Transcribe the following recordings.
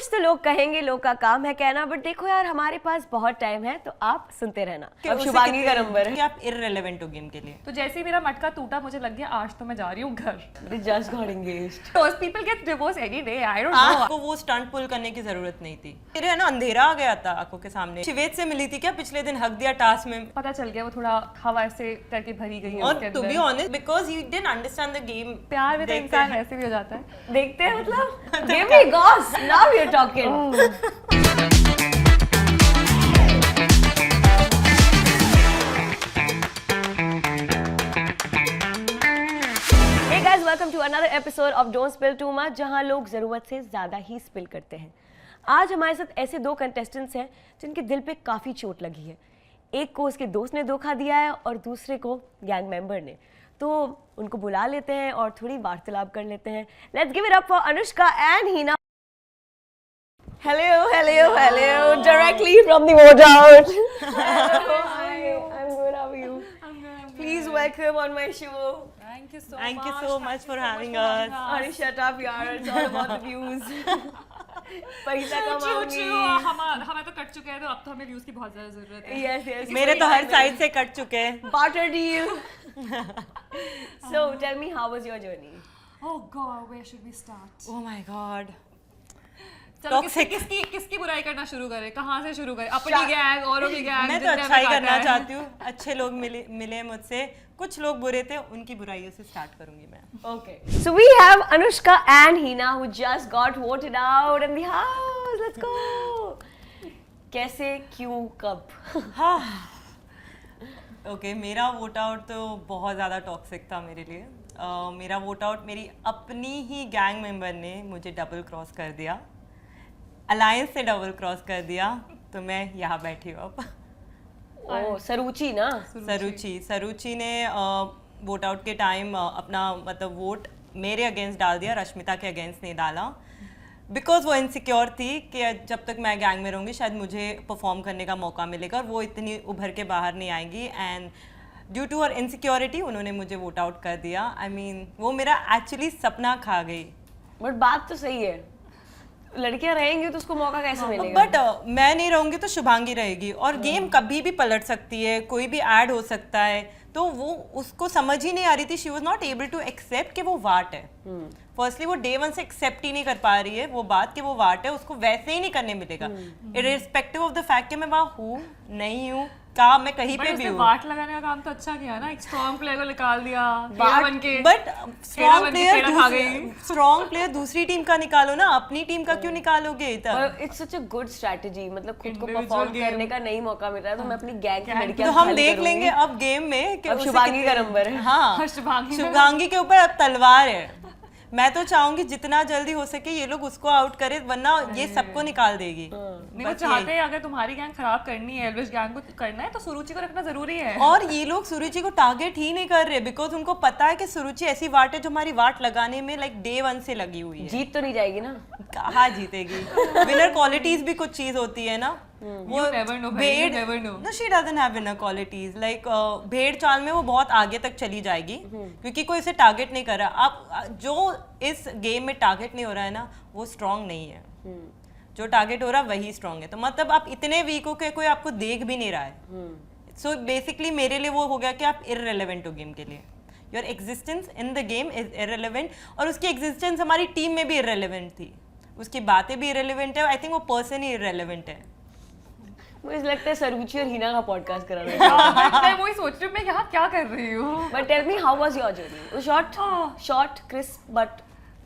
कुछ तो लोग कहेंगे, लोग का काम है कहना, बट देखो यार हमारे पास बहुत टाइम है तो आप सुनते रहना। अब शुभांगी का नंबर है कि आप इररिलेवेंट हो गेम के लिए। तो जैसे ही मेरा मटका टूटा मुझे लग गया आज तो मैं जा रही हूँ घर। Just got engaged. Those people get divorced any day. I don't know. आपको वो स्टंट पुल करने की जरूरत नहीं थी। मेरे है ना अंधेरा आ गया था आंखों के सामने। शिवेत से मिली थी क्या पिछले दिन, हक दिया टास्क में। पता चल गया वो थोड़ा हवा से करके भरी गई है और उसके टू बी अंदर। Honest because you didn't understand the game. प्यार में तो इंसान ऐसे भी हो जाता है। देखते हैं मतलब give me goss, now you are talking. Hey guys, welcome to another episode of Don't Spill Too Much, जहां लोग जरूरत से ज्यादा ही स्पिल करते हैं। आज हमारे साथ ऐसे दो कंटेस्टेंट्स हैं जिनके दिल पे काफी चोट लगी है। एक को उसके दोस्त ने धोखा दिया है और दूसरे को गैंग मेंबर ने। तो उनको बुला लेते हैं और थोड़ी वार्तालाप कर लेते हैं। Let's give it up for Anoushka and Heena. Hello, directly from the vote out. Hi, I'm good. How are you? Please welcome on my show. Thank you so much for having us. Arey, shut up yaar. It's all about the views. पैसा कमाऊंगी। हमें तो cut चुके हैं तो अब तो हमें views की बहुत ज्यादा जरूरत है। Yes. मेरे तो हर साइड से कट चुके हैं। Barter deal. So tell me, how was your journey? Oh God, where should we start? Oh my God. चलो Toxic. किसकी बुराई करना शुरू करें? कहाँ से शुरू करें? अपनी गैंग, औरों की गैंग। मैं तो अच्छा ही करना चाहती हूँ। अच्छे लोग मिले मुझसे, कुछ लोग बुरे थे, उनकी बुराइयों से स्टार्ट करूंगी मैं। Okay. So we have Anoushka and Heena who just got voted out in the house. Let's go. कैसे, क्यों, कब? हाँ। ओके, मेरा वोट आउट तो बहुत ज़्यादा टॉक्सिक था मेरे लिए। मेरा वोट आउट मेरी अपनी ही गैंग मेंबर ने मुझे डबल क्रॉस कर दिया, अलायंस से डबल क्रॉस कर दिया, तो मैं यहाँ बैठी हूँ अब। ओह, सरुचि ना? सरुचि ने वोट आउट के टाइम अपना मतलब वोट मेरे अगेंस्ट डाल दिया, रश्मिता के अगेंस्ट नहीं डाला, बिकॉज वो इनसिक्योर थी कि जब तक मैं गैंग में रहूँगी शायद मुझे परफॉर्म करने का मौका मिलेगा और वो इतनी उभर के बाहर नहीं आएंगी। And due to her insecurity उन्होंने मुझे वोट आउट कर दिया। आई मीन वो मेरा एक्चुअली सपना खा गई। बट बात तो सही है, लड़कियां रहेंगी तो उसको मौका कैसे मिलेगा? बट मैं नहीं रहूंगी तो शुभांगी रहेगी और गेम कभी भी पलट सकती है, कोई भी ऐड हो सकता है। तो वो उसको समझ ही नहीं आ रही थी, she was not able to accept कि वो वाट है। फर्स्टली वो डे वन से एक्सेप्ट ही नहीं कर पा रही है वो बात कि वो वाट है, उसको वैसे ही नहीं करने मिलेगा इररिस्पेक्टिव ऑफ द फैक्ट कि मैं वहाँ हूँ नहीं हूँ, का मैं कहीं पे भी हूँ। वाट लगाने का काम तो अच्छा किया ना, एक स्ट्रॉन्ग प्लेयर को निकाल दिया। बट स्ट्रॉन्ग प्लेयर दूसरी टीम का निकालो ना, अपनी टीम का क्यों निकालोगे? It's such a good strategy, मतलब खुद को परफॉर्म करने का नहीं मौका मिल रहा है तो मैं अपनी गैंग की लड़कियां तो हम देख लेंगे अब गेम में कि शुभांगी का नंबर है। हाँ, शुभांगी के ऊपर अब तलवार है। मैं तो चाहूंगी जितना जल्दी हो सके ये लोग उसको आउट करे, वरना ये सबको निकाल देगी। नहीं चाहते हैं, अगर तुम्हारी गैंग खराब करनी है, एल्विश गैंग को करना है तो सुरुचि को रखना जरूरी है। और ये लोग सुरुचि को टारगेट ही नहीं कर रहे बिकॉज उनको पता है कि सुरुचि ऐसी वाट है जो हमारी वाट लगाने में लाइक डे वन से लगी हुई है। जीत तो नहीं जाएगी ना? कहाँ जीतेगी? विनर क्वालिटीज भी कुछ चीज होती है ना। वो भेड़ she doesn't have winner qualities like भेड़ चाल में वो बहुत आगे तक चली जाएगी क्योंकि कोई इसे टारगेट नहीं कर रहा। आप जो इस गेम में टारगेट नहीं हो रहा है ना वो स्ट्रांग नहीं है, जो टारगेट हो रहा है वही स्ट्रांग है। तो मतलब आप इतने वीक हो कि कोई आपको देख भी नहीं रहा है। सो बेसिकली मेरे लिए वो हो गया कि आप इररिलेवेंट हो गेम के लिए। Your existence in the game is irrelevant. और उसकी एग्जिस्टेंस हमारी टीम में भी इररिलेवेंट थी, उसकी बातें भी इररिलेवेंट है। आई थिंक वो पर्सन ही इररिलेवेंट है। मुझे लगता है सरुचि और हीना का पॉडकास्ट करा रहे हैं। मैं वही सोच रही हूँ मैं यहाँ क्या कर रही हूँ। But tell me, how was your journey? Short crisp but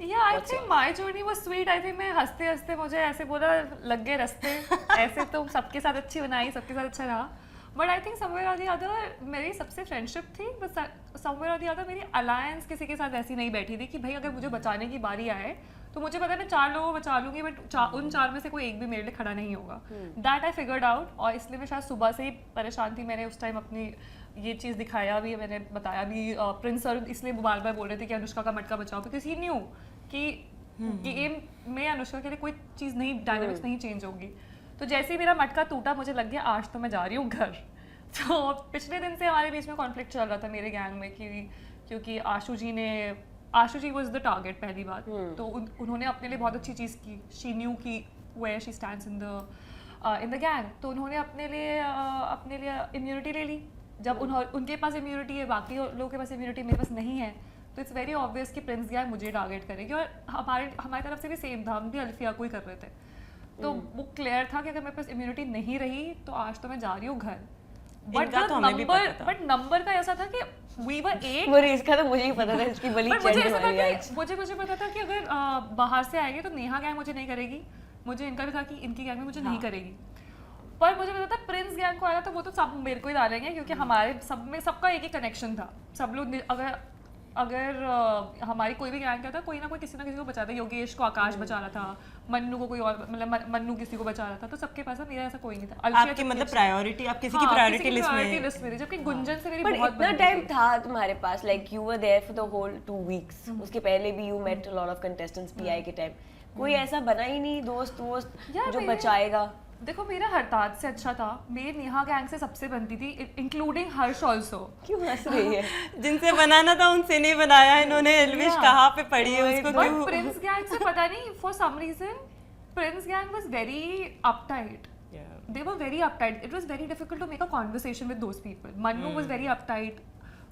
Yeah, I think my journey was sweet. I think मैं हंसते हंसते मुझे ऐसे बोला लग गए रास्ते। ऐसे तो सबके साथ अच्छी बनाई, सबके साथ अच्छा रहा। बट आई थिंक समवेयर और द अदर मेरी सबसे फ्रेंडशिप थी, बट समवेयर और द अदर मेरी अलायंस किसी के साथ ऐसी नहीं बैठी थी कि भाई अगर मुझे बचाने की बारी आए तो मुझे पता है मैं 4 लोगों को बचा लूंगी, बट उन 4 में से कोई एक भी मेरे लिए खड़ा नहीं होगा। दैट आई फिगर्ड आउट, और इसलिए मैं शायद सुबह से ही परेशान थी। मैंने उस टाइम अपनी ये चीज़ दिखाया भी, मैंने बताया भी। प्रिंस सर इसलिए बार बार बोल रहे थे कि अनुष्का का मटका बचाओ, बिकॉज ही न्यू कि गेम में अनुष्का के लिए कोई चीज़ नहीं, डायनामिक्स नहीं चेंज होगी। तो जैसे ही मेरा मटका टूटा मुझे लग गया आज तो मैं जा रही हूँ घर। तो पिछले दिन से हमारे बीच में कॉन्फ्लिक्ट चल रहा था मेरे गैंग में क्योंकि आशु जी वॉज द टारगेट पहली बात। तो उन्होंने अपने लिए बहुत अच्छी चीज़ की। शी न्यू की where she stands in the gang. तो उन्होंने अपने लिए इम्यूनिटी ले ली. जब उनके पास इम्यूनिटी है, बाकी लोगों के पास इम्यूनिटी मेरे पास नहीं है, तो इट्स वेरी ऑब्वियस कि प्रिंस गैंग मुझे टारगेट करेगी. और हमारी तरफ से भी सेम था, हम भी अल्फिया को ही कर रहे थे. तो वो क्लियर था कि अगर मेरे पास इम्यूनिटी नहीं रही तो आज तो मैं जा रही हूँ घर. बट नंबर का ऐसा था कि we were 8. इसका तो मुझे ही पता था, इसकी बली मुझे पता था कि अगर बाहर से आएंगे तो नेहा गैंग मुझे नहीं करेगी. मुझे इनका भी था कि इनकी गैंग में मुझे नहीं करेगी. पर मुझे पता था प्रिंस गैंग को आया तो वो तो सब मेरे को ही डालेंगे, क्योंकि हमारे सब में सबका एक ही कनेक्शन था. सब लोग अगर हमारी कोई भी गैंग का था, कोई ना कोई किसी ना किसी को बचाता. योगेश को आकाश बचा रहा था, मन्नू को कोई और, मतलब मन्नू किसी को बचा रहा था. तो सबके पास था, मेरा ऐसा कोई नहीं था. आपकी मतलब प्रायोरिटी, आप किसी की प्रायोरिटी लिस्ट में थी, जबकि गुंजन से मेरी बहुत बहुत इतना टाइम था तुम्हारे पास, like you were there for the whole 2 weeks. उसके पहले भी you met a lot of contestants PI के टाइम. कोई ऐसा बना ही नहीं दोस्त जो बचाएगा. देखो मेरा हरताज से अच्छा था, मेरी नेहा गैंग से सबसे बनती थी, इंक्लूडिंग हर्ष ऑल्सो. क्यों हंस रही है? जिनसे बनाना था उनसे नहीं बनाया इन्होंने. एल्विश कहाँ पे पड़ी है उसको क्यों? प्रिंस गैंग से पता नहीं for some reason Prince gang was very uptight. They were very uptight. It was very difficult to make a conversation with those people. Mannu was very uptight.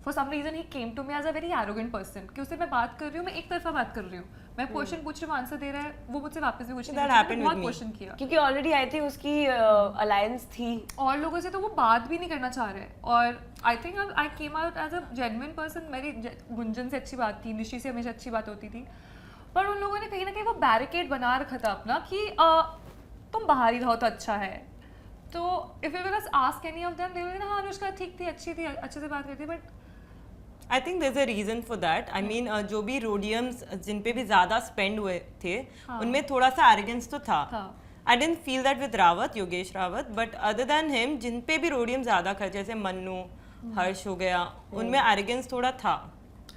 For some reason he came to me as a very arrogant person. कि उससे मैं बात कर रही हूँ, मैं एक तरफा बात कर रही हूँ, मैं क्वेश्चन पूछ रही हूँ, आंसर दे रहा है, वो मुझसे वापस भी क्वेश्चन बहुत क्वेश्चन किया. क्योंकि ऑलरेडी आई थी उसकी अलायंस थी और लोगों से, तो वो बात भी नहीं करना चाह रहे. और I think I came out as a genuine person. मेरी गुंजन से अच्छी बात थी, निशी से हमेशा अच्छी बात होती थी. पर उन लोगों ने कहीं ना कहीं वो बैरिकेड बना रखा था अपना कि तुम बाहर ही रहो तो अच्छा है. तो if you will ask any of them they will, हाँ अनुष्का ठीक थी, अच्छी थी, अच्छे से बात करती. But I think there is a reason for that. I mean जो भी रोडियम्स जिन पे भी ज्यादा स्पेंड हुए थे, उनमें थोड़ा सा एरोगेंस तो था. I didn't feel that with Rawat, Yogesh Rawat, but other than him जिन पे भी रोडियम ज्यादा खर्च, जैसे मन्नू, हर्ष हो गया, उनमें एरोगेंस थोड़ा था.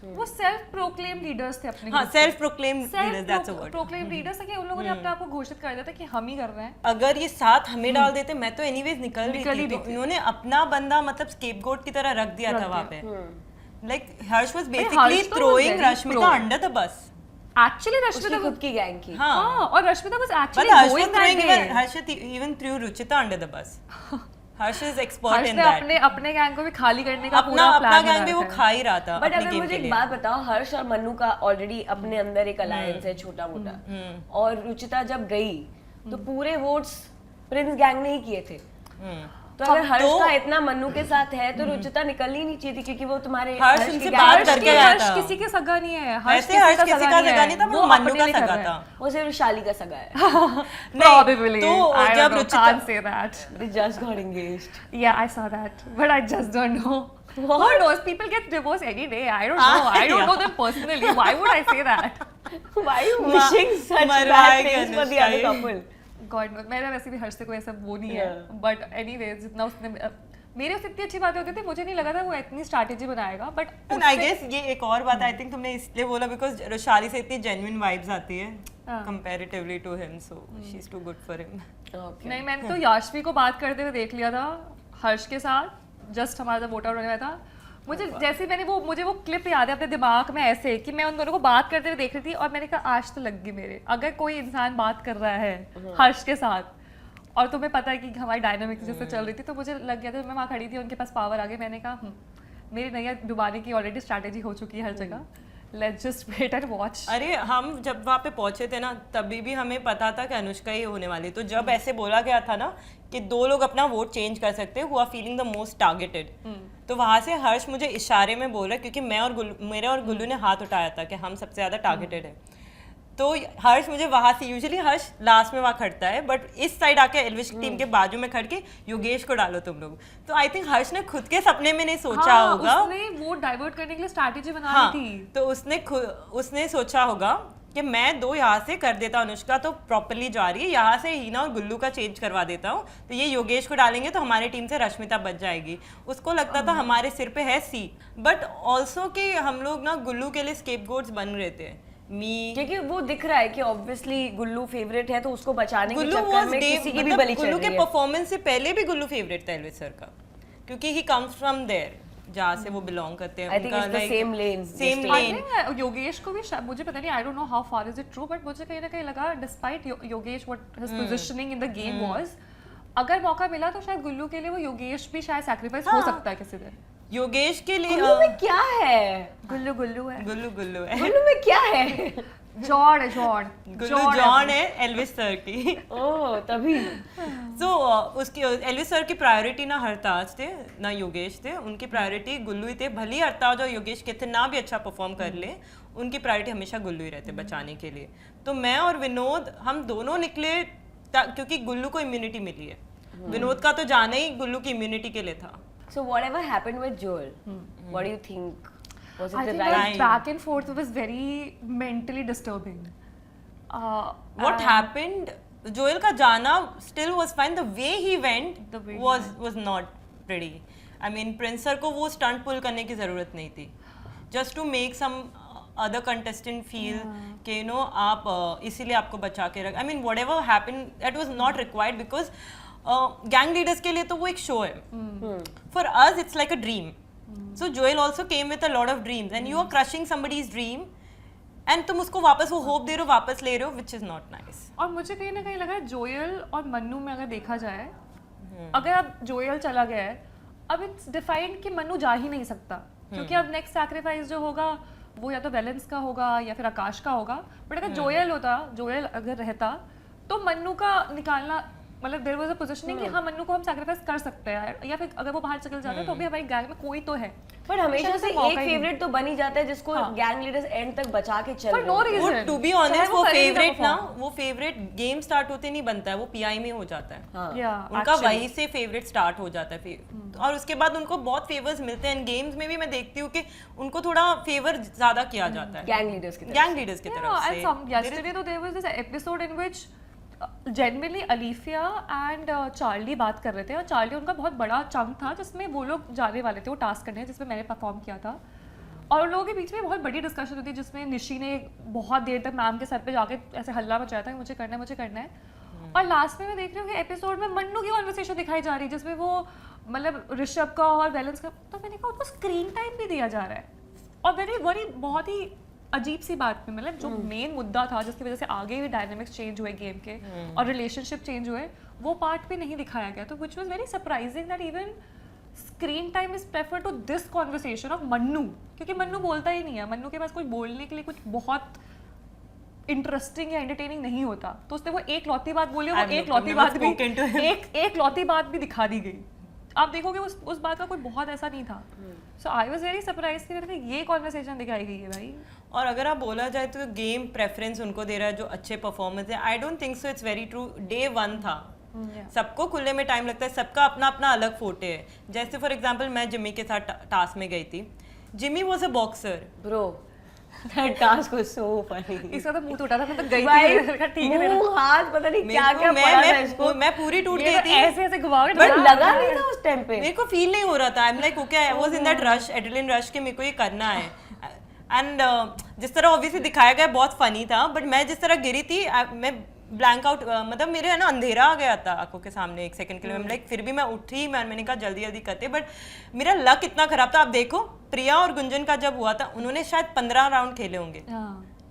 वो सेल्फ प्रोक्लेम लीडर्स थे अपने. हाँ, self proclaim leaders, that's a word. Proclaim leaders थे कि उन लोगों ने अपने आप को घोषित कर दिया था कि हम ही कर रहे हैं. अगर ये साथ हमें डाल देते, मैं तो एनीवेज निकल रही थी. तो इन्होंने अपना बंदा मतलब स्केपगोट की तरह रख दिया था वहाँ पे. Like Harsh was basically throwing Rashmita under the bus. Actually Rashmita खुद की गैंग की. हाँ, और Rashmita was actually going that way. Harsh even through Ruchita under the bus. Harsh is expert in that. अपने गैंग को भी खाली करने का पूरा प्लान अपना गैंग भी वो खा ही रहा था. बट अगर मुझे एक बात बताओ, हर्ष और मन्नू का ऑलरेडी अपने अंदर एक अलायंस है छोटा मोटा, और रुचिता जब गई तो पूरे वोट्स प्रिंस गैंग ने ही किए थे. तो अगर हर्ष का इतना मन्नू के साथ है तो रुचिता निकल ही नहीं चाहिए थी, क्योंकि वो तुम्हारे हर्ष उनसे बात करके आया था. हर्ष किसी के सगा नहीं है. हर्ष किसी का सगा नहीं था, वो मन्नू का सगा था. वो सिर्फ शाली का सगा है. Probably. तो जब Ruchita can't say that. They just got engaged. Yeah, I saw that, but I just don't know. Who knows? People get divorced any day. I don't know. I don't know them personally. Why would I say that? Why are you wishing such bad things for the other couple? God knows. मेरा वैसे भी हर्ष से कोई ऐसा वो नहीं है. But anyways, जितना उसने मेरे उससे इतनी अच्छी बातें होती थी, मुझे नहीं लगा था वो इतनी स्ट्रैटेजी बनाएगा. बट आई गेस ये एक और बात आई थिंक तुमने इसलिए बोला बिकॉज रोशाली से इतनी जेन्युइन वाइब्स आती है comparatively to him, so she is too good for him. नहीं, मैंने तो याशवी को बात करते हुए देख लिया था हर्ष के साथ. जस्ट हमारा जब वोट आउट होने वाला था, मुझे जैसे मुझे वो क्लिप याद है अपने दिमाग में ऐसे कि मैं उन दोनों को बात करते हुए देख रही थी और मैंने कहा आज तो लग गई मेरे. अगर कोई इंसान बात कर रहा है हर्ष के साथ और तुम्हें पता है कि हमारी डायनामिक्स जैसे चल रही थी, तो मुझे लग गया था. मैं वहाँ खड़ी थी, उनके पास पावर आ गई. मैंने कहा मेरी नैया डुबाने की ऑलरेडी स्ट्रैटेजी हो चुकी है हर जगह. Let's just wait and watch. अरे हम जब वहाँ पे पहुंचे थे ना, तभी भी हमें पता था कि अनुष्का ही होने वाली. तो जब ऐसे बोला गया था ना कि 2 लोग अपना वोट चेंज कर सकते हैं, who are feeling the most targeted, तो वहाँ से हर्ष मुझे इशारे में बोल रहा है, क्योंकि मेरे और गुल्लू ने हाथ उठाया था कि हम सबसे ज़्यादा टारगेटेड है. तो हर्ष मुझे वहाँ से, यूजुअली हर्ष लास्ट में वहाँ खड़ता है, बट इस साइड आके एल्विश टीम के बाजू में खड़ के योगेश को डालो तुम लोग. तो आई थिंक हर्ष ने खुद के सपने में नहीं सोचा होगा. उसने वो डाइवर्ट करने के लिए स्ट्रैटेजी बना ली थी. तो उसने सोचा होगा कि मैं 2 यहाँ से कर देता, अनुष्का तो प्रॉपर्ली जा रही है, यहाँ से हीना और गुल्लू का चेंज करवा देता हूँ, तो ये योगेश को डालेंगे तो हमारी टीम से रश्मिता बच जाएगी. उसको लगता था हमारे सिर पे है सी, बट ऑल्सो कि हम लोग ना गुल्लू के लिए स्केपगोट्स बन रहे थे. क्योंकि वो दिख रहा है कि ऑब्वियसली गुल्लू फेवरेट है, तो उसको बचाने के चक्कर में किसी की भी बलि चढ़ रही है. गुल्लू के परफॉर्मेंस से पहले भी गुल्लू फेवरेट था एल्विस सर का, क्योंकि ही कम्स फ्रॉम देयर. जहाँ से वो बिलोंग करते हैं, I think it's the same lane. Same They I lane. think Yogesh को भी मुझे पता नहीं, I don't know how far is it true, but मुझे कहीं ना कहीं लगा despite Yogesh what his positioning in the game was, अगर मौका मिला तो शायद गुल्लू के लिए वो योगेश भी शायद सैक्रिफाइस हो सकता है किसी दिन। योगेश के लिए गुल्लू में क्या है? गुल्लू गुल्लू है, गुल्लू गुल्लू है, गुल्लू में क्या है? जॉन है, जॉन गुल्लू जॉन है एल्विस सर की। ओह तभी। सो उसकी एल्विस सर की प्रायोरिटी ना हरताज थे ना योगेश थे, उनकी प्रायोरिटी गुल्लू ही थे। भले ही हरताज और योगेश कितना भी अच्छा परफॉर्म कर ले, उनकी प्रायोरिटी हमेशा गुल्लू ही रहते बचाने के लिए। तो मैं और विनोद हम दोनों निकले क्योंकि गुल्लू को इम्यूनिटी मिली है। विनोद का तो जाना ही गुल्लू की इम्यूनिटी के लिए था। So whatever happened with Joel, what do you think? Was it I the think right? that back and forth was very mentally disturbing. What happened? Joel का जाना still was fine. The way he went The way he was not pretty. I mean, Prince sir को वो stunt pull करने की जरूरत नहीं थी. Just to make some other contestant feel कि you know आप इसीलिए आपको बचा के रख. I mean, whatever happened, that was not required because gang leaders के लिए तो वो एक show है. For us, it's like a dream. So Joel also came with a lot of dreams, and you are crushing somebody's dream, and तुम उसको वापस वो होप दे रहे हो, वापस ले रहे हो, which is not nice. और मुझे कहीं ना कहीं लगा जोयल और मन्नू में अगर देखा जाए, अगर अब जोयल चला गया है, अब इट्स डिफाइंड कि मन्नू जा ही नहीं सकता, क्योंकि अब नेक्स्ट सैक्रिफाइस जो होगा वो या तो बैलेंस का होगा या फिर आकाश का होगा। बट अगर जोयल अगर रहता तो मन्नू का निकालना, मतलब देयर वाज अ पोजीशनिंग कि हाँ मन्नू को हम सैक्रिफाइस कर सकते हैं, या फिर अगर वो बाहर चल जाता है तो भी हमारी गैंग में कोई तो है। पर हमेशा शायद से मौका एक ही नहीं। फेवरेट तो बन ही जाता है जिसको गैंग लीडर्स एंड तक बचा के चल For रहे no होते हैं। reason. वो to be चाहे honest वो वो करें ना फेवरेट ना, perform। वो फेवरेट गेम स्टार्ट होते नहीं बनता है, वो पीआई में हो जाता है। हाँ। Yeah, उनका actually. वहीं से फेवरेट स्टार्ट हो जाता है और उसके बाद उनको बहुत फेवर्स मिलते हैं। गेम्स में भी मैं देखती हूँ कि उनको थोड़ा फेवर ज्यादा किया जाता है गैंग लीडर्स की तरफ गैंग लीडर्स की तरफ Yeah, and से। some yesterday though there was this episode in which genuinely Alifiya and Charlie बात कर रहे थे, और चार्ली उनका बहुत बड़ा चंक था जिसमें वो लोग जाने वाले थे वो टास्क करने, जिसमें मैंने परफॉर्म किया था, और उन लोगों के बीच में बहुत बड़ी डिस्कशन होती है जिसमें निशी ने बहुत देर तक मैम के सर पे जाके ऐसे हल्ला मचाया था कि मुझे करना है। और लास्ट में मैं देख रही हूँ कि एपिसोड में मन्नू की कॉन्वर्सेशन दिखाई जा रही है जिसमें वो मतलब ऋषभ का और बैलेंस का, तो मैंने कहा उनको स्क्रीन टाइम भी दिया जा रहा है। और वेरी बहुत ही अजीब सी बात में, मतलब जो मेन मुद्दा था जिसकी वजह से आगे भी डायनामिक्स चेंज हुए गेम के और रिलेशनशिप चेंज हुए, वो पार्ट भी नहीं दिखाया गया। तो which was very surprising that even screen time is prefer to this conversation of Mannu, क्योंकि मन्नू बोलता ही नहीं है, मन्नू के पास कोई बोलने के लिए कुछ बहुत इंटरेस्टिंग या एंटरटेनिंग नहीं होता, तो उसने वो एक लौती बात बोली, वो एक लौती बात भी एक लौती बात भी दिखा दी गई। आप देखोगे उस बात का कोई बहुत ऐसा नहीं था। सो आई वाज वेरी सरप्राइज कि मेरे को ये कॉन्वर्सेशन दिखाई गई है भाई। और अगर आप बोला जाए तो गेम प्रेफरेंस उनको दे रहा है जो अच्छे परफॉर्मेंस है, आई don't think so, it's very true. Day 1 था, सबको खुलने में टाइम लगता है, सबका अपना अपना अलग फोटे है। जैसे फॉर एग्जांपल मैं जिमी के साथ टास्क में गई थी, Jimmy was a boxer bro, that task was so funny. इसका तो मुंह टूटा था, मैं तो गई भाई, थी, ठीक है मेरा मुंह हाथ पता नहीं क्या क्या पड़ा था इसको, मैं पूरी टूट ये गई तो थी, ऐसे ऐसे घुमा के बट डरा- लगा नहीं था उस टाइम पे। मेरे को फील नहीं हो रहा था। आई am like okay, I was in that rush, adrenaline rush के मेरे को ये करना है। एंड जिस तरह ऑब्वियसली दिखाया गया बहुत फनी था, बट मैं जिस तरह गिरी थी मैं ब्लैंक आउट, मतलब मेरे है ना अंधेरा आ गया था आंखों के सामने एक सेकंड के लिए। लाइक फिर भी मैं उठी, मैंने कहा जल्दी जल्दी करते, बट मेरा लक इतना खराब था। आप देखो प्रिया और गुंजन का जब हुआ था, उन्होंने शायद 15 राउंड खेले होंगे,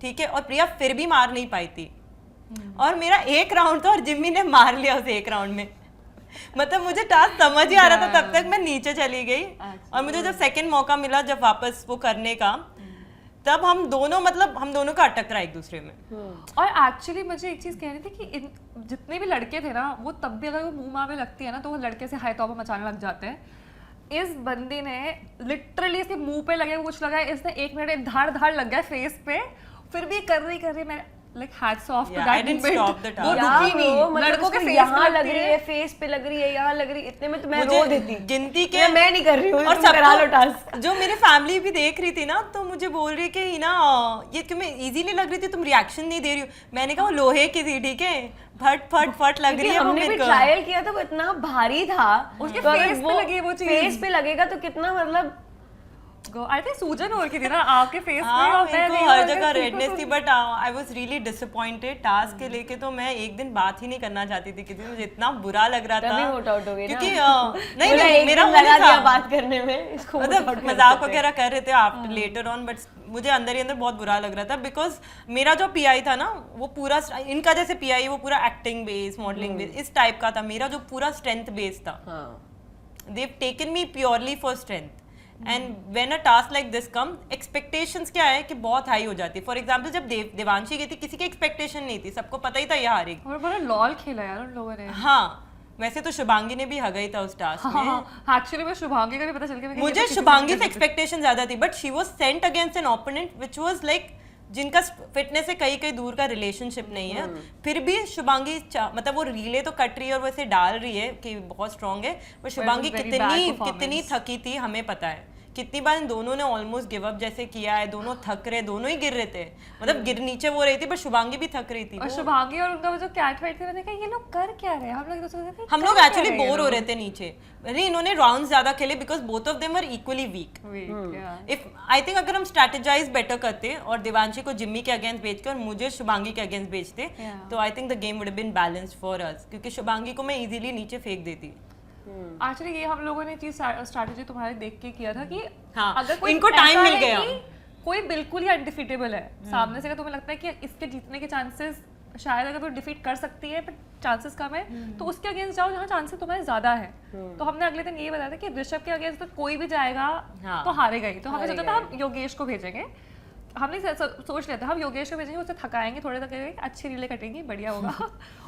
ठीक है, और प्रिया फिर भी मार नहीं पाई थी, और मेरा एक राउंड था और जिम्मी ने मार लिया उसे एक राउंड में। मतलब मुझे टास्क समझ ही आ रहा था, तब तक मैं नीचे चली गई। और मुझे जब सेकंड मौका मिला जब वापस वो करने का, तब हम दोनों का अटक रहा एक दूसरे में। और एक्चुअली मुझे एक चीज कहनी थी कि जितने भी लड़के थे ना, वो तब भी अगर वो मुंह माँ में लगती है ना तो वो लड़के से हाय तौबा मचाने लग जाते हैं। इस बंदे ने लिटरली इसके मुंह पे लगे कुछ लगा, इसने 1 मिनट धाड़ लग गया फेस पे, फिर भी कर रही मैं like hats off to that moment. वो रुकी नहीं, लड़कों के फेस यहाँ लग रही है, फेस पे लग रही है, यहाँ लग रही है, इतने में तो मैं रो देती। गिनती के मैं नहीं कर रही हूँ, और तुम करा लो टास्क। सबको जो मेरी फैमिली भी देख रही थी ना, तो मुझे बोल रही कि हीना ये तुम्हें इजीली लग रही थी, तुम रिएक्शन नहीं दे रही हो। मैंने कहा वो लोहे की थी, ठीक है, फट लग रही है। हमने भी ट्रायल किया था, वो इतना भारी था, उसके तो फेस पे लगी वो चीज, फेस पे लगेगा तो कितना मतलब गो आई थिंक सूजन हो रही थी ना आपके फेस पे हाँ, और मैं इनको देख हर रही जगह थी, रेडनेस थी, but I was really disappointed task के लेके। तो मैं एक दिन बात ही नहीं करना चाहती थी, क्योंकि मुझे इतना बुरा लग रहा तभी था, वोट आउट हो गई ना, क्योंकि नहीं बोला नहीं एक मेरा दिन वो नहीं लगा दिया था, बात करने में, इसको vote out मतलब कर मजाक देते हैं। वगैरह कर रहे थे आफ्टर लेटर ऑन, बट मुझे अंदर ही अंदर बहुत बुरा लग रहा था, बिकॉज मेरा जो पीआई था ना वो पूरा, इनका जैसे पीआई वो पूरा एक्टिंग बेस, मॉडलिंग बेस इस टाइप का था, मेरा जो पूरा स्ट्रेंथ बेस था। They've taken me purely for strength. And when a task like this comes, expectations क्या है कि बहुत हाई हो जाती है। फॉर एग्जाम्पल जब देवांशी गई थी, किसी की एक्सपेक्टेशन नहीं थी, सबको पता ही था ये हारेगी। और बड़ा लॉल खेला यार उन लोगों ने। हाँ, वैसे तो शुभांगी ने भी हगा ही था उस टास्क में। हाँ, एक्चुअली मैं शुभांगी का भी पता चल गया, मुझे शुभांगी से एक्सपेक्टेशन ज्यादा थी, but she was sent against an opponent which was like जिनका फिटनेस से कई कई दूर का रिलेशनशिप नहीं है, फिर भी शुभांगी मतलब वो रीले तो कट रही है और वैसे डाल रही है कि बहुत स्ट्रांग है, पर शुभांगी कितनी थकी थी हमें पता है, कितनी बार इन दोनों ने ऑलमोस्ट गिव अप जैसे किया है, दोनों थक रहे, दोनों ही गिर रहे थे, मतलब गिर नीचे वो रही थी, पर शुभांगी भी थक रही थी। और शुभांगी और उनका वो जो कैट फाइट थी, मैंने कहा ये लोग कर क्या रहे हैं, हम लोग एक्चुअली बोर हो रहे थे नीचे। अरे इन्होंने राउंड ज्यादा खेले because both of them are equally weak. If I think अगर हम स्ट्रेटेजाइज बेटर करते और देवांशी को जिम्मी के अगेंस्ट भेज के और मुझे शुभांगी के अगेंस्ट भेजते, तो I think the game would have been balanced for us, क्योंकि शुभांगी को मैं इजीली नीचे फेंक देती। एक्चुअली ये हम लोगों ने चीज स्ट्रैटेजी तुम्हारे देख के किया था कि हाँ, अगर कोई इनको time ऐसा मिल है गया। कि कोई बिल्कुल ही अनडिफीटेबल है सामने से, अगर तुम्हें लगता है कि इसके जीतने के चांसेस शायद अगर वो डिफीट कर सकती है पर चांसेस कम है, तो उसके अगेंस्ट जाओ जहाँ चांसेस तुम्हारे ज्यादा है। तो हमने अगले दिन ये बताया था कि ऋषभ के अगेंस्ट तो कोई भी जाएगा तो हारेगा ही, तो हमने सोचा था हम योगेश को भेजेंगे। हमने सोच लिया था हम योगेश को भेजेंगे, उसे थकाएंगे, थोड़े तक अच्छी रीले कटेंगी, बढ़िया होगा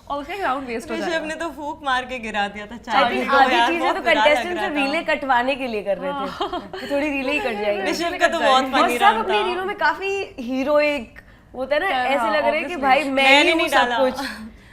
और उसका राउंड वेस्ट हो जाएगा। ऋषभ ने तो फूक मार के गिरा दिया था। आधी चीजें तो कंटेस्टेंट सिर्फ रीले कटवाने के लिए कर रहे थे कि थोड़ी रीले ही कट जाएगी। ऋषभ का तो बहुत फनी सब अपनी रीलों में काफी हीरोइक होता है ना, ऐसे लग रहा है कि भाई मैं ही हूँ सब कुछ।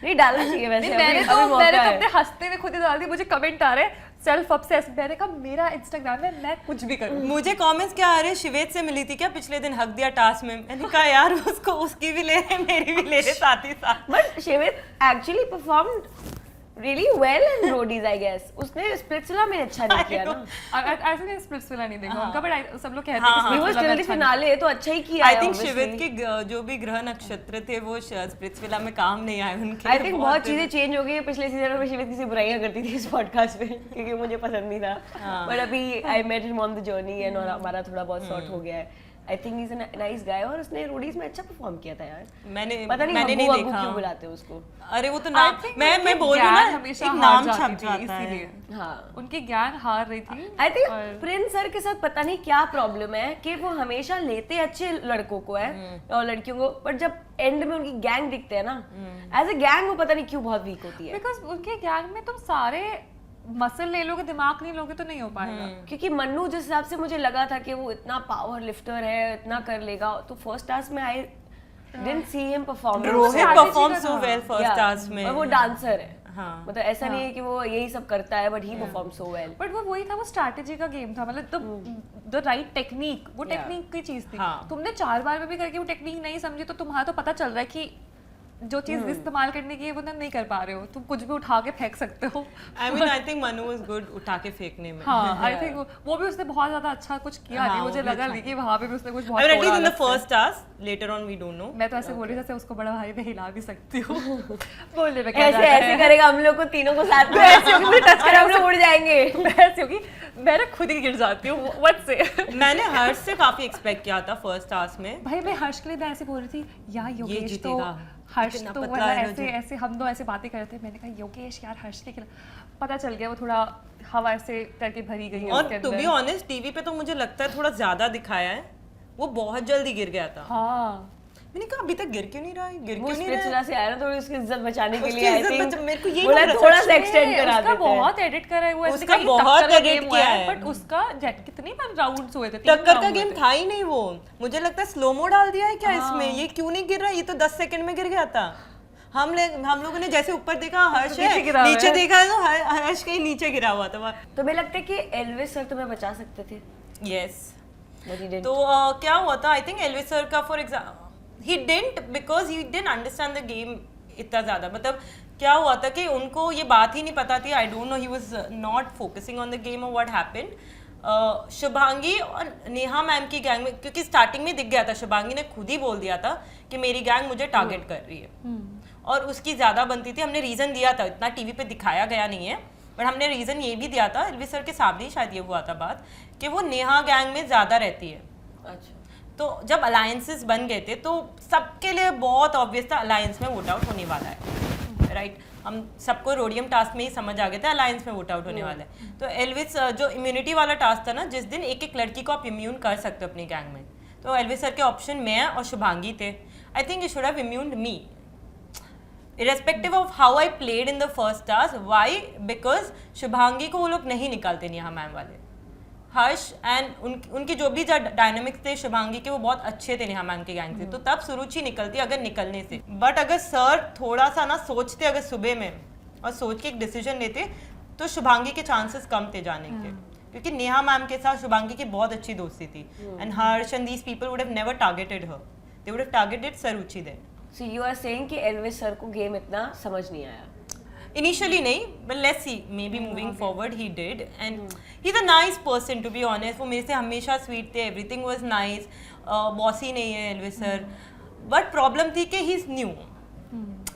नहीं डालना चाहिए वैसे, मैंने तो अपने हंसते में खुद ही डाल दी। मुझे कमेंट आ रहे हैं सेल्फ ऑब्सेस्ड, मैंने कहा मेरा इंस्टाग्राम में मैं कुछ भी करूं। मुझे कमेंट्स क्या आ रहे, शिवेत से मिली थी क्या पिछले दिन, हक दिया टास्क में। मैंने कहा यार उसको उसकी भी ले रहे मेरी भी ले रहे साथ ही साथ। But Shivet actually performed really well in roadies I guess। उसने स्प्लिट्सविला में अच्छा नहीं किया ना। ऐसे नहीं स्प्लिट्सविला नहीं देखा उनका, बट सब लोग कहते हैं कि वो स्टिल द फिनाले तो अच्छा ही किया आई है। थिंक शिवेत के जो भी ग्रह नक्षत्र थे वो स्प्लिट्सविला में काम नहीं आए उनके। आई थिंक बहुत चीजें चेंज हो गई है। पिछले सीजन में शिवेत किसी बुराइयां करती थी इस पॉडकास्ट पे क्योंकि मुझे पसंद नहीं था, बट अभी I met him on the journey and और हमारा थोड़ा बहुत सॉर्ट हो गया है। I think he is a nice guy और उसने रोडीज में अच्छा परफॉर्म किया था यार। मैंने नहीं देखा, क्यों बुलाते हैं उसको। अरे वो तो नाम मैं बोल रही हूँ ना, हमेशा एक नाम हार छप जाती थी जाता है। इसीलिए। हाँ, उनकी ज्ञान हार रही थी। आई थिंक प्रिंस सर के साथ पता नहीं क्या प्रॉब्लम है कि वो हमेशा लेते अच्छे लड़कों को है और लड़कियों को, बट जब एंड में उनकी गैंग दिखते हैं ना एज ए गैंग, वो पता नहीं क्यों बहुत वीक होती है। बिकॉज उनके गैंग में तुम सारे मसल ले लोगे, दिमाग नहीं लोगे तो नहीं हो पाएगा। क्योंकि मन्नू जिस हिसाब से मुझे लगा था कि वो इतना पावर लिफ्टर है, इतना कर लेगा, तो फर्स्ट टास्क में I didn't see him perform. Rohit perform so well first task में, और वो डांसर है। हाँ, मतलब ऐसा नहीं है कि वो यही सब करता है, but he perform so well. But वो वही था, वो स्ट्रैटेजी का गेम था, मतलब द राइट टेक्निक, वो टेक्निक की चीज थी। तुमने 4 बार में भी करके वो टेक्निक नहीं समझी, तो तुम्हारा तो पता चल रहा है कि जो चीज इस्तेमाल करने की है वो तुम नहीं कर पा रहे हो, तुम कुछ भी उठा के फेंक सकते हो। I think Manu was good उठा के फेंकने में। हाँ, आई थिंक वो भी उसने बहुत ज्यादा अच्छा कुछ किया नहीं, मुझे लगा नहीं कि वहां पे भी उसने कुछ बहुत I mean in the first task, later on we don't know. मैं तो ऐसे बोली जैसे उसको बड़ा भाई मैं हिला भी सकती हूँ। बोलने में ऐसे ऐसे करेगा हम लोग को तीनों को साथ में, ऐसे होगी टच कर हम लोग उड़ जाएंगे। ऐसे होगी मैं ना खुद ही गिर जाती हूँ व्हाट से। मैंने हर्ष से काफी एक्सपेक्ट किया था फर्स्ट टास्क में। भाई मैं हर्ष के लिए मैं ऐसे बोल रही थी यार योगेश तो हर्ष तो पतला है, ऐसे ऐसे हम दो ऐसे बातें करते हैं। मैंने कहा योगेश यार हर्ष के खिलाफ, पता चल गया वो थोड़ा हवा ऐसे करके भरी गई है और उसके टू बी अंदर। ऑनेस्ट टीवी पे तो मुझे लगता है थोड़ा ज्यादा दिखाया है, वो बहुत जल्दी गिर गया था। हाँ, मैंने कहा अभी तक गिर क्यों नहीं रहा है, गिर वो क्यों नहीं रहा है? स्प्लिट्सविला से आया ना, थोड़ी उसकी इज्जत बचाने के उसकी लिए आई इज्जत थिंक मेरे को ये बोला लग रहा थोड़ा सच सा एक्सटेंड करा उसका देते हैं। बहुत एडिट करा है वो, ऐसे उसका कहीं बहुत टक्कर का edit game हुआ किया है, है। बट उसका कितनी बार राउंड्स हुए थे, 3 टक्कर का round गेम हुए थे। था ही नहीं वो। मुझे लगता है स्लोमो डाल दिया है क्या इसमें, ये क्यों नहीं गिर रहा, ये तो 10 सेकंड में गिर गया था। हम लोगों ने जैसे ऊपर देखा हर्ष है, नीचे देखा तो हर्ष कहीं नीचे गिरा हुआ था। तो मुझे लगता है कि एल्विस सर तुम्हें बचा सकते थे। Yes, But he didn't. तो क्या हुआ था, आई थिंक एल्विस सर का for example he didn't, because he didn't understand the game इतना ज़्यादा। मतलब क्या हुआ था कि उनको ये बात ही नहीं पता थी, आई don't no, he was not focusing on the game और व्हाट हैपेंड। शुभांगी और नेहा मैम की गैंग में, क्योंकि स्टार्टिंग में दिख गया था, शुभांगी ने खुद ही बोल दिया था कि मेरी गैंग मुझे टारगेट कर रही है और उसकी ज़्यादा बनती थी। हमने रीज़न दिया था, इतना टीवी पे दिखाया गया नहीं है, बट हमने रीज़न ये भी दिया था, एलविस सर के सामने ही शायद ये हुआ था बात, कि वो नेहा गैंग में ज़्यादा रहती है। अच्छा, तो जब अलायंसेस बन गए थे तो सबके लिए बहुत ऑब्वियस था अलायंस में वोट आउट होने वाला है, राइट? हम सबको रोडियम टास्क में ही समझ आ गए थे अलायंस में वोट आउट होने वाला है। तो एलविस जो इम्यूनिटी वाला टास्क था ना, जिस दिन एक एक लड़की को आप इम्यून कर सकते हो अपनी गैंग में, तो एलविस सर के ऑप्शन मैं और शुभांगी थे। I think you should have immuned me irrespective of how I played in the first task. Why? Because Shubhangi को वो लोग नहीं निकालते नेहा मैम वाले। हर्ष एंड उनकी जो भी डायनामिक्स थे शुभांगी के, वो बहुत अच्छे थे नेहा मैम के गैंग से, तो तब सुरुचि निकलती अगर निकलने से। बट अगर सर थोड़ा सा ना सोचते अगर सुबह में और सोच के एक डिसीजन लेते, तो शुभांगी के चांसेस कम थे जाने के, क्योंकि नेहा मैम के साथ शुभांगी की बहुत अच्छी दोस्ती थी and Harsh and these people would have never targeted her, they would have targeted Saruchi then. So you are saying कि एलविस सर को गेम इतना समझ नहीं आया? Initially नहीं, but let's see, maybe moving forward he did, and he's a nice person to be honest. वो मेरे से हमेशा sweet थे, everything was nice, bossy नहीं है एलविस सर, but problem थी कि he's new,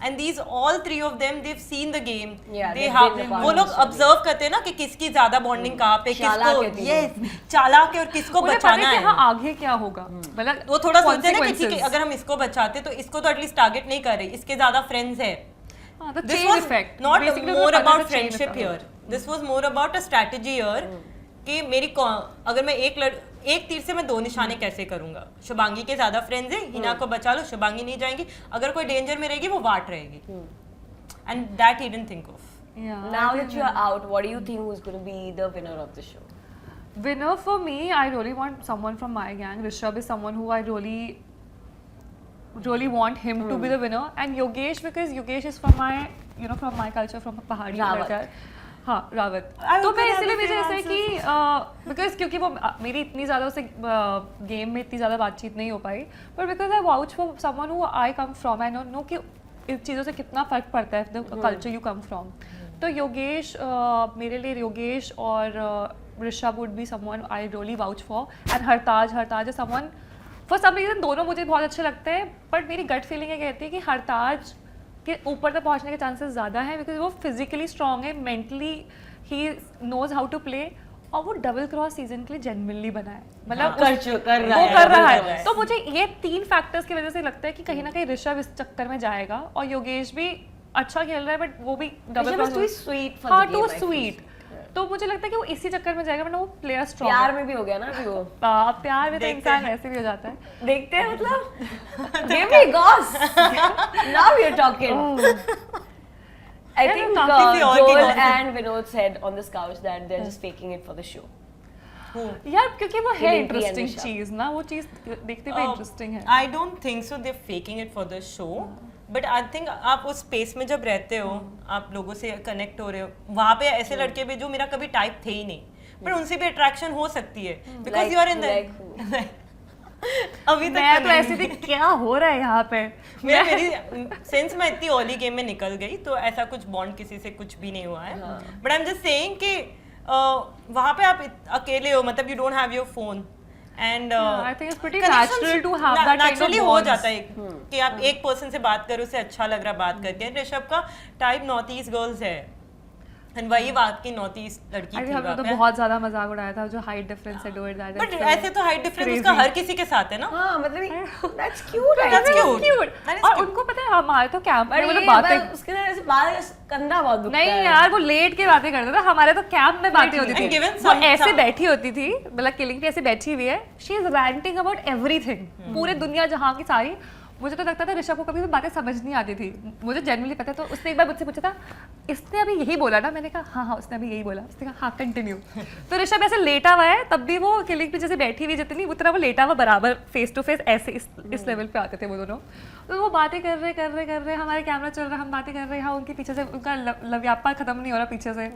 and these all three of them they've seen the game, they have, वो लोग observe करते हैं ना कि किसकी ज़्यादा bonding कहाँ पे, किसको yes चालाक है और किसको बचाना है, आगे क्या होगा, मतलब वो थोड़ा सोचते हैं ना कि ठीक है अगर हम इसको बचाते तो इसको तो एटलीस्ट टारगेट नहीं कर रही, इसके ज़्यादा फ्रेंड्स है। This was not more about friendship here. This was more about a strategy here. कि मेरी अगर मैं एक तीर से मैं दो निशाने कैसे करूंगा। शुभांगी के ज्यादा फ्रेंड्स हैं, हिना को बचा लो, शुभांगी नहीं जाएंगी, अगर कोई डेंजर में रहेगी वो वाट रहेगी। And that he didn't think of. Now that you are out, what do you think who's going to be the winner of the show? Winner for me, I really want someone from my gang. Rishabh is someone who I really want him to be the winner, and Yogesh, because Yogesh is from my, you know, from my culture, from a पहाड़ी लड़का। हाँ, रावत। तो मैं इसलिए मुझे ऐसा है कि because क्योंकि वो मेरी इतनी ज़्यादा उससे गेम में इतनी ज़्यादा बातचीत नहीं हो पाई, but because I vouch for someone who I come from, I know कि इन चीज़ों से कितना फ़र्क पड़ता है the culture you come from। तो योगेश, मेरे लिए योगेश और Rishabh would be someone I really vouch for, and Hartaj is someone, for some reason दोनों मुझे बहुत अच्छे लगते हैं, बट मेरी गट फीलिंग ये कहती है कि हरताज के ऊपर तक पहुंचने के चांसेस ज़्यादा हैं, बिकॉज वो फिजिकली स्ट्रॉन्ग है, mentally he knows how to play, और वो डबल क्रॉस सीजन के लिए जेन्युइनली बना है, मतलब कर रहा है। तो मुझे ये 3 फैक्टर्स की वजह से लगता है कि कहीं ना कहीं ऋषभ इस चक्कर में जाएगा, और योगेश भी अच्छा खेल रहा है, बट वो भी डबल क्रॉस, हाँ टू स्वीट, तो मुझे लगता है कि वो इसी चक्कर में जाएगा, वरना वो प्लेयर स्ट्रॉन्ग प्यार में भी हो गया ना अभी वो। प्यार में तो इंसान ऐसे भी हो जाता है, देखते हैं, मतलब give me goss, now you're talking. I think Joel and Vinod said on this couch that they're just faking it for the show. यार क्योंकि वो है इंटरेस्टिंग चीज ना, वो चीज देखते हुए इंटरेस्टिंग है। I don't think so they're faking it for the show. But I think आप उस स्पेस में जब रहते हो, आप लोगों से कनेक्ट हो रहे हो, वहाँ पे ऐसे लड़के भी जो मेरा कभी टाइप थे ही नहीं, पर उनसे भी अट्रैक्शन हो सकती है, because you are in the अभी तक मैं तो ऐसे थी क्या हो रहा है यहाँ पे, मेरी सिंस मैं इतनी अर्ली गेम में निकल गई तो ऐसा कुछ बॉन्ड किसी से कुछ भी नहीं हुआ है, but I am just saying कि वहाँ पे आप अकेले हो, मतलब you don't have your phone, and I think it's pretty natural to have that kind of हो जाता है कि आप एक पर्सन से बात करो, उसे अच्छा लग रहा है बात करके। ऋषभ का टाइप नॉर्थ ईस्ट गर्ल्स है, एंड वही बात की नॉर्थ ईस्ट लड़की थी, हमने तो बहुत ज्यादा मजाक उड़ाया था जो हाइट डिफरेंस है, डू इट दैट, बट ऐसे तो हाइट डिफरेंस उसका हर किसी के साथ है ना। हाँ, मतलब that's cute, That's cute. और उनको पता है हमारे तो कैंप में वो लोग बातें, उसके साथ ऐसे बात कंधा बहुत दुखता है। नहीं यार, वो लेट के बातें करते थे, हमारे तो कैंप में बातें होती थी, वो ऐसे बैठी होती थी, मतलब किलिंग पे ऐसे बैठी हुई है, she is ranting about everything, पूरे दुनिया जहाँ की सारी। मुझे तो लगता था ऋषभ को कभी भी बातें समझ नहीं आती थी, मुझे जेन्युइनली पता है। तो उसने एक बार मुझसे पूछा था, इसने अभी यही बोला ना, मैंने कहा हाँ उसने अभी यही बोला, उसने कहा हाँ कंटिन्यू। तो ऋषभ ऐसे लेटा हुआ है, तब भी वो किलिंग पे जैसे बैठी हुई जितनी उतना वो लेटा हुआ बराबर फेस टू फेस ऐसे इस लेवल पे आते थे वो दोनों। तो वो बातें कर रहे, हमारे कैमरा चल रहा, हम बातें कर रहे हैं, हाँ उनके पीछे से उनका लव्यापा खत्म नहीं हो रहा पीछे से,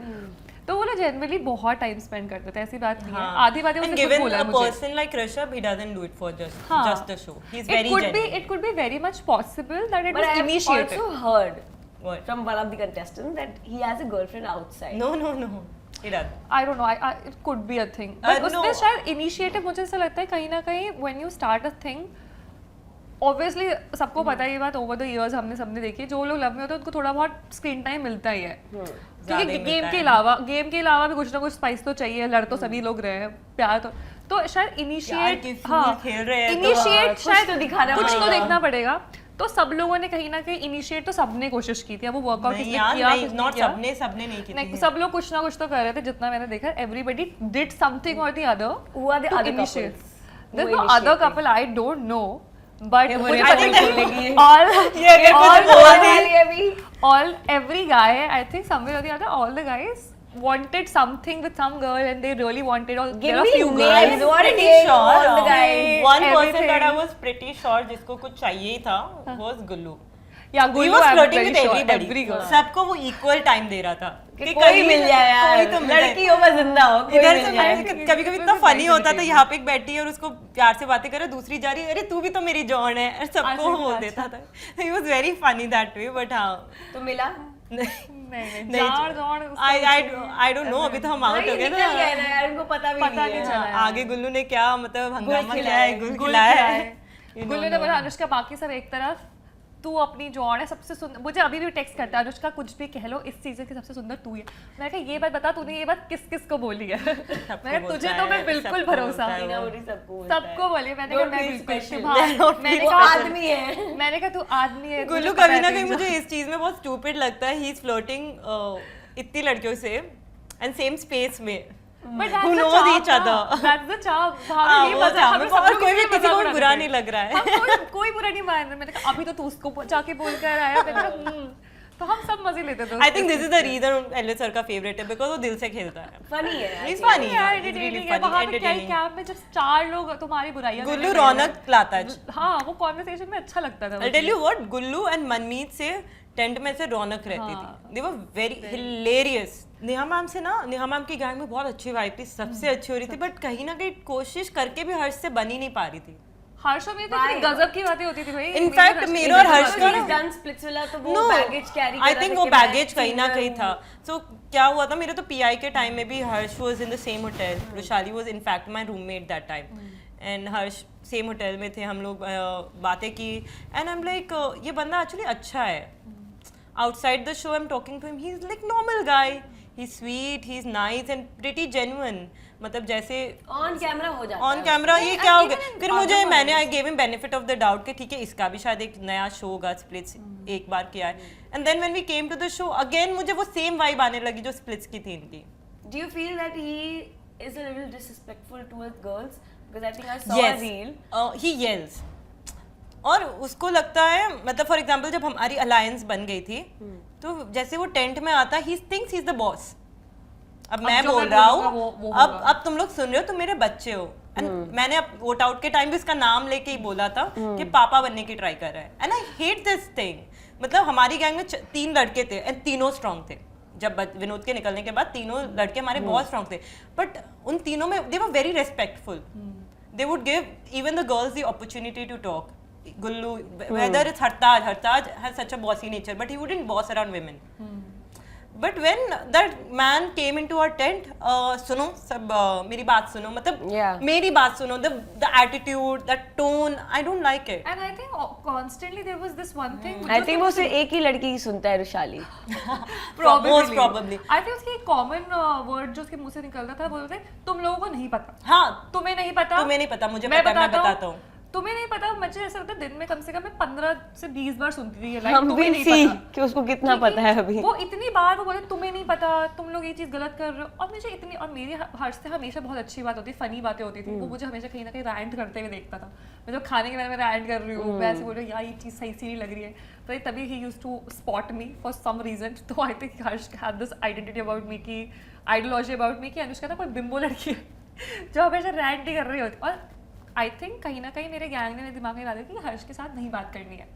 तो वो लोग जनरली बहुत टाइम स्पेंड करते थे, ऐसी बात नहीं है। आधी बातें उसने खुद बोला मुझे। Person like Rishabh, he doesn't do it for just the show. He's very genuine. It could be very much possible that it was But initiated. I've also heard What? from one of the contestants that he has a girlfriend outside. No. I don't know, it could be a thing. But उसमें शायद initiative मुझे ऐसा लगता है कहीं ना कहीं when you start a thing, obviously सबको पता है ये बात, over the years हमने सबने देखी है, जो लोग लव में होते हैं उनको थोड़ा बहुत स्क्रीन टाइम मिलता ही है, क्योंकि गेम के अलावा भी कुछ ना कुछ स्पाइस तो चाहिए, लड़ तो सभी लोग रहे हैं, प्यार तो शायद इनिशिएट शायद दिखाना कुछ तो देखना पड़ेगा। तो सब लोगों ने कहीं ना कहीं इनिशिएट तो सबने कोशिश की थी, अब वो वर्कआउट किसने किया, सबने नहीं की नहीं, सब लोग कुछ ना कुछ तो कर रहे थे, जितना मैंने देखा एवरीबडी डिड समथिंग और the other two initiate. There no other couple, I don't know, but मुझे पता नहीं all every guy, I think somewhere or the other, all the guys wanted something with some girl and they really wanted, or give there are me few names, girls. what Pretty is sure, all the guys, one person everything. that I was pretty sure जिसको कुछ चाहिए था was Gullu. Yeah, He Gullu, was I'm flirting very with sure, everybody. every girl. सबको वो equal time दे रहा था कि कोई मिल जाए यार, कोई तो मिल जाए। लड़की हो बस जिंदा हो, कोई इधर मिल से जाए। कभी कभी इतना फनी होता था, यहाँ पे एक बैठी है और उसको प्यार से बातें करे, दूसरी जा रही है, अरे तू भी तो मेरी जॉन है, और सबको बोल देता था। He was very funny that way, but हाँ तो मिला नहीं I don't know, अभी तो हम आउट हो गए निकल गए ना यार, उनको पता भी नहीं है। चला आगे गुल्लू ने क्या मतलब हंगामा गुल किया है, खिलाए, गुल खिलाया है। गुल्लू ने बोला अनुष्का बाकी सब एक तरफ, तू अपनी जॉन है सबसे सुंदर, मुझे अभी भी टेक्स्ट करता है अनुष्का कुछ भी कह लो, इस सीजन की सबसे सुंदर तू ही है। मैंने कहा ये बात बता, तूने ये बात किस किस को बोली है? मैंने तुझे तो मैं बिल्कुल भरोसा, सबको बोली, मैंने कहा मैं बिल्कुल, मैंने कहा आदमी है, मैंने कहा तू आदमी है। गुल्लू कभी ना कहीं मुझे इस चीज में बहुत स्टूपिड लगता है, ही इज फ्लर्टिंग इतनी लड़कियों से एंड सेम स्पेस में, who knows each other. That's the charm. ये पता हमें सब लोग कोई भी किसी को बुरा नहीं लग रहा है, कोई बुरा नहीं मान रहा। मैंने कहा अभी तो तू उसको जाके बोल कर आया, मैंने कहा तो हम सब मजे लेते थे। I think this is the reason Elvish sir का फेवरेट है, because वो दिल से खेलता है, फनी है, he's funny, यार he's really entertaining है। funny, वहाँ पे क्या entertaining। कैंप में जब 4 लोग तुम्हारी बुराइयां गुल्लू रौनक लाता है। हाँ, वो कॉन्वर्सेशन में अच्छा लगता था। I'll tell you what, Gullu and Manmeet से टेंट में से रौनक रहती थी, they were very hilarious। Neha ma'am से ना, नेहा मैम की गैंग में बहुत अच्छी वाइब थी, सबसे अच्छी हो रही थी, बट कहीं ना कहीं कोशिश करके भी हर्ष से बनी नहीं पा रही थी। हर्ष में तो इतनी गजब की बातें होती थी भाई। इनफैक्ट मेरे और हर्ष का डन स्प्लिट्स वाला तो वो बैगेज कैरी कर आई थिंक वो बैगेज कहीं ना कहीं था। सो क्या हुआ था, मेरे तो पीआई के टाइम में भी Harsh was in the same hotel, Rushali was in fact my roommate that time, and Harsh same hotel में थे, हम लोग बातें की, एंड आई एम लाइक ये बंदा एक्चुअली अच्छा है। outside the show I'm talking to him, he's like normal guy, he's sweet, he's nice and pretty genuine, मतलब जैसे ऑन कैमरा हो जाता है, ऑन कैमरा ये क्या हो गया। फिर मुझे मैंने I gave him benefit of the doubt कि ठीक है इसका भी शायद एक नया शो होगा, स्प्लिट्स एक बार किया है, and then when we came to the show again मुझे वो सेम वाइब आने लगी जो स्प्लिट्स की थी इनकी। Do you feel that he is a little disrespectful towards girls? Because I think I saw a reel. He yells, और उसको लगता है मतलब फॉर एग्जाम्पल जब हमारी अलायंस बन गई थी तो जैसे वो टेंट में आता है, he thinks he is the boss. अब मैं बोल रहा हूँ, अब तुम लोग सुन रहे हो, तुम मेरे बच्चे हो, मैंने वोट आउट के टाइम भी उसका नाम लेके ही बोला था कि पापा बनने की ट्राई कर रहा है, and I hate this thing. मतलब हमारी गैंग में 3 लड़के थे एंड तीनों स्ट्रॉन्ग थे, जब विनोद के निकलने के बाद तीनों लड़के हमारे बहुत स्ट्रॉन्ग थे, बट उन तीनों में they were very respectful, they would give even the girls the opportunity to talk. Gullu, whether it's Hartaj has such a bossy nature, but he wouldn't boss around women. But when that man came into our tent, सुनो सब मेरी बात सुनो, मतलब मेरी बात सुनो, the attitude, the tone, I don't like it. And I think constantly there was this one thing. I think वो सिर्फ एक ही लड़की ही सुनता है, Rushali. Most probably. I think उसकी कॉमन वर्ड जो उसके मुंह से निकलता था, बोलते तुम लोगों को नहीं पता। हाँ, तुम्हें नहीं पता, तुम्हें नहीं पता, मुझे पता है, मैं बताता हूँ। तुम्हें नहीं पता, मुझे ऐसा लगता है दिन में कम से कम मैं 15 से 20 बार सुनती थी ये लाइन, तुम्हें नहीं पता कि उसको कितना पता है अभी। वो इतनी बार वो बोले तुम्हें नहीं पता, तुम लोग ये चीज गलत कर रहे हो, और मुझे इतनी, और मेरी हर्ष से हमेशा बहुत अच्छी बात होती, फनी बातें होती थी, वो मुझे हमेशा कहीं ना कहीं रैंट करते हुए देखता था। मैं जब खाने के बारे में रैंट कर रही हूँ, मैं ऐसे बोल रही हूँ यार ये चीज सही सी नहीं लग रही है, तो तभी ही used to spot me for some reason. तो I think Harsh had this identity about me की, आइडियोलॉजी अबाउट मी कि अनुष्का ना कोई बिम्बो लड़की है जो हमेशा रैंट ही कर रही होती। और आई थिंक कहीं ना कहीं मेरे गैंग ने मेरे दिमाग में डाला कि हर्ष के साथ नहीं बात करनी है,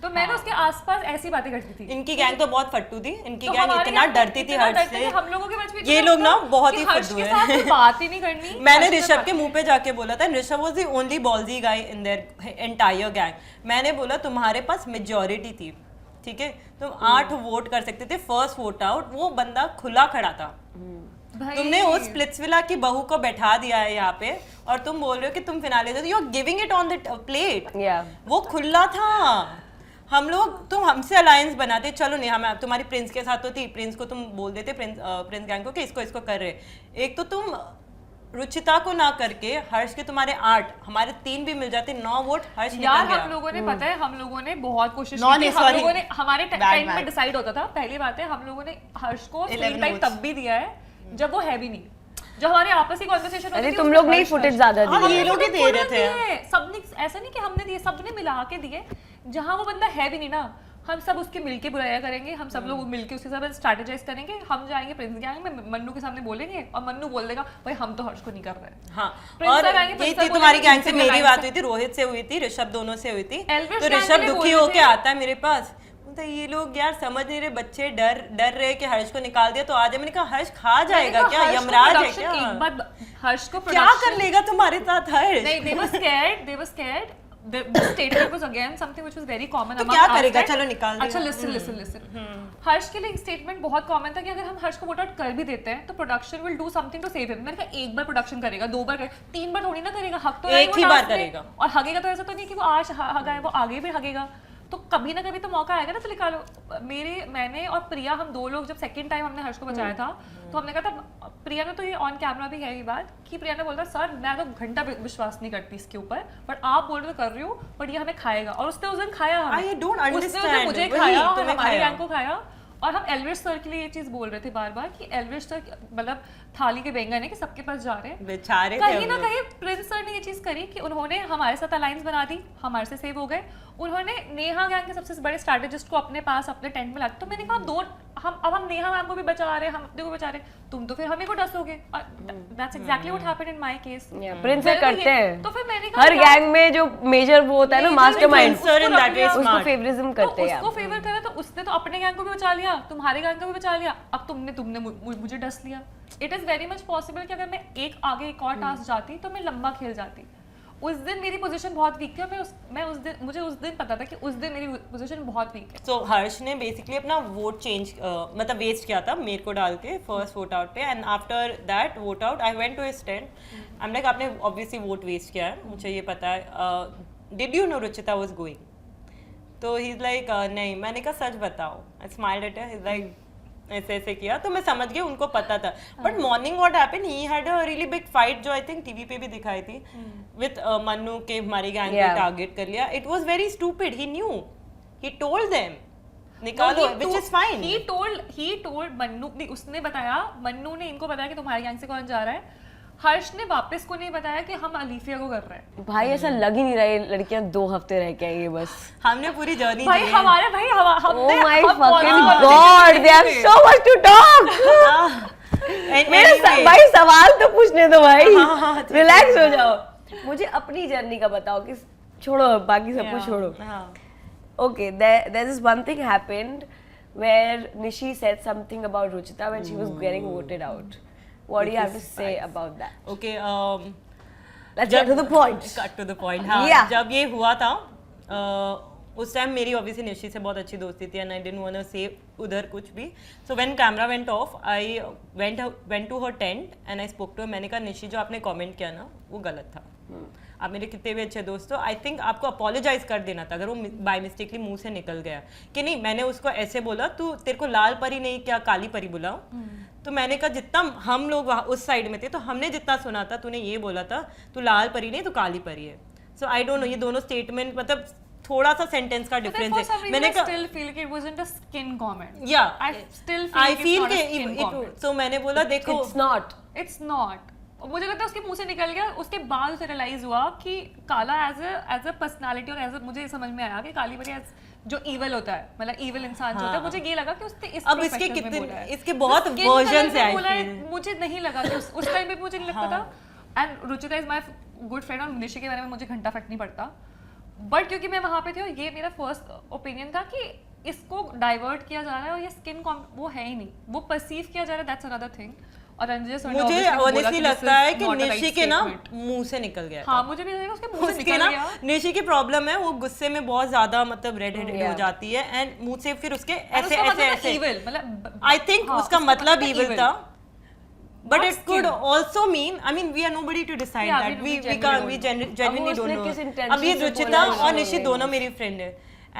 तो मैंने उसके आसपास ऐसी बातें करती थी। इनकी गैंग तो बहुत फट्टू थी, इनकी गैंग इतना डरती थी हर्ष से, हम लोगों के बीच में ये लोग ना बहुत ही फट्टू हैं, बात ही नहीं करनी। मैंने ऋषभ के मुंह पे जाके बोला था, Rishabh was the only bulgy guy in their entire gang. मैंने बोला तुम्हारे पास मेजॉरिटी थी, ठीक है, तुम 8 वोट कर सकते थे, फर्स्ट वोट आउट, वो बंदा खुला खड़ा था, भाई। तुमने उस स्प्लिट्सविला की बहू को बैठा दिया है यहाँ पे और तुम बोल रहे हो कि तुम फिनाले दो, you are giving it on the plate. वो खुला था, हम लोग तुम हमसे अलायंस बनाते, चलो नहीं हम तुम्हारी प्रिंस के साथ तो थी, प्रिंस को तुम बोल देते, प्रिंस गैंग को कि इसको कर रहे। एक तो तुम रुचिता को ना करके हर्ष के तुम्हारे 8, हमारे 3 भी मिल जाते, 9 वोट हर्ष निकल यार गया। हम लोगों ने पता है, हम लोगों ने बहुत कोशिश की थी, हम लोगों ने हमारे टाइम में डिसाइड होता था। पहली बात है, हम लोगों ने हर्ष को स्क्रीन टाइम तब भी दिया है जब वो है भी नहीं, जो हमारे आपसी कॉन्वर्सेशन होती थी। तुम लोग नहीं फुटेज ज्यादा दिए, ये लोग ही दे रहे थे सबने, ऐसा नहीं कि हमने दिए, सबने मिला के दिए। जहां वो बंदा है भी नहीं ना, हम सब उसके मिलके बुराया करेंगे, हम सब लोग मिलके उसके साथ स्ट्रैटेजाइज करेंगे। हम जाएंगे प्रिंस गैंग में, मन्नू के सामने बोलेंगे और मन्नू बोल देगा भाई हम तो हर्ष को नहीं कर रहे। हाँ, और ये थी तुम्हारी गैंग से मेरी बात हुई थी, रोहित से हुई थी, ऋषभ दोनों से हुई थी। तो ऋषभ दुखी होके आता है मेरे पास, तो ये लोग यार समझ नहीं रहे, बच्चे डर रहे कि हर्ष को निकाल दिया तो आज। मैंने कहा हर्ष खा जाएगा क्या, यमराज है क्या? एक बार हर्ष को क्या कर लेगा तुम्हारे साथ हर्ष? नहीं, they were scared. The statement was again something which was very common तो among क्या us करेगा, that- चलो निकाल अच्छा listen. हर्ष के लिए एक स्टेटमेंट बहुत कॉमन था कि अगर हम हर्ष को वोट आउट कर भी देते हैं तो production will do something to save him. मैंने कहा एक बार प्रोडक्शन करेगा, 2 बार करेगा, 3 बार थोड़ी ना करेगा, हक तो एक ही बार करेगा। और हगेगा तो ऐसा तो नहीं कि वो आज हगा है वो आगे भी हगेगा, तो कभी ना कभी तो मौका आएगा ना, तो निकालो। मैंने और प्रिया, हम 2 लोग जब सेकंड टाइम हमने हर्ष को बचाया था तो हमने कहा था, प्रिया ने तो ये ऑन कैमरा भी है ये बात कि प्रिया ने बोला सर मैं तो घंटा विश्वास नहीं करती इसके ऊपर, बट आप बोल रहे तो कर रही हूँ, बट ये हमें खाएगा। और उसने उस दिन खाया, उसने मुझे खाया और हमारी गैंग को खाया। और हम एल्विश सर के लिए ये चीज बोल रहे थे बार बार कि एल्विश सर मतलब थाली के बैंगन है कि सबके पास जा रहे हैं बेचारे। कहीं ना कहीं प्रिंस सर ने ये चीज करी कि उन्होंने हमारे साथ अलायंस बना दी, हमारे से सेव हो गए। उन्होंने नेहा गैंग के सबसे बड़े स्ट्रैटेजिस्ट को अपने पास अपने टेंट में ला, तो मैंने कहा हम नेहा मैम को भी बचा रहे हैं, हम अपने को बचा रहे हैं, तुम तो फिर हमें को डसोगे। That's exactly what happened in my case. Prince sir करते हैं, तो फिर मैंने कहा हर गैंग में जो मेजर वो होता है ना मास्टरमाइंड, उसको फेवरिज्म करते हैं। उसको फेवर करा तो उसने तो अपने गैंग को भी बचा लिया, तुम्हारे गैंग को भी बचा लिया, अब तुमने मुझे डस लिया। It is very much possible कि अगर मैं एक और टास्क जाती तो मैं लंबा खेल जाती। उस दिन मेरी पोजीशन बहुत वीक थी और मुझे उस दिन पता था कि उस दिन मेरी पोजीशन बहुत वीक है। सो हर्ष ने बेसिकली अपना वोट चेंज मतलब वेस्ट किया था मेरे को डाल के फर्स्ट वोट आउट पे, and after that vote out I went to his tent. I am like आपने ऑब्वियसली वोट वेस्ट किया है, मुझे ये पता है, did you know Ruchita was going? तो ही इज लाइक नहीं। मैंने कहा सच बताओ। I smiled at him, he is like ऐसे किया, तो मैं समझ गई उनको पता था। But morning what happened, he had a really big fight जो आई थिंक टीवी पे भी दिखाई थी विद मन्नू के हमारी गैंग को टारगेट कर लिया। It was very stupid, he knew, he told them निकालो, which is fine. He told Mannu, उसने बताया, मन्नू ने इनको बताया कि तुम्हारी गैंग से कौन जा रहा है। हर्ष ने वापस को नहीं बताया कि हम अलीफिया को कर रहे हैं। भाई ऐसा लग ही नहीं रहा है लड़कियां 2 हफ्ते रह के आएंगी बस। हमने पूरी जर्नी भाई हमारे भाई हमने Oh my fucking God, they have so much to talk. मेरे भाई सवाल तो पूछने दो भाई, रिलैक्स हो जाओ। मुझे अपनी जर्नी का बताओ कि छोड़ो बाकी सब कुछ छोड़ो। Okay, there's this one thing happened where Nishi said something about Ruchita when she was getting voted out. What do you have to say about that? Okay, let's get to the point. Cut to the point. हाँ, Yeah. जब ये हुआ था उस time मेरी obviously Nishi से बहुत अच्छी दोस्ती थी, and I didn't want to say उधर कुछ भी। So when camera went off I went to her tent and I spoke to, मैंने कहा निशी जो आपने कमेंट किया ना वो गलत था। आप मेरे कितने भी अच्छे दोस्त हो, आई थिंक आपको अपोलोजाइज कर देना था अगर वो बाय मिस्टेकली मुंह से निकल गया कि नहीं। मैंने उसको ऐसे बोला, तू तेरे को लाल परी नहीं क्या काली परी बुलाऊं? तो मैंने कहा जितना हम लोग वहाँ उस साइड में थे तो हमने जितना सुना था, तूने ये बोला था तू लाल परी नहीं तू काली परी है। सो आई डोंट नो, ये दोनों स्टेटमेंट मतलब थोड़ा सा सेंटेंस का डिफरेंस है। मैंने कहा still feel कि it wasn't a skin comment. या I still feel कि skin comment. तो मैंने बोला देखो It's not. मुझे लगता है उसके मुंह से निकल गया, उसके बाद उसे रियलाइज हुआ कि काला एज अ पर्सनालिटी और एज मुझे समझ में आया कि काली परी जो इविल होता है, मतलब इविल इंसान जो होता है, मुझे ये लगा कि उसने इस अब इसके कितने इसके बहुत वर्जन्स हैं। मुझे नहीं लगा कि उस टाइम पे मुझे नहीं लगता था। And Ruchita is my good friend और निशी के बारे में मुझे घंटा फट नहीं पड़ता, बट क्योंकि मैं वहां पे थी और ये मेरा फर्स्ट ओपिनियन था कि इसको डाइवर्ट किया जा रहा है और ये स्किन वो है ही नहीं, वो परसीव किया जा रहा है, दैट्स अनदर थिंग। और मुझे ऑनेस्टली लगता है कि निशी के ना मुंह से निकल गया। हाँ, मुझे भी लगा उसके मुंह से निकल गया। निशी की प्रॉब्लम है, वो गुस्से में बहुत ज्यादा मतलब रेड हेडेड हो जाती है एंड मुंह से फिर उसके ऐसे इविल, मतलब आई थिंक उसका मतलब इविल था। But it could also mean, I mean, we are nobody to decide Yeah, that. we We genuinely don't किस know. intention अब ये से रुचिता बोला और निशी दोनों मेरी friend है,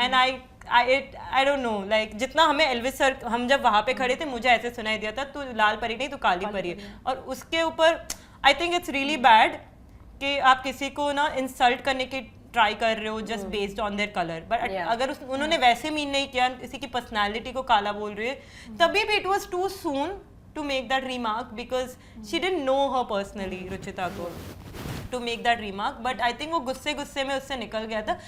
and I don't know, like जितना हमें एल्विस सर, हम जब वहाँ पे खड़े थे मुझे ऐसे सुनाई दिया था, तू लाल परी नहीं, तू काली परी है, और उसके ऊपर I think it's really bad कि आप किसी को ना इंसल्ट करने की ट्राई कर रहे हो just based on their colour, but अगर उन्होंने वैसे मीन नहीं किया, किसी की पर्सनालिटी को काला बोल रही है, तभी भी it was too soon to make that remark because she didn't know her personally, Ruchita को, to make that remark. But I think वो गुस्से में उससे निकल गया था,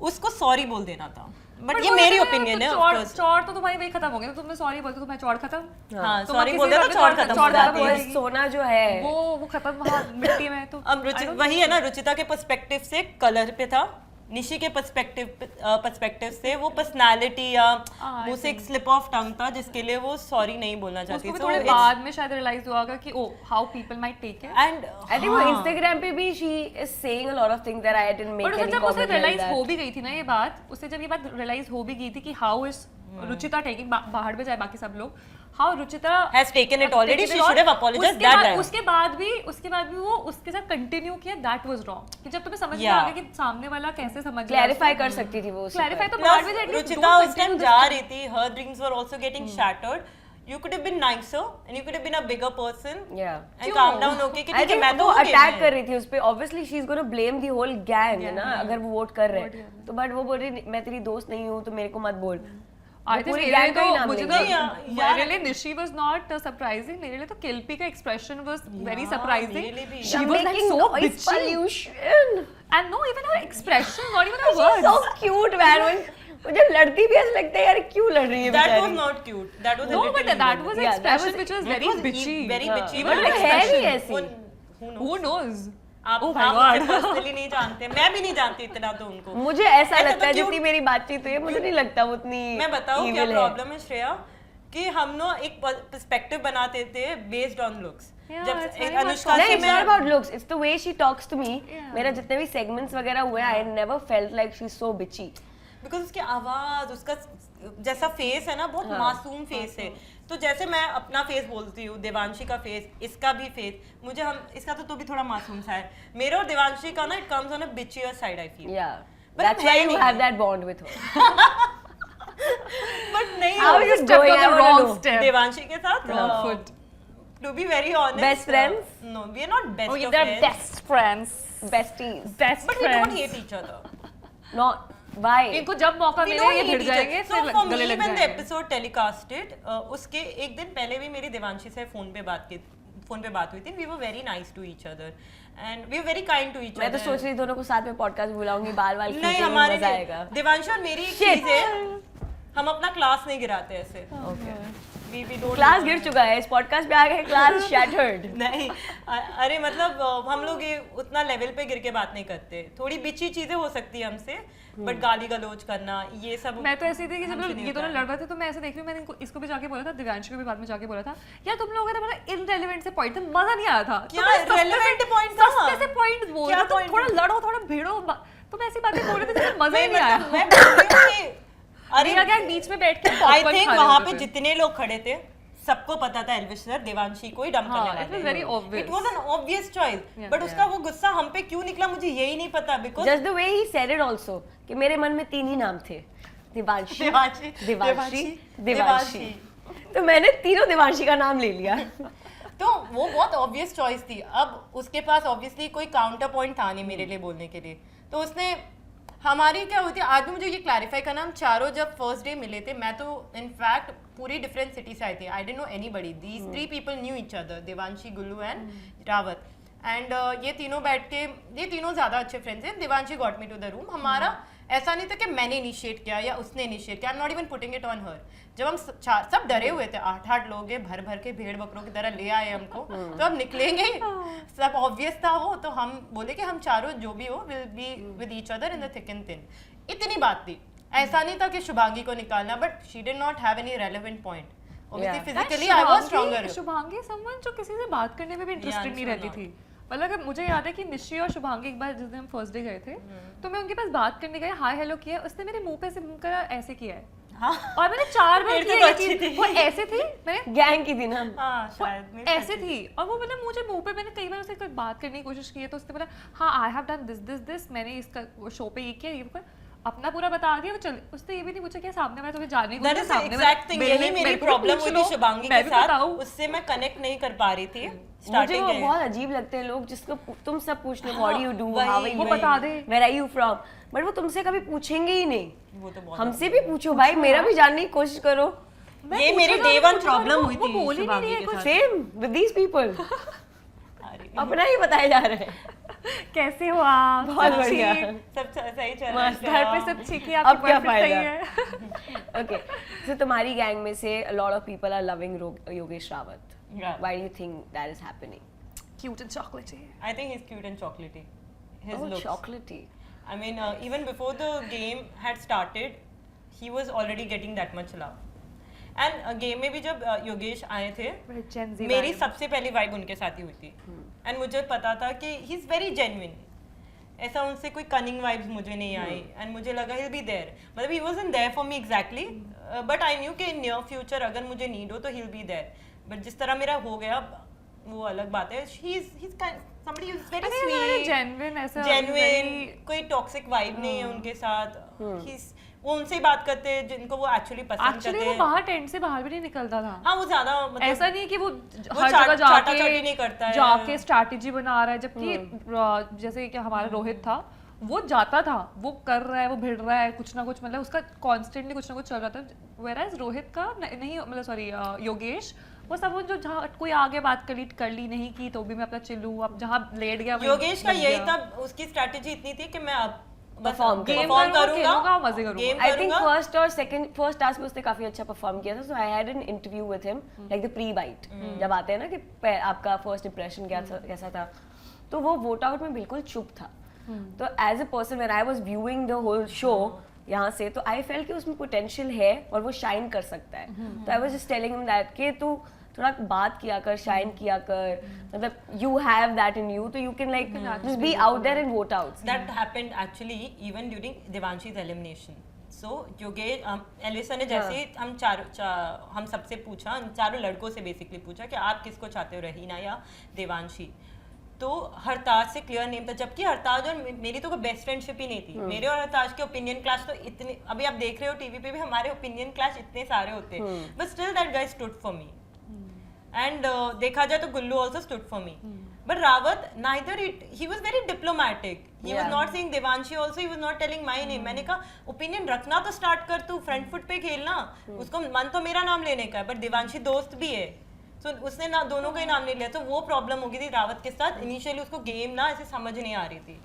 उसको सॉरी बोल देना था. बट ये मेरी ओपिनियन है. चौड़ तो तुम्हारी वही खत्म हो गया, तो तुमने सॉरी बोल के तुम्हारा चौड़ खत्म. हाँ, सॉरी बोल दिया तो चौड़ खत्म हो जाती है. सोना जो है वो खत्म वहाँ मिट्टी में. तो अब वही है ना, रुचिता के पर्सपेक्टिव से कलर पे था, निशी के पर्सपेक्टिव से वो पर्सनालिटी या मुंह से एक स्लिप ऑफ टंग था जिसके लिए वो सॉरी नहीं बोलना चाहती. उसको थोड़े बाद में शायद रियलाइज हुआ होगा कि oh how people might take it. And I think वो इंस्टाग्राम पे भी she is saying a lot of things that I didn't make but any जब उसे कमेंट रियलाइज हो भी गई थी ना ये बात, उससे जब ये बात रियलाइज हो भी गई थी कि हाउ इज रुचिता टेकिंग, बाहर में जाए बाकी सब लोग, how Ruchita has taken it already, she should have apologized that time. उसके बाद भी वो उसके साथ कंटिन्यू किया, दैट वाज रॉन्ग. कि जब तुम्हें समझ में आ गया कि सामने वाला कैसे समझ गया, क्लैरिफाई कर सकती थी वो. क्लैरिफाई तो बाद में एटलीस्ट रुचिता उस टाइम जा रही थी, her dreams were also getting shattered. You could have been nicer and you could have been a bigger person. Yeah. And calm down होके कि I ठीक है think मैं तो वो हो गई अटैक मैं. कर रही थी उस पे. Obviously she is gonna blame the whole gang ना, अगर वो वोट कर रहे हैं तो. बट वो बोल रही मैं तेरी दोस्त नहीं हूँ तो मेरे को मत बोल. आई थिंक पूरी गैंग का ही नाम मुझे लेंगे. तो मेरे लिए निशी वाज नॉट सरप्राइजिंग, मेरे लिए तो किल्पी का expression was very surprising. really भी. She was like so noise bitchy pollution. and no even her expression, not even her She's words. so cute man. वो जब लड़ती भी ऐसा लगता है यार क्यों लड़ रही है That was बेचारी. not cute. That was a No, little but that was an Yeah, that expression was- which was that very was bitchy. very bitchy. But But वो है नहीं expression. ऐसी. Who knows? आप Oh my आप God. Personally नहीं जानते, मैं भी नहीं जानती इतना तो उनको. मुझे ऐसा ऐसा लगता है तो जितनी मेरी बातचीत हुई है मुझे नहीं लगता वो उतनी मैं बताऊं क्या evil है. प्रॉब्लम है श्रेया, कि हम ना एक पर्सपेक्टिव बनाते थे बेस्ड ऑन लुक्स. Yeah, जब it's very अनुष्का नहीं, से it's not मैं about looks. It's the way she talks to me. Yeah. मेरा जितने भी segments वगैरह हुए, I never felt like she's so bitchy. Because उसकी आवाज, उसका जैसा फेस है ना, बहुत मासूम फेस है. तो जैसे मैं अपना फेस बोलती हूँ, देवांशी का फेस, इसका भी फेस, मुझे हम इसका तो भी थोड़ा मासूम सा है. मेरा और देवांशी का ना it comes on a bitchier side I feel. Yeah. But That's है why you नहीं. have that bond with her. But नहीं How हो is it Stepped going? on I the wanna wrong know. step. Devanshi के साथ Wrong foot. To be very honest, Best friends? No, we are not best Oh, of they're friends. best friends. Besties. Best But we don't friends. hate each other. Not. Why? इनको जब मौका We मिले don't ये hate भिड़ each other. जाएंगे, So फिर for गले me, लग when the जाएंगे. episode telecasted, उसके एक दिन पहले भी मेरी देवांशी से फोन पे बात हुई थी. We were very nice to each other and we were very kind to each other. मैं तो सोच रही दोनों को साथ में पॉडकास्ट बुलाऊंगी, बाल नहीं, खींचेंगे, हमारे मजा लिए आएगा. देवांशी और मेरी एक चीज है, हम अपना क्लास नहीं गिराते ऐसे. We don't क्लास गिर चुका है, इस पॉडकास्ट पे आ गए, क्लास shattered. नहीं, अरे मतलब हम लोग ये उतना लेवल पे गिर के बात नहीं करते. थोड़ी बिची चीजें हो सकती है हमसे, बट गाली गलौज करना ये सब मैं तो ऐसी थी कि जब हमसे लोग नहीं ये दोनों होता है. लड़ रहे थे तो मैं ऐसे देख रही हूँ, मैंने इसको भी जाके बोला था, दिव्यांश को भी बाद में जाके बोला था, यार तुम लोगों का तो बड़ा इनरेलेवेंट से पॉइंट था, मजा नहीं आया था. क्या तुम ऐसे relevant point था? सस्ते से पॉइंट बोल क्या रहे हो, तुम point थोड़ा था? लड़ो, थोड़ा भिड़ो, तुम ऐसी बातें बोल रहे थे जिसमें मजा ही नहीं आया. मैं बोल रही हूँ कि अरे क्या बीच में बैठ के आई popcorn थिंक खा रहे वहाँ होते पे थे. जितने लोग खड़े थे सबको पता था एल्विस सर देवांशी को ही डंप हाँ, करने it was वाले very हैं. obvious. It was an obvious choice. Yeah. But उसका वो गुस्सा हम पे क्यों निकला मुझे यही नहीं पता. Because Just the way he said it also, कि मेरे मन में 3 ही नाम थे, देवांशी, देवांशी, देवांशी, देवांशी, देवांशी. तो मैंने तीनों देवांशी का नाम ले लिया. तो वो बहुत ऑब्वियस चॉइस थी. अब उसके पास ऑब्वियसली कोई काउंटर पॉइंट था नहीं मेरे लिए बोलने के लिए. तो उसने हमारी क्या होती है, आज भी मुझे ये क्लैरिफाई करना, हम चारों जब फर्स्ट डे मिले थे, मैं तो इनफैक्ट पूरी डिफरेंट सिटी से आई थी. I didn't know anybody. These 3 people knew each other, Devanshi, Gullu and Rawat. And ये तीनों बैठ के, ये तीनों ज्यादा अच्छे फ्रेंड्स हैं. Devanshi got me to the room. हमारा ऐसा नहीं था कि मैंने इनिशिएट किया या उसने इनिशिएट किया. I am not even putting it on her. जब हम सब डरे हुए थे, 8 लोग हैं, भर के भेड़ बकरों की तरह ले आए हमको, तो हम निकलेंगे, सब ऑब्वियस था वो. तो हम बोले कि हम चारों जो भी हो will be with each other in the thick and thin. इतनी बात थी. ऐसा नहीं था कि शुभांगी को निकालना, but she did not have any relevant point. Obviously physically I was stronger. Shubhangi someone जो किसी से बात करने में भी इंटरेस्टेड नहीं रहती थी. मतलब मुझे याद है कि निशी और शुभांगी एक बार जिस दिन हम फर्स्ट डे गए थे, तो मैं उनके पास बात करने गए, हाय हेलो किया, उसने मेरे मुंह पे से मुंह कर ऐसे किया है. और मैंने 4 बार मेरे से किया तो ये अच्छी चीज। वो ऐसे थी, मैंने गैंग की थी ना। हाँ शायद मेरे से ऐसे थी, और वो मतलब मुझे मुंह पे, मैंने कई बार उससे कोई बात करने की कोशिश की है तो उसने बोला हाँ I have done this this this, मैंने इसका शो पे ये किया, ये कर अपना पूरा बता दिया। वो चल, उसने ये भी नहीं पूछा क्या सामने वाला तुम्हें जानने को That is the exact thing, यही मेरी प्रॉब्लम हुई थी शुभांगी के साथ, उससे मैं कनेक्ट नहीं कर पा रही थी मुझे स्टार्टिंग वो में। बहुत अजीब लगते हैं लोग जिसको तुम सब पूछ लो what do you do, how वो बता दे where are you from, but वो तुमसे कभी पूछेंगे ही नहीं। वो तो बहुत हमसे भी पूछो भाई, मेरा भी जानने की कोशिश करो। ये मेरी डे 1 प्रॉब्लम हुई थी बोल ही नहीं रही है कुछ। सेम विद दीस पीपल, अरे, अपना ही बताए जा रहे हैं। कैसे हो आप? बहुत बढ़िया, सब सही चल रहा है। घर पे सब ठीक है, अब आपकी क्या boyfriend सही फायदा? है? ओके, सो तुम्हारी गैंग में से a lot of people are loving Yogesh Rawat. Yeah. Why do you think that is happening? Cute and chocolatey. I think he's cute and chocolatey. His Oh, looks. chocolatey. I mean, even before the game had started, he was already getting that much love. And game में भी जब योगेश आए थे, बड़े Gen Z मेरी vibe. सबसे पहली vibe उनके साथ ही हुई थी। एंड मुझे पता था कि ही इज वेरी जेन्युइन, ऐसा उनसे कोई कनिंग वाइब्स मुझे नहीं आई, एंड मुझे लगा ही बी देयर, मतलब he wasn't there for me exactly, but I knew कि इन नियर फ्यूचर अगर मुझे नीड हो तो he will be there. But जिस तरह मेरा हो गया वो अलग बात है। He is somebody who is very sweet, genuine, ऐसा genuine, कोई टॉक्सिक वाइब नहीं है उनके साथ। वो उनसे ही बात करते हैं जिनको वो एक्चुअली पसंद करते एक्चुअली हैं। वो बाहर टेंट से बाहर भी नहीं निकलता था। हाँ, वो ज्यादा मतलब ऐसा नहीं कि वो हर चाट- जगह चाटा-चाटी नहीं करता है। जाके स्ट्रैटेजी बना रहा है, जबकि जैसे कि हमारा रोहित था, वो जाता था, वो कर रहा है, वो भिड़ रहा है कुछ ना कुछ, मतलब उसका कॉन्स्टेंटली कुछ ना कुछ चल रहा था। वेराज रोहित का नहीं, मतलब सॉरी योगेश, वो सब वो जो जहाँ कोई आगे बात कर ली नहीं की तो भी मैं अपना चिल्लू, अब जहाँ लेट गया योगेश का यही था, उसकी स्ट्रैटेजी इतनी थी कि मैं अब Perform करूंगा, मजे करूंगा। गेम I think करूंगा। first task में उसने काफी अच्छा परफॉर्म किया था, so I had an interview with him like the pre-bite, जब आते हैं ना कि आपका first impression कैसा था, तो वो वोट आउट में बिल्कुल चुप था। तो as a person when I was viewing the whole show यहाँ से, तो I felt कि उसमें potential है और वो shine कर सकता है। तो I was just telling him that कि तू थोड़ा बात किया कर, शाइन किया कर, मतलब you have that in you, तो you can like just be out there and vote out. That happened actually even during Devanshi's elimination. So Yogesh Elvish ने जैसे ही हम सबसे पूछा, हम चारों लड़कों से बेसिकली पूछा कि आप किसको चाहते हो, रहीना या देवांशी, तो हरताज से क्लियर नेम था, जबकि हरताज और मेरी तो कोई बेस्ट फ्रेंडशिप ही नहीं थी। मेरे और हरताज के ओपिनियन क्लैश तो इतने, अभी आप देख रहे हो टीवी पे भी हमारे ओपिनियन क्लैश इतने सारे होते हैं, but still that guy stood for me. And देखा जाए तो Gullu also stood for me, but Rawat neither he was very diplomatic, he was not saying Devanshi also, he was not telling my name. मैंने कहा opinion रखना तो स्टार्ट कर, तू front foot पे खेलना, उसको मन तो मेरा नाम लेने का है, बट देवांशी दोस्त भी है, तो उसने ना दोनों का ही नाम नहीं लिया, तो वो प्रॉब्लम हो गई थी रावत के साथ। इनिशियली उसको गेम ना ऐसे समझ नहीं आ रही थी,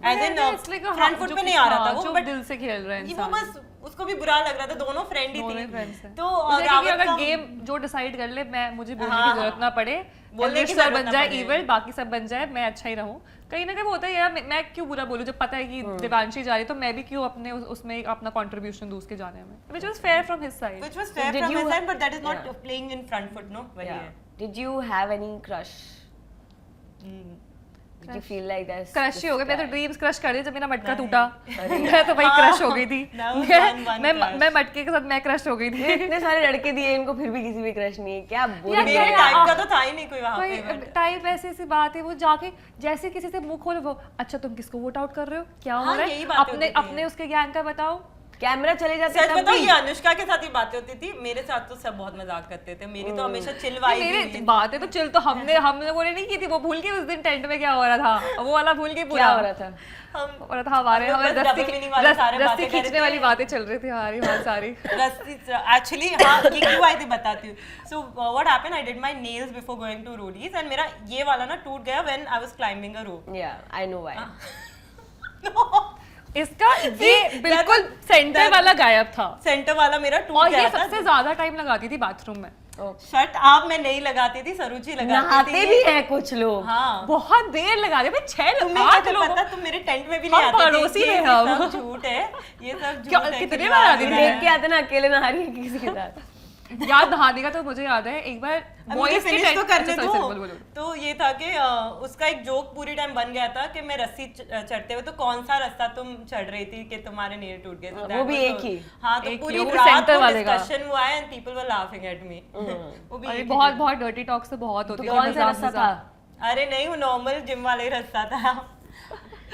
एज इन फ्रंट फुट पे नहीं आ रहा था वो, बट दिल से खेल रहे हैं वो बस उसको भी बुरा लग रहा था, दोनों फ्रेंड ही थी। तो रावत अगर गेम जो डिसाइड कर ले, मैं मुझे बोलने की जरूरत ना पड़े, बोलने की सर जरूरत बन ना जाए पड़े। इविल, बाकी सब बन जाए, मैं अच्छा ही रहूं। कहीं ना कहीं वो होता है यार, मैं क्यों बुरा बोलूं जब पता है कि देवांशी जा रही, तो मैं भी क्यों अपने उसमें अपना कंट्रीब्यूशन दूं उसके जाने में, which was fair from his side. which was fair from his side, but that is not playing in front foot, no? Very Yeah. Did you have any crush? Did you feel like that? Crush ही हो गया, मैं तो dreams crush कर दी जब मेरा मटका टूटा, अरे। मैं तो भाई क्रश हो गई थी। That was one crush. मैं मटके के साथ मैं क्रश हो गई थी। इतने सारे लड़के दिए इनको, फिर भी किसी भी क्रश नहीं है, क्या बोल यार, मेरे क्या- टाइप का तो था ही नहीं कोई वहां पे, कोई but टाइप ऐसी सी बात है, वो जाके जैसे किसी से मुंह खोले, वो अच्छा तुम किसको वोट आउट कर रहे हो, क्या हो हाँ, रहा यही है, बातें अपने होती थी। अपने उसके गैंग का बताओ। कैमरा चले जाते सच तब बताओ, भी ये अनुष्का के साथ ही बातें होती थी, मेरे साथ तो सब बहुत मजाक करते थे, मेरी तो हमेशा चिल वाइब ही मेरे हुई। बातें तो चिल तो हम लोगों ने नहीं की थी, वो भूल के उस दिन टेंट में क्या हो रहा था, वो वाला भूल के पूरा क्या हो रहा था? हम हो रहा था हमारे हम लोग हमें बस double meaning वाली सारे रस्सी बातें कर रहे खींचने वाली थे। बातें चल रही थी हमारी बहुत सारी। एक्चुअली हाँ, ये क्यों आई थी बताती हूँ। So what happened, I did my nails before going to Roadies, and मेरा ये वाला ना टूट गया when I was climbing a rope. Yeah, I know why. इसका ये बिल्कुल सेंटर वाला गायब था, सेंटर वाला मेरा टूट और गया ये था। सबसे ज्यादा टाइम लगाती थी बाथरूम में। शट आप, मैं नहीं लगाती थी, सरुचि लगाती नहाते थी। भी हैं कुछ लोग। हाँ, बहुत देर लगा दे भाई, 6 तुम्हें 8 क्या लोग पता, तुम मेरे टेंट में भी हम नहीं आते थे। पड़ोसी ये हैं हम। सब झूठ है, ये सब क्या- झूठ है। कितने कि बार हाँ, आती थी? देख के आते ना, अकेले नहा रही है किसी के साथ। याद नहाने का तो मुझे याद है एक बार मुझे फिनिश तो करने अच्छा, दो। sorry, बोलो। तो ये था कि उसका एक जोक पूरी टाइम बन गया था कि मैं रस्सी चढ़ते हुए, तो कौन सा रास्ता तुम चढ़ रही थी कि तुम्हारे नील टूट गए? तो वो भी एक ही। हाँ, तो एक ही, पूरी वो रात center वो वाले का। डिस्कशन हुआ है and people were laughing at me. वो भी अरे एक ही बहुत थी। बहुत डर्टी टॉक्स तो बहुत होती तो थी, कौन सा मजाक रास्ता मजाक। था? अरे नहीं, वो नॉर्मल जिम वाला ही रास्ता था।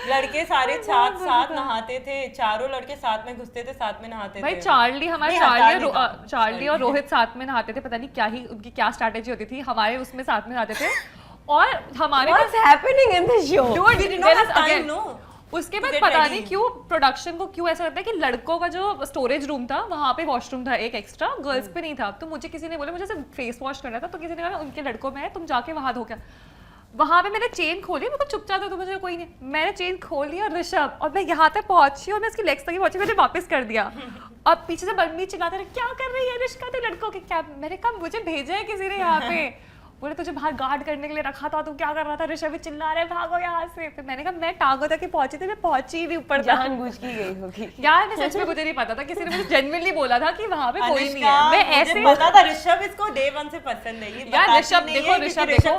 लड़के सारे साथ साथ नहाते थे, चारों लड़के साथ में घुसते थे, साथ में नहाते भाई थे। चार्ली हमारे नहीं, चार्ली हड़ताल और नहीं था। चार्ली और रोहित साथ में नहाते थे, पता नहीं क्या ही उनकी क्या स्ट्रैटेजी होती थी, हमारे उसमें साथ में नहाते थे और हमारे What's happening in this show? Dude, We did there not is have time, again- no. उसके To बाद get पता ready. नहीं क्यों प्रोडक्शन को क्यों ऐसा लगता है कि लड़कों का जो स्टोरेज रूम था वहाँ पे वॉशरूम था एक एक्स्ट्रा, गर्ल्स पे नहीं था। तो मुझे किसी ने बोला मुझे सिर्फ फेस वॉश करना था, तो किसी ने कहा उनके लड़कों में है, तुम जाके वहाँ धो क्या। वहाँ पे मैंने चेन खोली, मेरे को चुपचाप था तो मुझे कोई नहीं, मैंने चेन खोल लिया ऋषभ, और मैं यहाँ तक पहुंची और मैं उसकी लेग्स तक ही पहुंची, मैंने वापस कर दिया। और पीछे से बंदी चिल्लाते रहे क्या कर रही है ऋषिका, तो लड़कों के क्या। मैंने कहा मुझे भेजा है किसी ने यहाँ पे, बोले तुझे बाहर गार्ड करने के लिए रखा था, तू क्या कर रहा था। ऋषभ भी चिल्ला रहे भागो यहाँ से। फिर मैंने कहा मैं टांगों तक ही पहुंची थी, मैं पहुंची ही नहीं ऊपर तक। जानबूझ की गई होगी। यार मैं सच में मुझे नहीं पता था, किसी ने मुझे जेन्युइनली बोला था कि वहाँ पे कोई नहीं है। अनुष्का, मैं मुझे ऐसे पता था ऋषभ इसको डे वन से पसंद नहीं है। यार, बताती ऋषभ नहीं देखो, है क्योंकि ऋषभ देखो।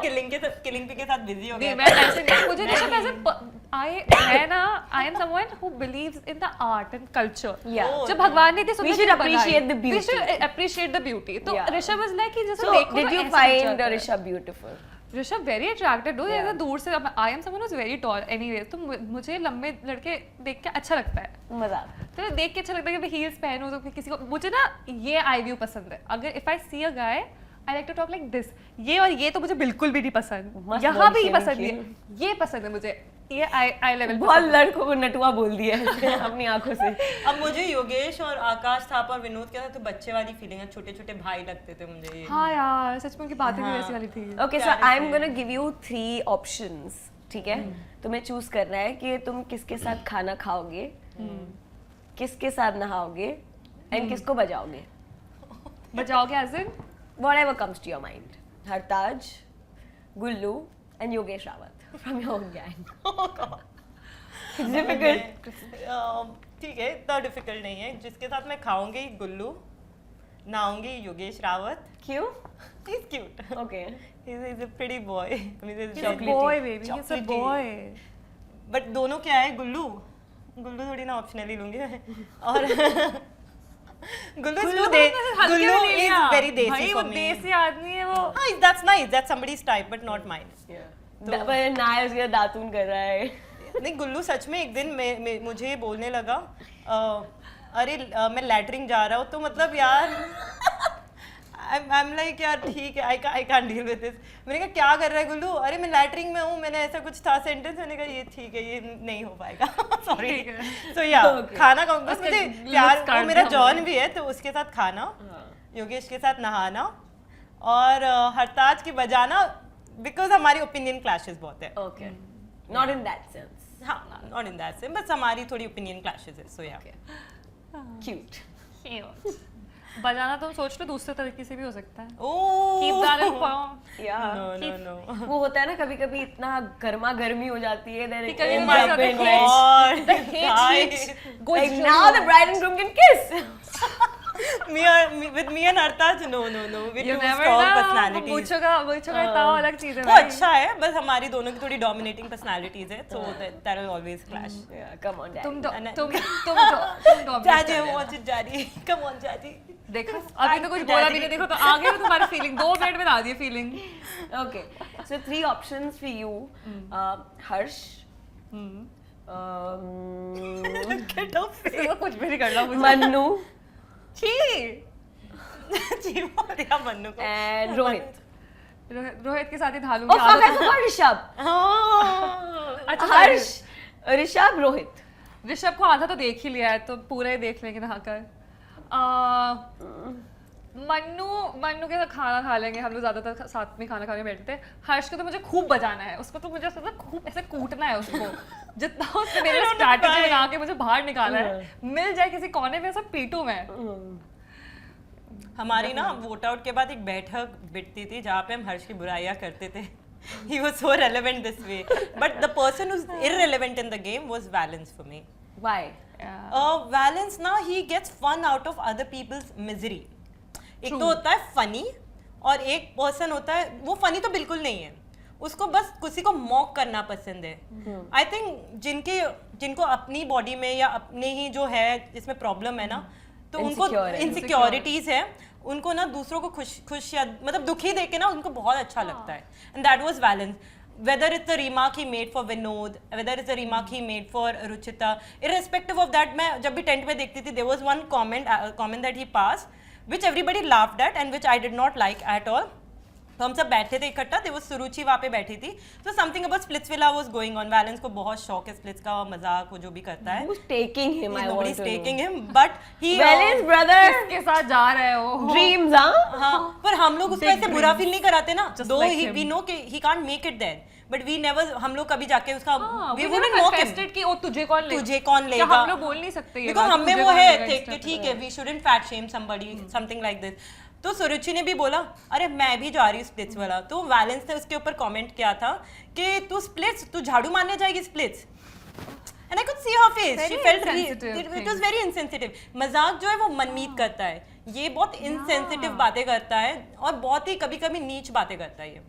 किलिंग के साथ बिजी हो नहीं, गया। मैं ऐसे नहीं, मुझे ऋषभ ऐसे मैं ना I am someone who believes in the art and culture. Yeah. जब भगवान ने इतनी We सुंदर should चीज़ बनाई, appreciate the beauty. we should appreciate the beauty। तो Yeah. ऋषभ वाज लाइक कि जैसे So, देखो did तो you ऐसे find जाता है। Rishabh beautiful? Rishabh very attracted do, Yeah. जैसे दूर से I am someone who is very tall anyways, तो मुझे लंबे लड़के देख के अच्छा लगता है। मजा। तो देख के अच्छा लगता है कि मैं हील्स पहनूं, तो किसी को मुझे ना ये आई व्यू पसंद है। अगर if I see a guy I like to talk like this, ये और ये तो मुझे बिल्कुल भी नहीं पसंद, मस्त यहाँ भी body पसंद shaming नहीं, ये पसंद है मुझे, ये आई लेवल बहुत लड़कों को नटुआ बोल दिया है अपनी आंखों से। अब मुझे योगेश और आकाश थापा और विनोद के साथ तो बच्चे वाली फीलिंग है, छोटे छोटे भाई लगते थे मुझे ये। हाँ यार सच में उनकी बातें भी वैसी वाली थी। Okay, so I'm gonna give you 3 options. ठीक है? तुम्हें चूज करना है कि तुम किसके साथ खाना खाओगे, किसके साथ नहाओगे, एंड किसको बजाओगे। बजाओगे as in Whatever comes to your mind. Hartaj, Gullu, and Yogesh Rawat from your own gang. It's difficult. ठीक है, इतना डिफिकल्ट नहीं है। जिसके साथ मैं खाऊंगी गुल्लू, नहाऊंगी योगेश रावत। क्यों? He's cute. Okay. He's a pretty boy. I mean, he's He's a chocolatey. boy baby, he's a Chocolatey. boy। But दोनों क्या है, गुल्लू थोड़ी ना ऑप्शनली लूंगी और गुल्लू इज वेरी देसी भाई वो फॉर मी। देसी आदमी है वो। हाँ, that's nice, that's somebody's type but not mine. पर नाय उसके दातून कर रहा है। नहीं, गुल्लू सच में एक दिन मुझे बोलने लगा अरे मैं लैटरिन जा रहा हूँ, तो मतलब यार आई एम लाइक यार ठीक है, I can't deal with this. मैंने कहा क्या कर रहा है गुल्लू, अरे मैं लैटरिन में हूँ, मैंने ऐसा कुछ था सेंटेंस, मैंने कहा ये ठीक है, ये नहीं हो पाएगा सॉरी। तो या खाना खाऊं, बस मुझे प्यार, वो मेरा जॉन भी है तो उसके साथ खाना, योगेश के साथ नहाना और हरताज की बजाना, बिकॉज हमारी ओपिनियन क्लैशेस बहुत है। Okay. Not in that sense. हाँ, नॉट इन दैट सेंस, बस हमारी थोड़ी ओपिनियन क्लैशेस है, सो या Cute. बजाना तुम सोच लो दूसरे तरीके से भी हो सकता है। Oh Keep that in palm। Yeah. No वो होता है ना कभी कभी इतना गर्मा गर्मी हो जाती है, then it कभी ends हमारे up साथ in God, The hate guys. sheet goes like through now you। the bride and groom can kiss. with me and Hartaj, no, we You two never strong know। personalities. मुझको का ताव अलग चीज है वो भाई। अच्छा है, बस हमारी दोनों की थोड़ी डोमिनेटिंग पर्सनालिटीज है, so that will always clash. Yeah, come on, तुम Dad. तुम dominate जाजी, कर रहे हो। watch it जारी, come on जाजी. देखो अभी तो कुछ बोला भी नहीं, देखो तो आगे में तुम्हारी फीलिंग 2 मिनट में ला दी feeling. Okay, so 3 options for you. Harsh. Get off it. तो कुछ भी नहीं करना मुझे। Mannu छी जी बोल दिया मन्नू को। and Rohit. रोहित के साथ ही Oh ढालूंगी fuck, I आदत। forgot Rishabh. हाँ। अच्छा Harsh, Rishabh, Rohit. ऋषभ को आधा तो देख ही लिया है, तो पूरा ही देख लेंगे नहाकर। मन्नू के साथ खाना खा लेंगे हम लोग, ज्यादातर साथ में खाना खाने बैठते हैं। हर्ष को तो मुझे खूब बजाना है, उसको तो मुझे ऐसा खूब ऐसे कूटना है उसको, जितना उसने मेरे स्ट्रैटेजी बना के मुझे बाहर निकाला है, मिल जाए किसी कोने में सब पीटू मैं। हमारी ना वोट आउट के बाद एक बैठक बिटती थी जहाँ पे हम हर्ष की बुराइयां करते थे। He was so relevant this way, but the person who's irrelevant in the game was Valence for me. Why? Valence na, he gets fun out of other people's misery. एक तो होता है फनी और एक पर्सन होता है वो funny तो बिल्कुल नहीं है, उसको बस किसी को मॉक करना पसंद है। आई थिंक जिनको अपनी बॉडी में या अपने ही जो है जिसमें प्रॉब्लम है ना, तो उनको इनसिक्योरिटीज है, उनको ना दूसरों को खुश या मतलब दुखी देख के ना उनको बहुत अच्छा लगता है, and that was balance. Whether it's a remark he made for Vinod, whether it's a remark he made for Ruchita, irrespective of that, मैं जब भी टेंट में देखती थी, there was one comment that he passed, which everybody laughed at and which I did not like at all. तो हम सब बैठे थे इकट्ठा, there was सुरुचि वहाँ पे बैठी थी, so something about Splitsvilla was going on. Valence को बहुत शौक है Splits का, मजाक वो जो भी करता है. Who's taking him? I want to know. Nobody's taking him, but he. Valence brother. किसके साथ जा रहे हो? Dreams, हाँ. पर हम लोग उसको ऐसे बुरा फील नहीं कराते ना. Though we know कि he can't make it there. But we never, हम लोग कभी जाके उसका we wouldn't mock him. कि ओ तुझे कौन लेगा? क्या हम लोग बोल नहीं सकते ये. Because हमें वो है कि ठीक है, we shouldn't fat shame somebody, something like this. तो सुरुचि ने भी बोला अरे मैं भी जा रही हूँ स्प्लिट्स वाला, तो वैलेंस ने उसके ऊपर कमेंट किया था कि तू झाड़ू मारने जाएगी splits, and I could see her face, she felt it was very insensitive. मजाक जो है वो मनमीत करता है, ये बहुत insensitive बातें करता है और बहुत ही कभी-कभी नीच बातें करता है ये।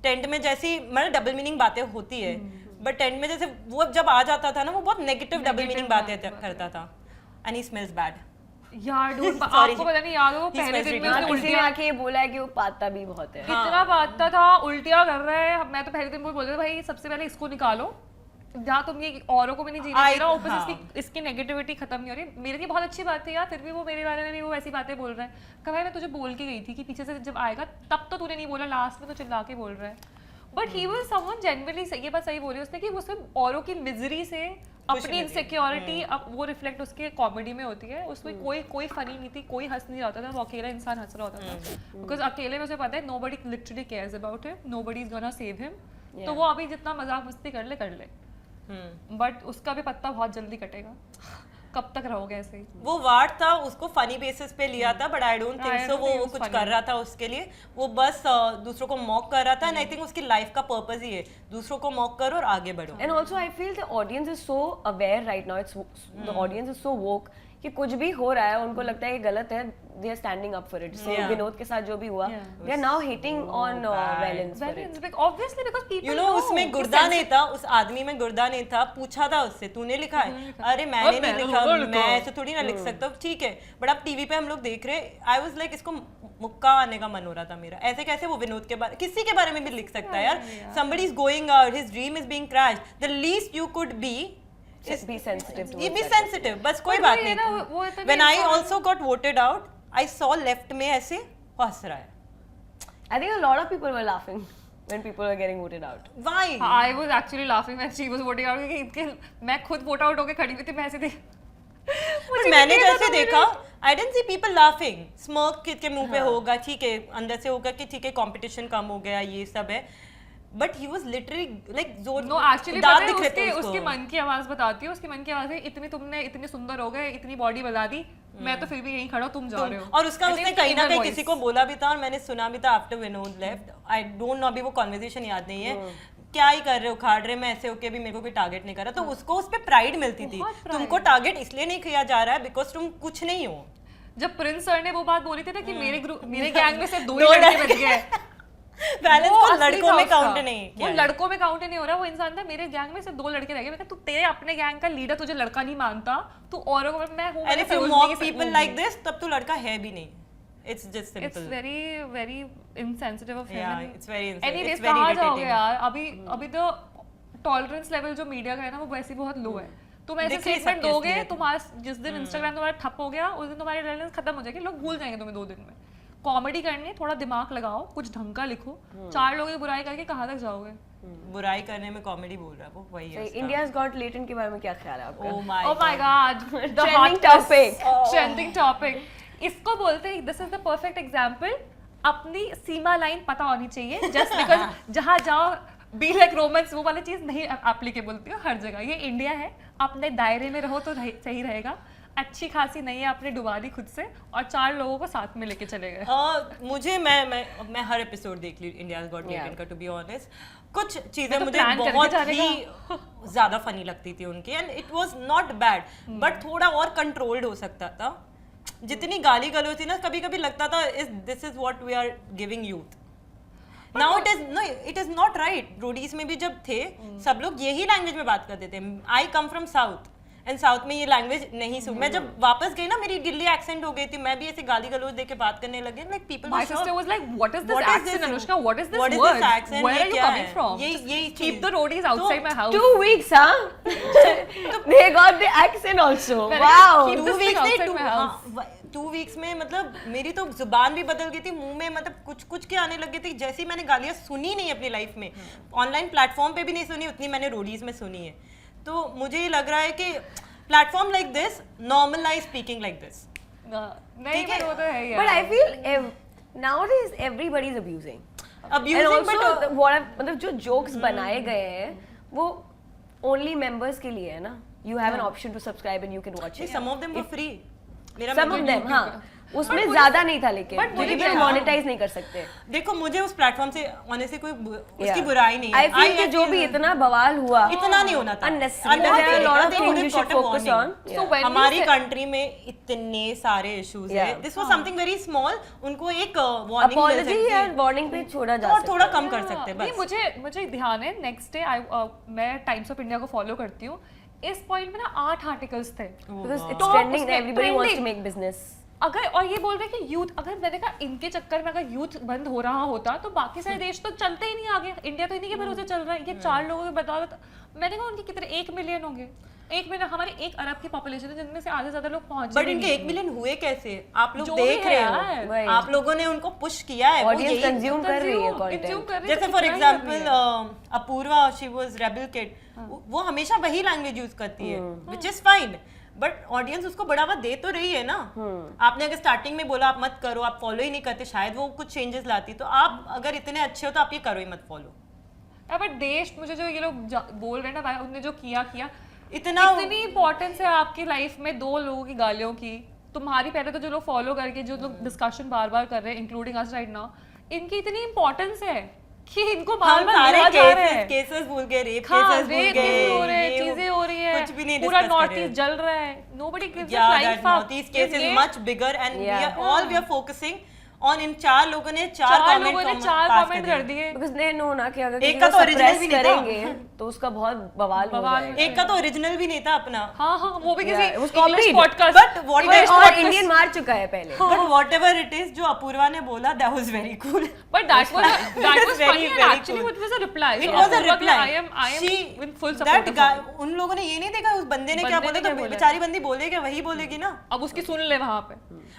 टेंट में जैसी मतलब डबल मीनिंग बातें होती है, बट टेंट में जैसे वो जब आ जाता था ना वो बहुत नेगेटिव डबल मीनिंग बातें करता था, and he smells bad. यार डूड आपको पता नहीं याद हो पहले दिन में उसने उल्टी आके बोला है कि वो पाता भी बहुत है, इतना पाता था, उल्टियाँ कर रहा है। मैं तो पहले दिन बोल रही थी भाई सबसे पहले इसको निकालो, जहाँ तुम ये औरों को भी नहीं जीने दे रहा, ऊपर से इसकी नेगेटिविटी खत्म नहीं हो रही। मेरे लिए बहुत अच्छी बात है यार, फिर भी वो मेरे बारे में भी वो ऐसी बातें बोल रहा है। कभी मैं तुझे बोल के गई थी कि पीछे से जब आएगा तब तो तूने नहीं बोला, लास्ट में तो चिल्ला के बोल रहा है। But he was someone generally, ये बात सही बोली उसने कि वो सिर्फ औरों की मिजरी से अपनी इनसिक्योरिटी वो रिफ्लेक्ट उसके कॉमेडी में होती है। उसमें कोई फनी नहीं थी, कोई हंस नहीं रहा था, वो अकेला इंसान हंस रहा होता था, बिकॉज अकेले में उसे पता है nobody literally cares about him, nobody is gonna save him. तो वो अभी जितना मजाक मस्ती कर ले, बट उसका भी पत्ता बहुत जल्दी कटेगा। कब तक रहोगे ऐसे ही? वो वार्ड था, उसको फनी बेसिस पे लिया था, बट आई डोंट थिंक सो वो कुछ कर रहा था उसके लिए, वो बस दूसरों को मॉक कर रहा था। एंड आई थिंक उसकी लाइफ का पर्पस ही है दूसरों को मॉक करो और आगे बढ़ो। And also I feel the audience is so aware right now, it's the audience is so woke कि कुछ भी हो रहा है उनको लगता है ये गलत है, they are standing up for it. So Vinod के साथ जो भी हुआ, they are now hitting on valence for it, obviously because people you know उसमें गुर्दा नहीं था, उस आदमी में गुर्दा नहीं था। पूछा था उससे तूने लिखा है, अरे मैंने नहीं लिखा, मैं ऐसे थोड़ी ना लिख सकता हूँ, ठीक है। बट अब टीवी पे हम लोग देख रहे, आई वाज लाइक इसको मुक्का आने का मन हो रहा था मेरा। ऐसे कैसे वो विनोद के बारे, किसी के बारे में भी लिख सकता है यार। somebody is going out, his dream is being crashed, the least you could be just be sensitive to ये भी सेंसिटिव, बस कोई बात नहीं। When I also got voted out, I saw left में ऐसे हंस रहा है। I think a lot of people were laughing when people were getting voted out. Why? I was actually laughing when she was voting out, क्योंकि मैं खुद vote out होके खड़ी हुई थी, मैं ऐसे थी। पर मैंने जैसे देखा, I didn't see people laughing. Smirk के मुंह पे होगा, ठीक है, अंदर से होगा कि ठीक है कंपटीशन कम हो गया, ये सब है। But he was literally like जोर no actually पता है उसके मन की आवाज बताती है, उसकी मन की आवाज है तुमने इतने सुंदर हो गए, इतनी बॉडी बना दी, मैं तो फिर भी यहीं खड़ा हूँ, तुम जा रहे हो। और उसका उसने कहीं ना कहीं किसी को बोला भी था और मैंने सुना भी था after Vinod left. I don't no, अभी वो कॉन्वर्सेशन याद नहीं है, क्या ही कर रहे हो, उखाड़ रहे, मैं ऐसे होके भी मेरे को कोई टारगेट नहीं कर रहा। तो उसको उस पे प्राइड मिलती थी, तुमको टारगेट इसलिए नहीं किया जा रहा है बिकॉज तुम कुछ नहीं हो। जब प्रिंस सर ने वो बात बोली थी ना कि मेरे गैंग में से 2 लड़के बच गए, बैलेंस को लड़कों में काउंट नहीं किया, वो लड़कों में काउंट नहीं हो रहा, वो इंसान था मेरे गैंग में से 2 लड़के रह गए। मैं कहा तू तेरे अपने गैंग का लीडर तुझे लड़का नहीं मानता, तू औरों को मैं हूं, and if you mock people like this तब तू लड़का है भी नहीं। It's just simple. It's very insensitive of him. Yeah, it's very insensitive. Anyways, it's very कहाँ irritating. जाओगे यार? अभी तो टॉलरेंस लेवल जो मीडिया का है ना वो वैसे बहुत लो है। तुम ऐसे स्टेटमेंट दोगे, तुम्हारा जिस दिन इंस्टाग्राम तुम्हारा ठप हो गया उस दिन तुम्हारी रेलेवेंस खत्म हो जाएगी, लोग भूल जाएंगे तुम्हें 2 दिन में। कॉमेडी करनी है, थोड़ा दिमाग लगाओ, कुछ ढंग का लिखो, 4 लोगों की बुराई करके कहाँ तक जाओगे? बुराई करने में कॉमेडी बोल रहा है वो, वही है। इंडियाज गॉट लेटेंट के बारे में क्या ख्याल है आपका? Oh my God, the Trending topic. Trending topic. इसको बोलते हैं this is the perfect example, अपनी सीमा लाइन पता होनी चाहिए, जस्ट बिकॉज जहाँ जाओ बी लाइक रोमांस वो वाली चीज नहीं एप्लीकेबल थी हर जगह। ये इंडिया है, अपने दायरे में रहो तो सही रहेगा। अच्छी खासी नहीं है, आपने डुबा दी खुद से और 4 लोगों को साथ में लेके चले गए। मुझे मैं हर एपिसोड देख ली इंडियाज गॉट लेटेंट का, टू बी ऑनेस्ट। कुछ चीजें मुझे बहुत ही ज्यादा फनी लगती थी उनकी, and it was not bad, but थोड़ा और कंट्रोल्ड हो सकता था। जितनी गाली गलौज थी ना, कभी कभी लगता था this is what we are giving youth. Now it is not right. Roadies में भी जब थे सब लोग यही लैंग्वेज में बात करते थे। I come from south and south में ये लैंग्वेज नहीं सुन। मैं जब वापस गई ना, मेरी दिल्ली एक्सेंट हो गई थी, मैं भी ऐसे गाली गलौज देके बात करने लगे। Like people, My sister was like, what is this accent, Anoushka? What is this word? accent? Where are you coming from? यही Keep the roadies outside my house. 2 weeks, huh? They got the accent also. Wow. Keep this thing outside my house. 2 weeks में मतलब मेरी तो जुबान भी बदल गई थी, मुंह में मतलब कुछ कुछ के आने लगे थे। जैसे ही मैंने गालियाँ सुनी नहीं अपनी लाइफ में, ऑनलाइन प्लेटफॉर्म पे भी नहीं सुनी, उतनी मैंने रोडीज में सुनी है। तो मुझे ये लग रहा है कि platform like this normalise speaking like this. नहीं, but वो तो है यार। But I feel nowadays everybody is abusing. Abusing, And also, but मतलब जो jokes बनाए गए हैं वो only members के लिए है ना. You have an option to subscribe and you can watch it. some of them were free. Some of them, हाँ, उसमें ज्यादा नहीं था, लेकिन क्योंकि फिर मोनेटाइज नहीं कर सकते। देखो मुझे उस प्लेटफॉर्म से होने से कोई उसकी बुराई नहीं है। I feel कि जो भी इतना बवाल हुआ, इतना नहीं होना था। हमारी कंट्री में इतने सारे इश्यूज है। This was something very small, उनको एक वार्निंग पे छोड़ा जा सकता है, थोड़ा कम कर सकते हैं नहीं, बस। मुझे ध्यान है नेक्स्ट डे मैं टाइम्स ऑफ इंडिया को फॉलो करती हूँ। इस पॉइंट में ना 8 आर्टिकल्स थे, because it's trending and everybody wants to make business. अगर और ये बोल रहे हैं कि यूथ, अगर मैंने कहा इनके चक्कर में अगर यूथ बंद हो रहा होता तो बाकी सारे देश तो चलते ही नहीं आगे। इंडिया तो इन्हीं के भरोसे चल रहा है। ये 4 लोगों के बदौलत, मैंने कहा उनके कितने 1 मिलियन होंगे। 1 मिलियन, हमारे 1 अरब की पॉपुलेशन है जिनमें से आधे ज्यादा लोग पहुंच। बट इनके 1 मिलियन हुए कैसे? आप लोग देख रहे हो, आप लोगों ने उनको पुश किया है, ऑडियंस कंज्यूम कर रही है कंटेंट। जैसे for example Apoorva, she was rebel kid, वो हमेशा वही लैंग्वेज यूज करती है, which is fine, but audience उसको बढ़ावा दे तो रही है ना। आपने अगर स्टार्टिंग में बोला आप मत करो, आप फॉलो ही नहीं करते, शायद वो कुछ चेंजेस लाती। तो आप अगर इतने अच्छे हो तो आप ये करो ही मत फॉलो। बट देश, मुझे जो ये लोग बोल रहे हैं ना, उन्होंने जो किया इतनी इंपॉर्टेंस है आपकी लाइफ में 2 लोगों की गालियों की। तुम्हारी पहले तो जो लोग फॉलो करके जो लोग डिस्कशन बार बार कर रहे हैं, इंक्लूडिंग अस राइट नाउ, इनकी इतनी इंपॉर्टेंस है कि इनको बार-बार लिया जा रहा है। केसेस भूल गए, रेप केसेस भूल गए, हो रहे हैं, चीजें हो रही है, कुछ भी नहीं पूरा डिस्कस नॉर्थ ईस्ट जल रहा है। Nobody gives a flying fuck. North east case is much bigger and we are focusing on in 4 लोगों ने 4 कमेंट कर दिए। बिकॉज़ दे नो ना कि अगर एक का तो ओरिजिनल भी नहीं करेंगे तो उसका बहुत बवाल हो जाएगा। एक का तो ओरिजिनल भी नहीं था अपना। हाँ, वो भी किसी इंग्लिश पॉडकास्ट, बट और इंडियन मार चुका है पहले। बट व्हाटएवर इट इज, जो अपूर्वा ने बोला that was very cool. But that was funny and actually it was a reply. It was a reply. I am in full support. That उन लोगों ने ये नहीं देखा उस बंदे ने क्या बोला, तो बेचारी बंदी बोलेगी वही बोलेगी ना। अब उसकी सुन ले वहां पे।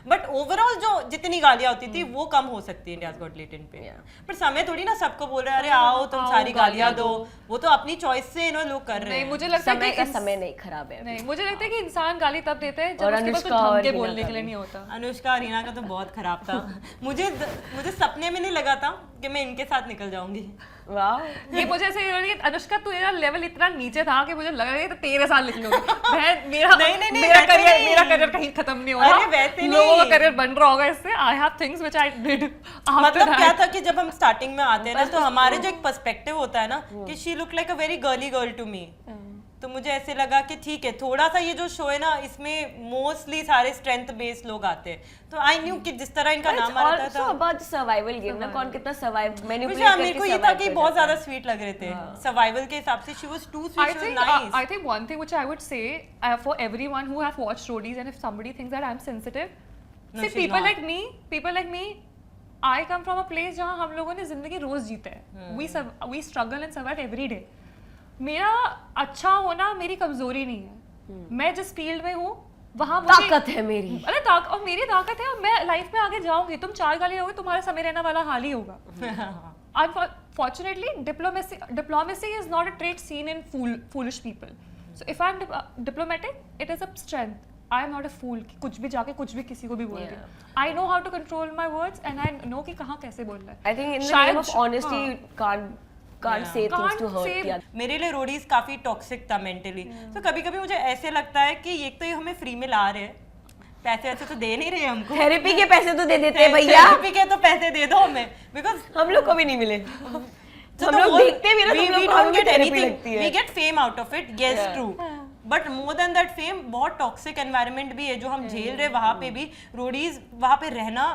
बट ओवरऑल जो जितनी गालियां होती थी वो कम हो सकती है इंडियाज गॉट टैलेंट पे। पर समय थोड़ी ना सबको बोल रहा है अरे आओ तुम सारी गालियां दो, वो तो अपनी चॉइस से इन्होंने लोग कर रहे हैं। मुझे लगता है कि समय नहीं खराब है। नहीं, मुझे लगता है कि इंसान गाली तब देते हैं जब उसके पास कुछ अनुष्का ढंग के बोलने के लिए नहीं होता। अनुष्का और हीना का तो बहुत खराब था। मुझे सपने में नहीं लगा था कि मैं इनके साथ निकल जाऊंगी। वाह, ये मुझे ऐसे लग रही है अनुष्का तू मेरा लेवल इतना नीचे था कि मुझे लग रहा है तो 13 साल लिख लूंगी। मेरा करियर कहीं खत्म नहीं हो रहा। अरे वैसे लोगों का करियर बन रहा होगा इससे। I have things which I did. मतलब क्या था कि जब हम स्टार्टिंग में आते हैं ना तो हमारे जो एक पर्सपेक्टिव होता है ना कि she look like a very girly girl to me, तो मुझे ऐसे लगा कि ठीक है, थोड़ा सा ये जो शो है ना इसमें मोस्टली सारे स्ट्रेंथ बेस्ड लोग आते हैं, तो आई न्यू कि जिस तरह इनका नाम आ रहा था अबाउट सर्वाइवल गेम ना, कौन कितना सर्वाइव मैनिपुलेट करके मेरे को ये था कि बहुत ज्यादा स्वीट लग रहे थे सर्वाइवल के हिसाब से। She was too sweet, she was nice. I think one thing which I would say for everyone who have watched Roadies, and if somebody thinks that I'm sensitive, see people like me, I come from a place जहाँ हम लोगों ने जिंदगी रोज जीते हैं। We struggle and survive every day. मेरा अच्छा होना मेरी कमजोरी नहीं है। मैं जिस फील्ड में हूँ वहाँ ताकत है मेरी। अरे और मेरी ताकत है और मैं लाइफ में आगे जाऊंगी। तुम 4 गाली होगे, तुम्हारे समय रहने वाला हाल ही होगा। Unfortunately, diplomacy is not a trait seen in foolish people. So if I'm diplomatic, it is a strength. I am not a fool कि कुछ भी जाके कुछ भी किसी को भी बोल दिया। I know how to control my words and I know कि कहाँ कैसे बोलना है। I think in the name of honesty can't say things to hurt the other. मेरे लिए रोडीज काफी टॉक्सिक था मेंटली। तो कभी-कभी मुझे ऐसे लगता है कि एक तो ये हमें फ्री में ला रहे हैं, पैसे ऐसे तो दे नहीं रहे हमको। थेरेपी के पैसे तो दे देते हैं भैया। थेरेपी के तो पैसे दे दो हमें, बिकॉज़ हम लोग को भी नहीं मिले। हम लोग देखते भी ना, तुम लोग को थेरेपी लगती है। We get fame out of it, yes true. But more than that fame बहुत टॉक्सिक एनवायरनमेंट भी है जो हम झेल रहे। वहां पे भी रोडीज वहां पे रहना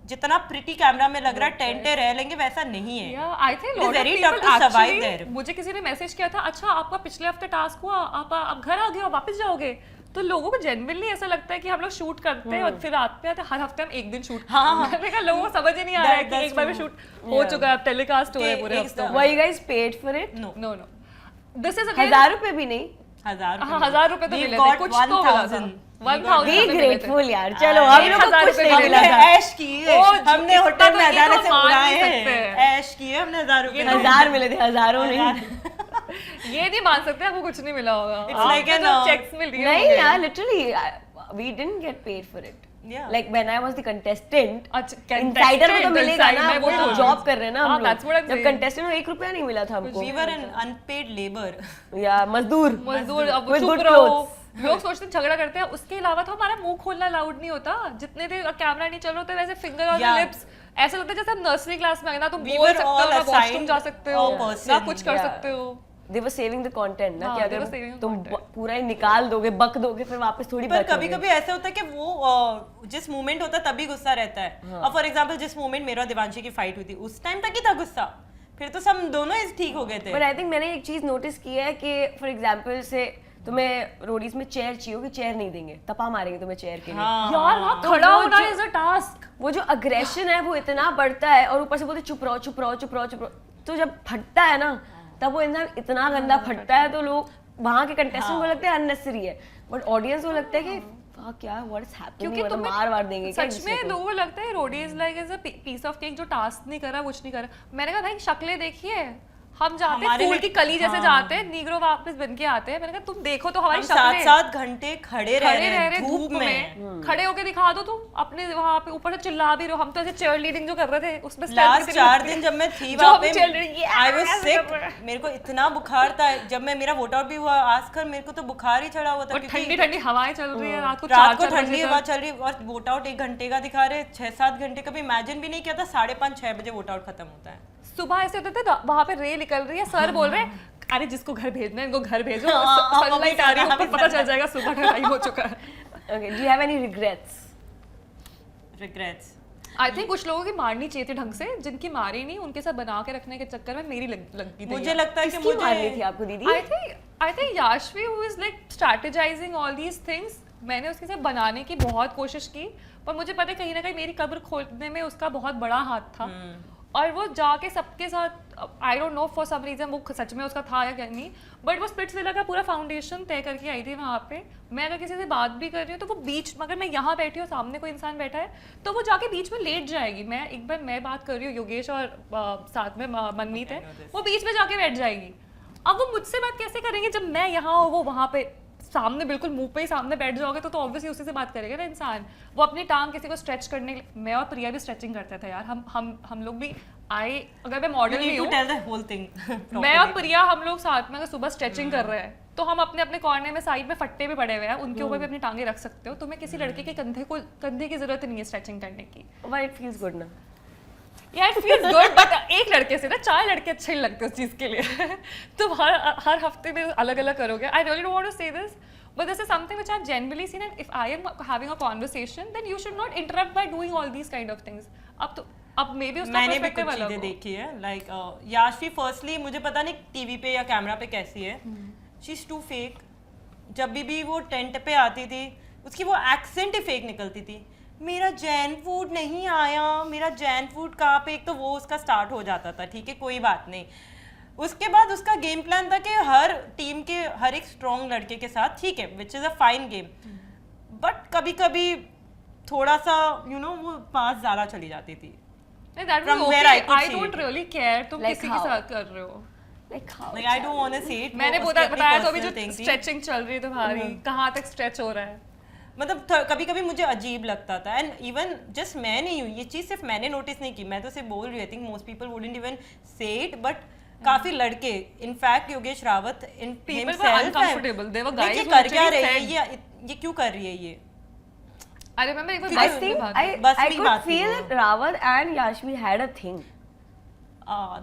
जितना प्रिटी कैमरा में लग रहा है टेंटे रह लेंगे वैसा नहीं है। I think lot of very tough people to survive there. Actually, मुझे किसी ने मैसेज किया था, अच्छा आपका पिछले हफ्ते टास्क हुआ, आप घर आ गए हो, वापस जाओगे? तो लोगों को जेन्युइनली ऐसा लगता है कि हम लोग शूट करते हैं और फिर रात पे आते हैं, हर हफ्ते हम एक दिन शूट। मैंने कहा लोगों को समझ ही नहीं आ रहा है कि एक बार में शूट हो चुका है, टेलीकास्ट हो रहा है पूरे हफ्ते। Were you guys paid for it? No this is again 1000 रुपए भी नहीं। 1000 रुपए तो मिले थे, कुछ तो मिला था। 1000 Be grateful यार, चलो हम लोग को कुछ नहीं मिला था। ऐश किए हमने होटल में 1000 से उड़ाए हैं, ऐश किए हमने 1000 रुपए। 1000 मिले थे, हजारों नहीं। ये नहीं मान सकते आपको कुछ नहीं मिला होगा। It's like an चेक्स मिल रही नहीं यार, literally we didn't get paid for it. Yeah. Like when I was the contestant, अच्छा, insider को तो contestant, मिलेगा ना, inside, वो मैं तो वो जॉब कर रहे हैं ना हम that's what I'm लोग। जब saying. contestant को 1 रुपया नहीं मिला था हमको। We were an unpaid labor. या मजदूर। अब With चुप good रहो। clothes. लोग सोचते हैं झगड़ा करते हैं, उसके अलावा तो हमारा मुंह खोलना अलाउड नहीं होता। जितने देर कैमरा नहीं चल रहा होता वैसे फिंगर ऑन Yeah. लिप्स, ऐसा लगता है जैसे हम नर्सरी क्लास में ना तुम We बोल were सकते हो, all ना वॉशरूम assigned जा सकते हो, a person. ना कुछ कर Yeah. सकते हो। They were saving the content ना, हाँ, कि they were अगर saving the तुम content. पूरा ही निकाल दोगे, बक दोगे, फिर वापस थोड़ी पर बचोगे। कभी कभी ऐसा होता है कि वो जिस मोमेंट होता है तभी गुस्सा रहता है। अब फॉर एग्जांपल जिस मोमेंट मेरा और दिवांशी की फाइट हुई थी उस टाइम तक ही था गुस्सा, फिर तो सब दोनों ही ठीक हो गए थे। बट आई थिंक मैंने एक चीज नोटिस की है कि फॉर एग्जांपल से तुम्हें रोडीज में चेयर चाहिए होगी, चेयर नहीं देंगे, तपा मारेंगे तुम्हें चेयर के लिए। यार वहाँ खड़ा होना इज अ टास्क। वो जो अग्रेशन है वो इतना बढ़ता है और ऊपर से बोलते चुप रहो चुप रहो चुप रहो चुप रहो। तो जब फटता है ना तब वो इंसान इतना गंदा फटता है तो लोग वहाँ के कंटेस्टेंट को लगता है अननेसेसरी है, बट ऑडियंस को लगता है कि क्या व्हाट इज हैपनिंग, क्योंकि मतलब तुम्हें मार वार देंगे क्या सच एक-दूसरे में को? लोगों को लगता है roadie is like as a piece of cake जो टास्क नहीं कर रहा, कुछ नहीं कर रहा। मैंने कहा भाई शक्लें देखिए, हम जाते हैं हमारे फूल लिए- की कली जैसे जाते हैं, नीग्रो वापस बन के आते हैं। मैंने कहा तुम देखो तो हमारी हम शक्लें 7-7 घंटे खड़े रह खड़े रह रहे रहे हैं धूप में, खड़े होके दिखा दो तुम अपने वहां पे, ऊपर से चिल्ला भी रहे हो। हम तो ऐसे चेयर लीडिंग जो कर रहे थे उसमें लास्ट 4 दिन जब मैं थी वहाँ पे आई वाज ऐसे सिक, कर रहे हैं। मेरे को इतना बुखार था। जब मैं मेरा वोट आउट भी हुआ आजकल मेरे को तो बुखार ही चढ़ा हुआ था, और ठंडी ठंडी हवाएं चल रही है रात को रात को 4-4 ठंडी बजे हवा तक। चल रही और वोट आउट 1 घंटे का दिखा रहे, 6-7 घंटे कभी इमेजिन भी नहीं किया था 5:30-6 बजे वोट आउट खत्म होता है। सुबह ऐसे होते थे वहां पे रे निकल रही है, सर बोल रहे हैं अरे जिसको घर भेजना है इनको घर भेजो, सनलाइट आ रही है ऊपर, पता चल जाएगा सुबह का टाइम हो चुका है। Okay, do you have any regrets? Regrets I think कुछ लोगों की मारनी चाहिए थी ढंग से, जिनकी मारी नहीं उनके साथ बना के रखने के चक्कर में मेरी लगी मुझे लगता है कि किसकी मारनी थी मुझे आपको दीदी? I think Yashvi who is like strategising all these things, मैंने उसके साथ बनाने की बहुत कोशिश की, पर मुझे पता है कहीं ना कहीं मेरी कब्र खोलने में उसका बहुत बड़ा हाथ था। और वो जाके सबके साथ I don't know for some reason वो सच में उसका था या क्या नहीं, बट वो स्प्लिट्सविला का पूरा फाउंडेशन तय करके आई थी वहाँ पे। मैं अगर किसी से बात भी कर रही हूँ तो वो बीच, अगर मैं यहाँ बैठी हूँ सामने कोई इंसान बैठा है तो वो जाके बीच में लेट जाएगी। मैं एक बार मैं बात कर रही हूँ, योगेश और साथ में मनमीत है, वो बीच में जाके बैठ जाएगी। अब वो मुझसे बात कैसे करेंगे जब मैं यहाँ हूँ वो वहाँ पे सामने बिल्कुल मुंह पे ही सामने बैठ जाओगे तो ऑब्वियसली उसी से बात करेगा ना इंसान। वो अपनी टांग किसी को स्ट्रेच करने के लिए, मैं और प्रिया भी स्ट्रेचिंग करते थे यार, हम लोग भी आए, अगर मैं मॉडल नहीं हूँ, टेल द होल थिंग मैं और प्रिया हम लोग साथ में अगर सुबह स्ट्रेचिंग कर रहे हैं तो हम अपने अपने कॉर्नर में साइड में फट्टे भी पड़े हुए हैं, उनके ऊपर भी अपनी टांगे रख सकते हो। तुम्हें किसी लड़के के कंधे की जरूरत नहीं है स्ट्रेचिंग करने की। But it feels good ना। यार इट फील्स गुड, बट एक लड़के से ना 4 लड़के अच्छे नहीं लगते उस चीज के लिए। तुम हर हफ्ते में अलग अलग करोगे। I really don't want to say this, but this is something which I've genuinely seen, and if I am having a conversation then you should not interrupt by doing all these kind of things. अब may be उसका मैंने भी perspective कुछ अलग चीजें हो। देखी है, लाइक याशवी फर्स्टली मुझे पता नहीं टीवी पे या कैमरा पे कैसी है, शी इज टू फेक। जब भी वो टेंट पे आती थी उसकी वो एक्सेंट ही फेक निकलती थी, मेरा जैन फूड नहीं आया, मेरा जैन फूड कहाँ पे, एक तो वो उसका स्टार्ट हो जाता था, ठीक है कोई बात नहीं। उसके बाद उसका गेम प्लान था कि हर टीम के हर एक स्ट्रॉन्ग लड़के के साथ, ठीक है which is a fine game, but कभी कभी थोड़ा सा वो पास ज़्यादा चली जाती थी। नहीं, that was From where okay. I could I see don't it. really care तुम Like किसी how? के साथ कर रहे हो। Like how? Like I don't want to say it. मैंने वो उसकी अपनी बताया तो अभी जो personal thing थी। स्ट्रेचिंग चल रही है तुम्हारी, कहाँ तक स्ट्रेच हो रहा है। मतलब कभी कभी मुझे अजीब लगता था, एंड इवन जस्ट मैं नहीं हूँ, ये चीज़ सिर्फ मैंने नोटिस नहीं की, मैं तो सिर्फ बोल रही हूँ, I think most people wouldn't even से इट, बट काफी लड़के, in fact Yogesh Rawat in People were uncomfortable. There were guys ये who कर क्या literally रही है, said- ये क्यों कर रही है ये? I remember एक बार I बस में think बात हुई। बस I भी could बात थी feel वो। that Rawat and Yashvi had a thing.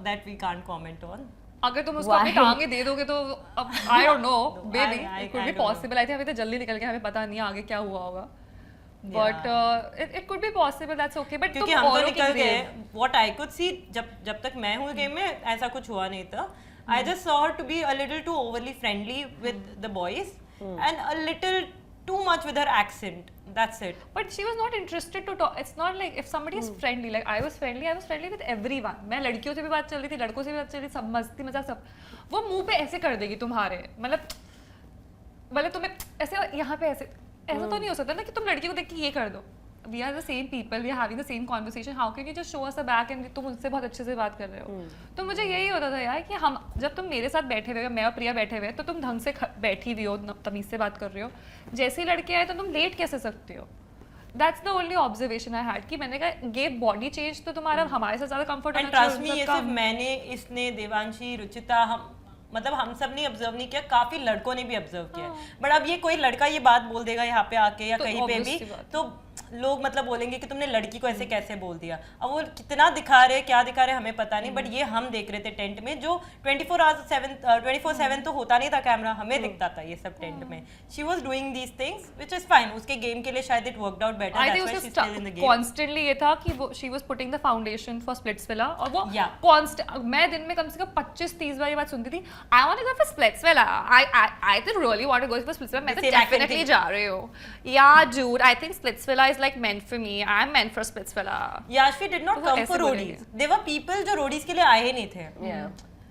That we can't comment on. अगर तुम उसको अपनी टांगे दे दोगे तो आई don't no baby I it could be don't know. Possible. I think अभी तो जल्दी निकल गया, हमें पता नहीं आगे क्या हुआ होगा, but it could be possible, that's okay. But क्योंकि हम तो निकल गए, व्हाट आई कुड सी, जब तक मैं हूँ गेम में ऐसा कुछ हुआ नहीं था। I just saw her to be a little too overly friendly with the boys and a little too much with her accent, that's it. But she was not interested to talk. It's not like if somebody is friendly, like I was friendly with everyone. मैं लड़कियों से भी बात चल रही थी, लड़कों से भी बात चल रही थी, सब मस्ती मजाक सब। वो मुंह पे ऐसे कर देगी तुम्हारे, मतलब तुम्हें ऐसे यहाँ पे ऐसे, ऐसा तो नहीं हो सकता ना कि तुम लड़की को देख के ये कर दो। We are the same people, we are having the same conversation. How can you just show us a back and तुम उनसे बहुत अच्छे से बात कर रहे हो? तो मुझे यही होता था यार कि हम जब तुम मेरे साथ बैठे हुए हो, मैं और प्रिया बैठे हुए, तो तुम ढंग से बैठी हुई हो, तमीज से बात कर रहे हो। जैसे ही लड़के आए तो तुम लेट कैसे सकते हो? That's the only observation I had कि मैंने कहा ये बॉडी चेंज तो तुम्हारा हमारे साथ ज़्यादा कंफर्ट एंड ट्रस्ट मी, ये सिर्फ मैंने, इसने, देवांशी, रुचिता, हम सब ने ऑब्जर्व नहीं किया, काफी लड़कों ने भी ऑब्जर्व किया। बट अब ये कोई लड़का ये बात बोल देगा यहाँ पे आके या कहीं पे भी, तो लोग मतलब बोलेंगे कि तुमने लड़की को ऐसे कैसे बोल दिया। अब वो कितना दिखा रहे, क्या दिखा रहे हमें पता नहीं, बट ये हम देख रहे थे टेंट में, जो 24/7 तो होता नहीं था कैमरा, हमें दिखता था ये सब टेंट में। She was doing these things which is fine, उसके गेम के लिए शायद it worked out better, that's why she is still in the game. Constantly ये था कि वो she was putting the foundation for Splitsvilla, और वो मैं दिन में कम से कम 25-30 बार ये बात सुनती थी, I want to go for Splitsvilla, I did really want to go for Splitsvilla, मैं तो डेफिनेटली जा रही हूं। Yeah dude, I think Splitsvilla is like meant for me, I am meant for Splitsvilla. Yashvi did not come for Roadies, there were people जो Roadies के लिए आए ही नहीं थे।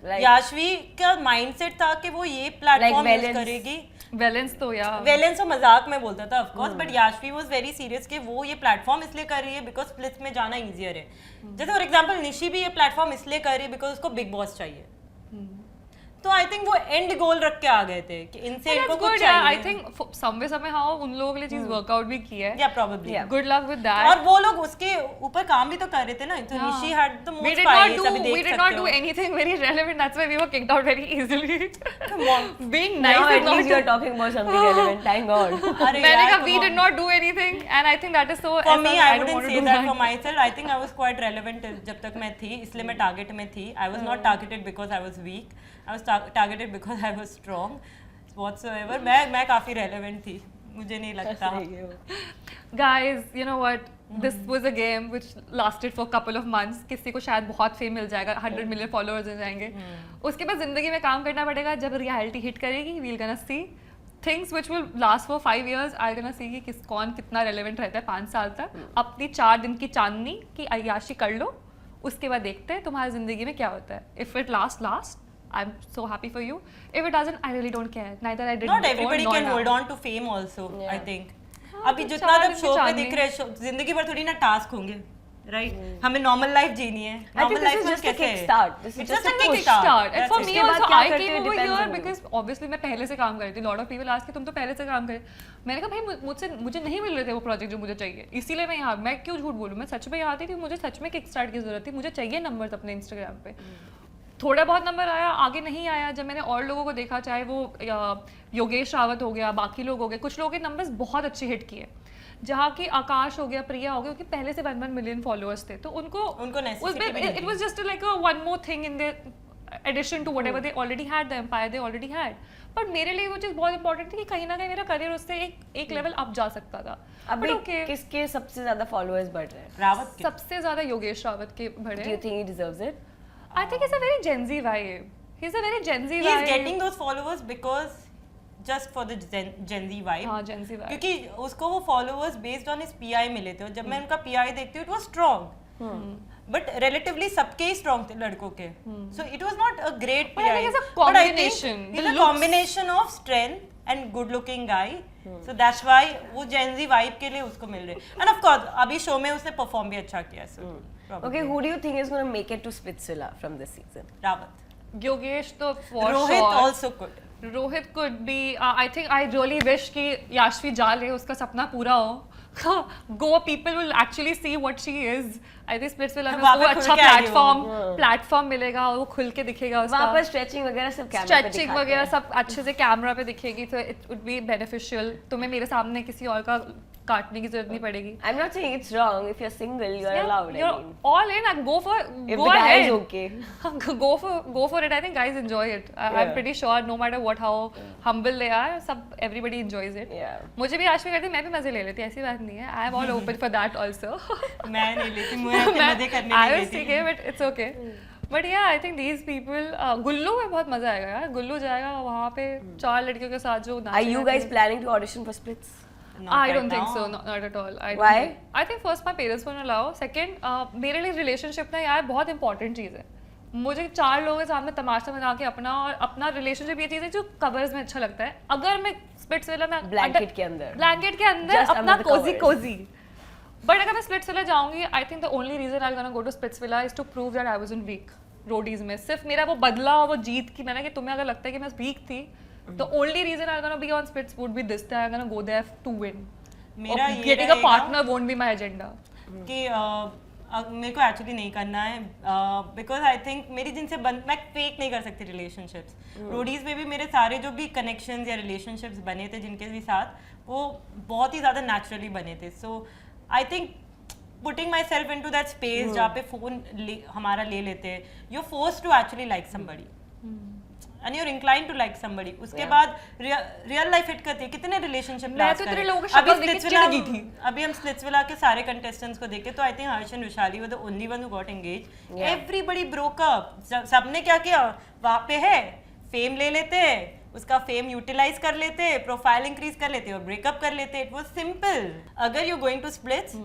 Like, याशवी का माइंडसेट था कि वो ये प्लेटफॉर्म यूज करेगी। वेलेंस तो या वेलेंस तो मजाक में बोलता था of course, but Yashvi was very serious कि वो ये प्लेटफॉर्म इसलिए कर रही है बिकॉज स्प्लिट्स में जाना इजियर है। जैसे फॉर एग्जांपल निशी भी ये प्लेटफॉर्म इसलिए कर रही है बिकॉज उसको बिग बॉस चाहिए। तो आई थिंक वो एंड गोल रख के आ गए थे कि इनसे इनको कुछ चाहिए। आई थिंक समवे हाउ उन लोगों के लिए चीज वर्कआउट भी की है। या probably good luck with that. और वो लोग उसके ऊपर काम भी तो कर रहे थे ना, तो Nishi had the most fights, अभी देख सकते हो। We did not do anything very relevant, that's why we were kicked out very easily. Come on. Being now nice at least you are talking about something relevant, thank God. अरे मैंने यार, कहा we did not do anything and I think that is so For me, I don't wouldn't want to say do that for myself. I think I was quite relevant जब तक मैं थी, इसलिए मैं टारगेट में थी। I was not targeted because I was weak. I was targeted because I was strong. Whatsoever, मैं काफी relevant थी, मुझे नहीं लगता। Guys, you know what? This was a game which lasted for a couple of months. किसी को शायद बहुत फेम मिल जाएगा, 100 मिलियन फॉलोअर्स हो जाएंगे। उसके बाद जिंदगी में काम करना पड़ेगा। जब रियलिटी हिट करेगी, we're gonna see things which will last for 5 years. I'm gonna see कि कौन कितना relevant रहता है 5 साल तक। अपनी 4 दिन की चांदनी की अय्याशी कर लो, उसके बाद देखते हैं तुम्हारी जिंदगी में क्या होता है। If it lasts, I'm so happy for you. If it doesn't, I really don't care. Neither I did Not before, everybody nor can now. hold on to fame also. I think. अभी तो जितना 4 जब दिन show की पे चांदनी। दिख रहे, जिंदगी भर थोड़ी ना टास्क होंगे, राइट? हमें नॉर्मल लाइफ जीनी है। I think normal this life is में just a कैसे है? kickstart. This is It's just just a a push kickstart. start. And for That's me it. also, क्या I करते came हो over depends here on you. because obviously मैं पहले से काम कर रही थी. Lot of people ask कि तुम तो पहले से काम कर। मैंने कहा भाई मुझे नहीं मिल रहे थे वो प्रोजेक्ट जो मुझे चाहिए, इसीलिए मैं यहाँ, मैं क्यों झूठ बोलूँ, मैं सच में यहाँ आती थी, मुझे सच में किक स्टार्ट की जरूरत थी, मुझे चाहिए नंबर्स अपने इंस्टाग्राम पे। थोड़ा बहुत नंबर आया, आगे नहीं आया। जब मैंने और लोगों को देखा, चाहे वो योगेश रावत हो गया, बाकी लोग हो गए, कुछ लोगों के नंबर्स बहुत अच्छे हिट किए, जहाँ की आकाश हो गया, प्रिया हो गया, क्योंकि पहले से 1 मिलियन फॉलोअर्स थे, तो उनको it was just like one more thing in their addition to whatever they already had, the empire they already had. But मेरे लिए वो चीज़ बहुत इंपॉर्टेंट थी कि कहीं ना कहीं मेरा करियर उससे एक लेवल अप जा सकता था। अभी किसके सबसे ज्यादा फॉलोअर्स बढ़ रहे हैं? रावत के सबसे ज्यादा योगेश रावत के बढ़े। Do you think he deserves it? I think he's a very Gen Z vibe. He's a very Gen Z he vibe. is getting those followers because just for the Gen Z vibe. हाँ, Gen Z vibe. क्योंकि उसको वो followers based on his PI मिले थे, और जब मैं उनका PI देखती हूँ, it was strong. But relatively सबके ही strong थे लड़कों के. So it was not a great PI. But I think it's a But I think combination. it's a combination of strength and good looking guy. So that's why वो Gen Z vibe के लिए उसको मिल रहे. And of course अभी show में उसने perform भी अच्छा किया. So Okay, who do you think is going to make it to Splitsvilla from this season? Rawat. Yogesh तो for Rohit sure. also could. Rohit could be. I think I really wish कि याशवी जा ले, उसका सपना पूरा हो. Go, people will actually see what she is. I think Splitsvilla में उसको अच्छा प्लेटफॉर्म मिलेगा, वो खुल के दिखेगा उसका. वहाँ पर स्ट्रेचिंग वगैरह सब कैमरा पे दिखाते हैं. वगैरह सब अच्छे से कैमरा पे दिखेगी, तो it would be beneficial. तुम्हें मेरे सामने किसी और का काटने की जरूरत नहीं पड़ेगी. I'm not saying it's wrong. If you're single, you're allowed. You're I mean, all in and go if go the guy ahead. is okay. go for it. I think guys enjoy it. I'm pretty sure no matter what how humble they are, everybody enjoys it. Yeah. मुझे भी आज भी करती, मैं भी मजे ले लेती, ऐसी बात नहीं है. I am all open for that also. मैं नहीं लेती, मुझे मजे करने I नहीं was देती. okay, but it's okay. But yeah, I think these people गुल्लू में बहुत मजा आएगा यार. गुल्लू जाएगा वहाँ पे 4 लड़कियों के साथ जो Are you guys planning to audition for splits? Not I right don't think now. so, not at all. I don't Why? think- I think first my parents won't allow. Second, मेरे लिए relationship ना यार बहुत important चीज़ है. मुझे 4 लोगों के सामने तमाशा बना के अपना relationship ये चीज़ है जो covers में अच्छा लगता है. अगर मैं splits वाला मैं Blanket के अंदर. blanket के अंदर Just अपना under the cozy. But अगर मैं splits वाला जाऊँगी, I think the only reason I'm gonna go to splits वाला is to prove that I wasn't weak. Roadies में सिर्फ मेरा वो बदला वो जीत की मैंने कि तुम्हें अगर लगता है कि मैं वीक थी, the only reason I'm gonna be on splits would be this that I'm gonna go there to win. मेरा ये getting a रहेगा partner won't be my agenda. कि मेरे को एक्चुअली नहीं करना है बिकॉज आई थिंक मेरी जिनसे मैं फेक नहीं कर सकती रिलेशनशिप्स. रोडीज में भी मेरे सारे जो भी कनेक्शंस या रिलेशनशिप्स बने थे जिनके भी साथ, वो बहुत ही ज़्यादा नेचुरली बने थे. So I think putting myself into that space जहाँ पे फोन हमारा ले लेते हैं, you are force to actually like somebody and you're inclined to like somebody. उसके बाद रियल लाइफ हिट करती है. कितने रिलेशनशिप मैं तो इतने लोगों की शक्ल देख के चिढ़ गई थी. अभी हम स्प्लिट्सविला के सारे कंटेस्टेंट्स को देखे तो I think Harsh and Vishali were the only one who got engage. Everybody broke up. सबने क्या किया, वहाँ पे है फेम ले लेते हैं, उसका फेम यूटिलाइज कर लेते हैं, प्रोफाइल इंक्रीज कर लेते हैं और ब्रेकअप कर लेते हैं. It was simple. अगर you going to Splits,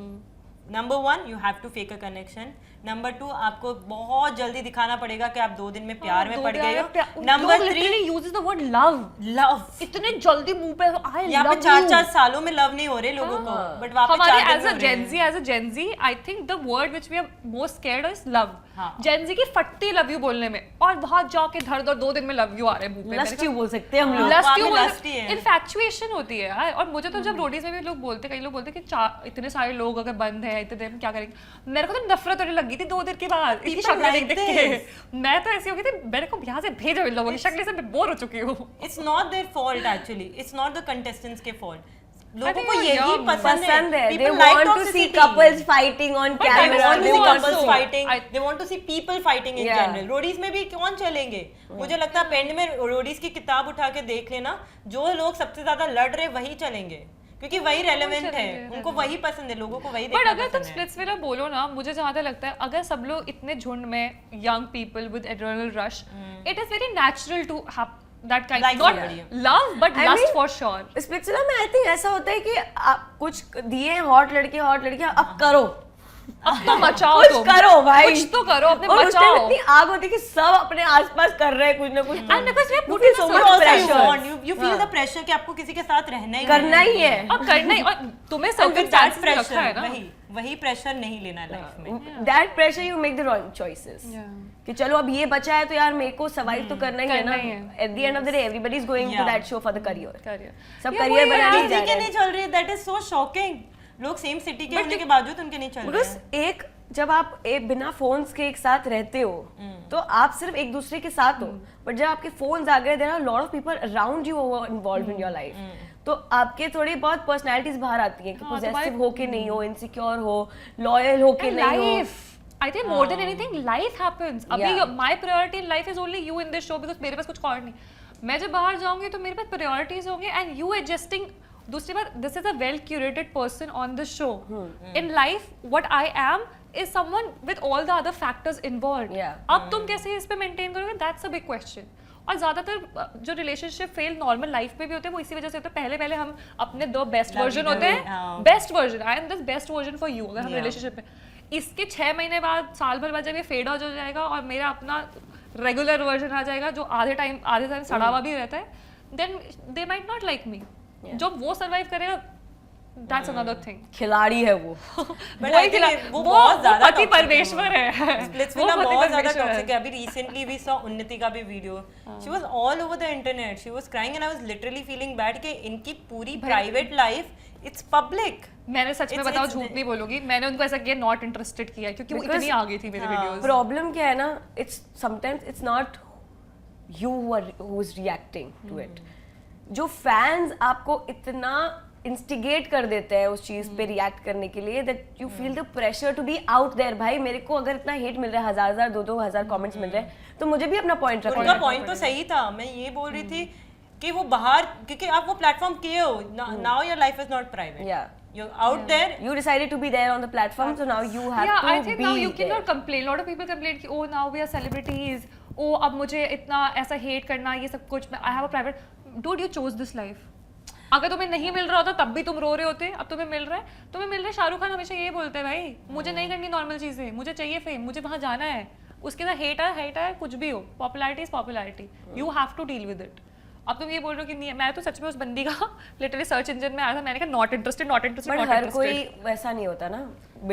number 1 you have to fake a connection. Number 2 आपको बहुत जल्दी दिखाना पड़ेगा कि आप 2 दिन में प्यार में पड़ गए हो. Number 3 uses the word love. Love. इतने जल्दी मुंह पे I यहाँ पे love 4 you. सालों में लव नहीं हो रहे लोगों को, बट वहाँ पे हमारे 4 दिन as में a हो Gen रहे Z, हैं. as a Gen Z, I think the word which we are most scared of is love. हाँ. Gen Z की फटती लव यू बोलने में, और बहुत जाके धर धर 2 दिन में लव यू आ रहे हैं मुंह पे. लस्ट यू बोल सकते हैं हम लोग. लस्ट वहाँ यू पे lust ही है. इन्फैक्चुएशन होती है यार. और मुझे तो जब रोडीज में भी लोग बोलते, कई लोग बोलते कि इतने सारे लोग अगर बंद है इतने दिन क्या करेंगे, मेरे को तो नफरत होने लगी थी 2 दिन के बाद इतनी People शक्लें like देख के. मैं तो ऐसी हो गई थी, मेरे को यहाँ से भेजो इन लोगों की शक्लें से, मैं बोर हो चुकी हूँ. It's not their fault actually. It's not the contestants के fault. लोगों think को you're यही young. पसंद है. They People like want to see toxicity. couples fighting on But They camera. want to They see want couples to fighting. I- They want to see people fighting in Yeah. general. Roadies में भी कौन चलेंगे? मुझे लगता है पेंड में Roadies की किताब उठा के देख लेना, जो लोग सबसे ज्यादा लड़ रहे वही चलेंगे, क्योंकि वही रेलेवेंट है. उनको वही पसंद है, लोगों को वही बट देखना अगर तुम पसंद है. स्प्लिट्स विला बोलो ना, मुझे जहाँ तक लगता है अगर सब लोग इतने झुंड में young people with adrenaline rush, it is very natural to have that kind Like not somebody. Love but I lust mean- for sure. Splitsvilla में आई थिंक ऐसा होता है कि आप कुछ दिए हॉट लड़कियां अब करो, अब तो मचाओ, कुछ तुम करो भाई, कुछ तो करो, अपने और उस टाइम बचाओ. इतनी आग होती है कि सब अपने आसपास कर रहे हैं कुछ ना कुछ. And because we are You put in feel a so certain much Also you pressure. want, you feel the pressure कि आपको किसी के साथ रहना ही करना ही है. और करना ही, और तुम्हें And with that सर्कमस्टेंसेस में pressure, रखा है ना. वही प्रेशर नहीं लेना है लाइफ में. That pressure you make the wrong choices. कि चलो अब ये बचा है तो यार मेरे को सर्वाइव तो करना ही है ना. करना ही है. At the end of the day everybody is going to Yeah. that show for the career. Career. सब Yeah, करियर वही है बनाने यार. जा किसी के रहे नहीं हैं. चल रही है. That is so shocking. लोग सेम सिटी के होने के बावजूद उनके नहीं चल रहे बिकॉज हैं. एक जब आप एक बिना फोन्स के एक साथ रहते हो तो आप सिर्फ एक दूसरे के साथ हो, बट जब आपके फोन्स आ गए there are lot of people around you involve in your life, तो आपके थोड़ी बहुत पर्सनालिटीज बाहर आती हैं कि पॉजिटिव हो के नहीं हो, इनसिक्योर हो, लॉयल हो के And नहीं हो. life. I think more than anything, life happens. अभी Yeah. my priority in life is only you in this show because मेरे पास कुछ और नहीं. मैं जब बाहर जाऊंगी तो मेरे पास priorities होंगे and you adjusting. दूसरी बात, this is a well curated person on the show. In life, what I am is someone with all the other factors involved. Yeah. अब तुम कैसे इस पे maintain करोगे? That's a big question. और ज़्यादातर जो रिलेशनशिप फेल नॉर्मल लाइफ में भी होते हैं वो इसी वजह से होते हैं, पहले हम अपने दो बेस्ट वर्जन होते हैं, best version, I am this best version for you. अगर हम रिलेशनशिप में इसके 6 महीने बाद, साल भर बाद जब ये फेड आउट हो जाएगा और मेरा अपना रेगुलर वर्जन आ जाएगा जो आधे टाइम सड़ा हुआ भी रहता है, then they might not like me. जो वो सर्वाइव करेगा, that's another thing. खिलाड़ी है वो. But I think वो बहुत ज्यादा पति toxic है. परमेश्वर है. स्प्लिट्सविला बहुत ज्यादा टॉक्सिक है. अभी रिसेंटली वी सॉ उन्नति का भी video. She was all over the internet. She was crying and I was literally feeling bad कि इनकी पूरी प्राइवेट लाइफ इट्स पब्लिक. मैंने सच में बताओ, झूठ नहीं बोलूंगी, मैंने उनको ऐसा किया नॉट इंटरेस्टेड किया क्योंकि वो इतनी आ गई थी मेरे वीडियोस. प्रॉब्लम क्या है ना, it's sometimes it's not you who is reacting to it. जो फैंस आपको इंस्टिगेट कर देते हैं उस चीज पे रिएक्ट करने के लिए, that you feel the pressure to be out there. भाई मेरे को अगर इतना हेट मिल रहा है, हजार 2,000 कमेंट्स मिल रहे हैं, तो मुझे भी अपना पॉइंट रखना है। उनका पॉइंट तो सही था, मैं ये बोल रही थी कि वो बाहर, क्योंकि आप वो प्लेटफॉर्म किए हो, now your life is not private, you're out there, you decided to be there on the platform, so now you have to I think be now you there. cannot complain. A lot of people complain कि oh now we are celebrities, oh अब मुझे इतना ऐसा hate करना, ये सब कुछ, I have a private, dude you chose this life. अगर तुम्हें नहीं मिल रहा होता तब भी तुम रो रहे होते, अब तुम्हें मिल रहा है, तुम्हें मिल रहा है। शाहरुख खान हमेशा ये बोलते हैं भाई मुझे नहीं करनी नॉर्मल चीजें, मुझे चाहिए फेम, मुझे वहाँ जाना है, उसके साथ हेट है कुछ भी हो, popularity is popularity, you have to deal with it. अब तुम ये बोल रहे हो कि नहीं, मैं तो सच में उस बंदी का लिटरली सर्च इंजन में आया था, मैंने कहा नॉट इंटरेस्टेड बट हर कोई वैसा नहीं होता ना।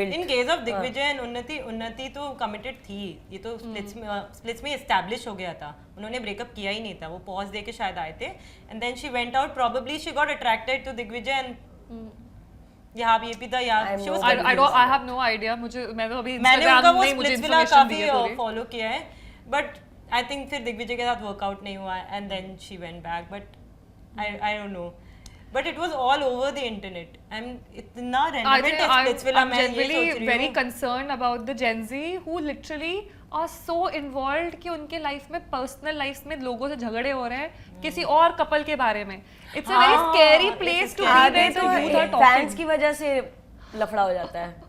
In case of Digvijay and Unnati तो कमिटेड थी, ये तो स्प्लिट्स में एस्टैब्लिश हो गया था, उन्होंने ब्रेकअप किया ही नहीं था, वो पॉज दे के शायद आए थे, and then she went out, probably she got attracted to Digvijay and यहाँ भी ये भी था यार, she was I have no idea, मुझे मैं तो अभी मैंने उनका वो मुझे स्प्लिट्स वाला इन्फॉर्मेशन दी है काफी थोड़ी। फॉलो किया है, बट आई थिंक फिर दिग्विजय के साथ वर्कआउट नहीं हुआ and then she went back, but I don't know, but it was all over the internet and इतना relevant है स्प्लिट्स वाला। मैं ये सोच रही हूँ very concerned about the Gen Z who literally are so involved कि उनके लाइफ में पर्सनल लाइफ में लोगों से झगड़े हो रहे हैं किसी और कपल के बारे में। It's a very scary place to be where the youth are talking. Fans की वजह से लफड़ा हो जाता है।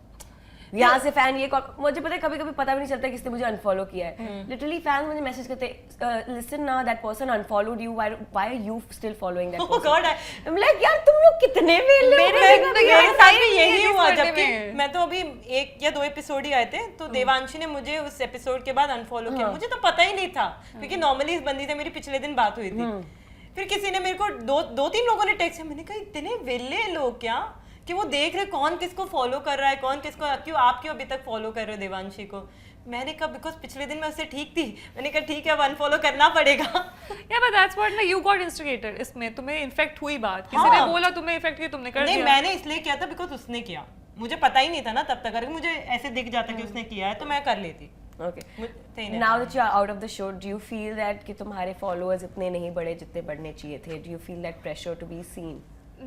यहाँ से फैन ये मुझे पता है, कभी कभी पता भी नहीं चलता किसने मुझे अनफॉलो किया है। लिटरली फैंस मुझे मैसेज करते हैं, लिसन ना that person unfollowed you, why are you still following that person. Oh God, I am like यार तुम लोग कितने वेले हो। मेरे साथ भी यही हुआ, जबकि मैं तो अभी 1 या 2 एपिसोड ही आए थे, तो देवांशी ने मुझे उस एपिसोड के बाद अनफॉलो किया, मुझे तो पता ही नहीं था, क्योंकि नॉर्मली इस बंदी से मेरी पिछले दिन बात हुई थी। फिर किसी ने मेरे को 2-3 लोगों ने टेक्स्ट किया, मैंने कहा इतने वेले लोग क्या कि वो देख रहे कौन किसको फॉलो कर रहा है, कौन किसको, आप क्यों अभी तक फॉलो कर रहे हो देवांशी को। मैंने कहा बिकॉज पिछले दिन मैं उससे ठीक थी, मैंने कहा ठीक है अब अनफॉलो करना पड़ेगा। Yeah, but that's what you got instigated, इसमें तुम्हें इन्फेक्ट हुई बात, किसी ने बोला तुम्हें इफेक्ट किया, तुमने कर दिया। नहीं, मैंने इसलिए किया था बिकॉज उसने किया, मुझे पता ही नहीं था ना तब तक, अगर मुझे ऐसे दिख जाता कि उसने किया है तो मैं कर लेती। Okay. Now that you are out of the show, do you feel that कि तुम्हारे followers इतने नहीं बढ़े जितने बढ़ने चाहिए थे? Do you feel that pressure to be seen?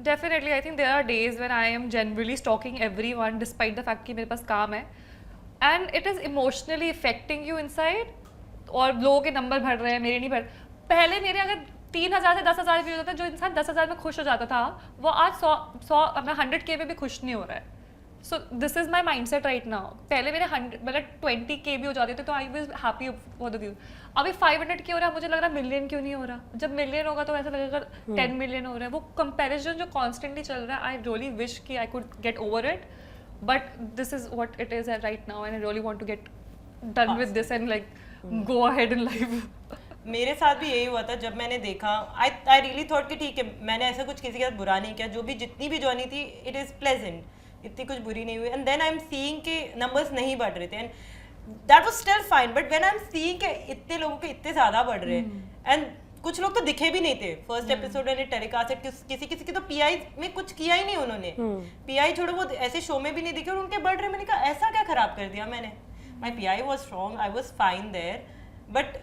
Definitely, I think there are days when I am generally stalking everyone despite the fact कि मेरे पास काम है, and it is emotionally affecting you inside. और लोगों के नंबर बढ़ रहे हैं, मेरे नहीं बढ़। पहले मेरे अगर 3,000 से 10,000 व्यूज होता है, जो इंसान 10,000 में खुश हो जाता था, वो आज 100K में भी खुश नहीं हो रहा है। So this is my mindset right now. पहले मेरे 20K भी हो जाते थे तो I was happy for the view. अभी 500K हो रहा है, मुझे लग रहा है मिलियन क्यों नहीं हो रहा। जब मिलियन होगा तो ऐसा लगेगा 10 मिलियन हो रहा है। वो कंपैरिजन जो कॉन्स्टेंटली चल रहा है, I really wish कि I could get over it, but this is what it is right now and I really want to get done with this and like go ahead in life. मेरे साथ भी यही हुआ था जब मैंने देखा, I really thought कि ठीक है, मैंने ऐसा कुछ किसी के साथ बुरा नहीं किया, जो भी जितनी भी जर्नी थी इट इज़ प्लेजेंट, इतनी कुछ बुरी नहीं हुई, and then I am seeing कि नंबर्स नहीं बढ़ रहे थे, and that was still fine, but when I am seeing कि इतने लोगों के इतने ज़्यादा बढ़ रहे हैं, एंड कुछ लोग तो दिखे भी नहीं थे फर्स्ट एपिसोड मैंने टेलीकास्ट, किसी की तो पीआई में कुछ किया ही नहीं उन्होंने, पीआई छोड़ो वो ऐसे शो में भी नहीं दिखे और उनके बढ़ रहे। मैंने कहा ऐसा क्या खराब कर दिया मैंने, my PI was strong, I was fine there, but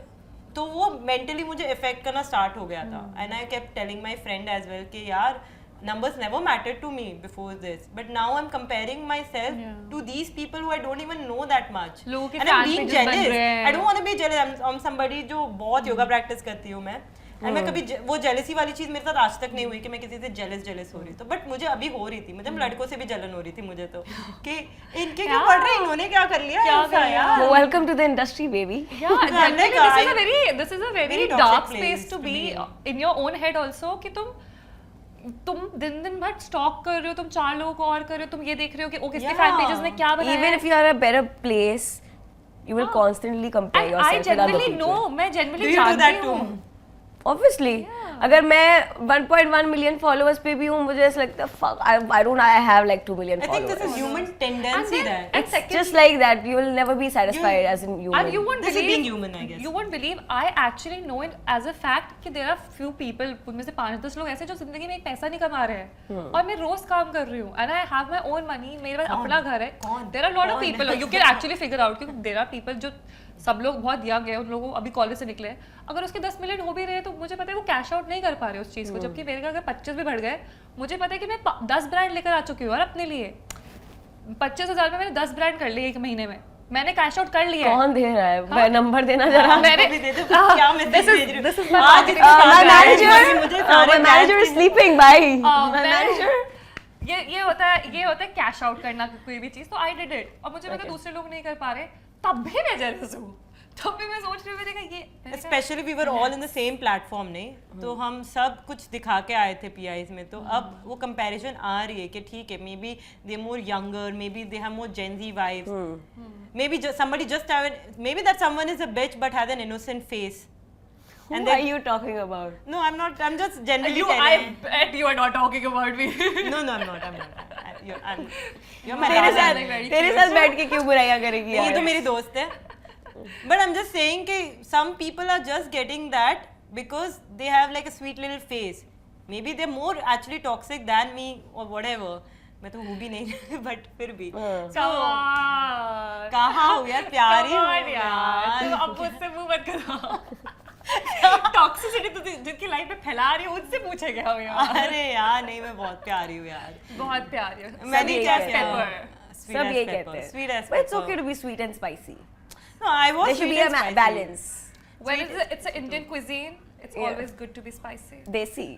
तो वो मेंटली मुझे इफेक्ट करना स्टार्ट हो गया था, and I kept telling my friend as well कि यार numbers never mattered to me before this, but now I'm comparing myself to these people who I don't even know that much, and I'm being jealous. I don't want to be jealous. I'm somebody जो बहुत yoga practice करती हूँ मैं, and मैं कभी वो jealousy वाली चीज मेरे साथ आज तक नहीं हुई कि मैं किसी से जेलस हो रही, तो बट मुझे अभी हो रही थी, मुझे लड़कों से भी जलन हो रही थी मुझे तो कि इनके क्यों पढ़ रहे हैं, इन्होंने क्या कर लिया ऐसा यार। Welcome to the industry, baby. Yeah, definitely this is a very dark space to be in your own head also, कि तुम दिन भर स्टॉक कर रहे हो, तुम 4 लोगों को और कर रहे हो, तुम ये देख रहे हो कि ओ किसके फैन पेजेस ने क्या बनाया है। Even if you are a better place, you will constantly compare yourself with other people. I genuinely know, मैं genuinely Do you do that जानती too? हूँ। Obviously, अगर मैं 1.1 million followers पे भी हूँ, मुझे ऐसा लगता है fuck, I have like 2 million I think followers. this is human tendency that It's just like that. You will never be satisfied as in human. And you won't This is believe, being human, I guess. You won't believe, I actually know it as a fact कि there are few people, उनमें से 5-10 लोग ऐसे जो जिंदगी में एक पैसा नहीं कमा रहे हैं, और मैं रोज काम कर रही हूँ, and I have my own money, मेरे पास अपना घर है. There are a lot of people, you can actually figure out कि there are people जो सब लोग बहुत यंग है, उन लोगों अभी कॉलेज से निकले हैं, अगर उसके 10 मिलियन हो भी रहे तो मुझे पता है वो कैश आउट नहीं कर पा रहे उस चीज़ को, जबकि मेरे का अगर 25 भी बढ़ गए, मुझे पता है कि मैं 10 ब्रांड लेकर आ चुकी हूँ और अपने लिए 25,000 में मैंने 10 ब्रांड कर लिए 1 महीने में, मैंने कैश आउट कर लिया है। कौन दे रहा है? नंबर देना जरा। मैंने भी दे दो, क्या मैसेज भेज रही this is हूँ? my आज marketing इतने मुझे सारे my manager is sleeping भाई। My manager ये होता है कैश आउट करना कोई भी चीज, तो आई डिड इट, और मुझे पता दूसरे लोग नहीं कर पा रहे, तब भी मैं जेलस हूँ, तब भी मैं सोच रही हूँ मैंने कहा ये specially we were all in the same platform नहीं, तो हम सब कुछ दिखा के आए थे पीआईज में, तो अब वो कंपैरिजन आ रही है कि ठीक है, maybe they more younger, maybe they have more gen Z vibes, maybe somebody just have maybe that someone is a bitch but has an innocent face. Who are you talking about? No, I'm not. I'm just generally I telling. bet you are not talking about me. No, I'm not. You're my तेरे darling. साथ तेरे साथ बैठ के क्यों बुराइयां करेगी ये यार? तो मेरी दोस्त है. But I'm just saying कि some people are just getting that because they have like a sweet little face. Maybe they're more actually toxic than me or whatever. मैं तो हूँ भी नहीं, बट फिर भी कहाँ हूँ यार, प्यारी हूँ यार। तुम अब मुझसे मुंह मत करो। टॉक्सिसिटी तो जिनकी लाइफ में फैला रही है उनसे पूछेगा हमें यार। अरे यार नहीं, मैं बहुत प्यारी हूँ यार, बहुत प्यारी हूँ। मैंने क्या किया? सब ये कहते हैं। Sweet as But it's pepper. okay to be sweet and spicy. No, I was There should sweet be a and spicy. balance. When it's an Indian cuisine, it's always good to be spicy. Desi.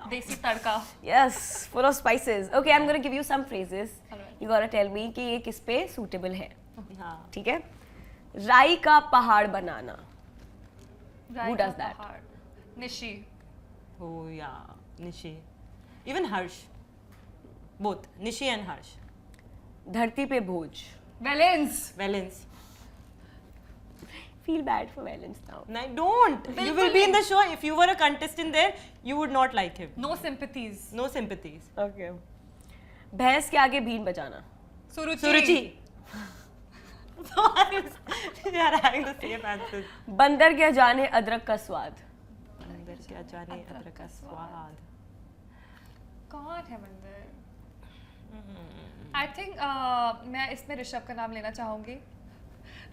देसी तड़का। Yes, full of spices. Okay, I'm gonna give you some phrases. Alright. You gotta tell me कि ये किस पे suitable है. हाँ. ठीक है? राई का पहाड़ बनाना. Who does that? Nishi. Oh yeah, Nishi. Even Harsh. Both Nishi and Harsh. धरती पे भोज. Balance. Valence. Feel bad for Valence now. No, don't. You will be in the show. If you were a contestant there, you would not like him. No sympathies. No sympathies. Okay. भैंस के आगे been बजाना. सुरुचि। Suruchi. You are having the same answers. बंदर क्या जाने अदरक का स्वाद. अंदर क्या जाने अदरक का स्वाद. कौन है बंदर? I think मैं इसमें ऋषभ का नाम लेना चाहूंगी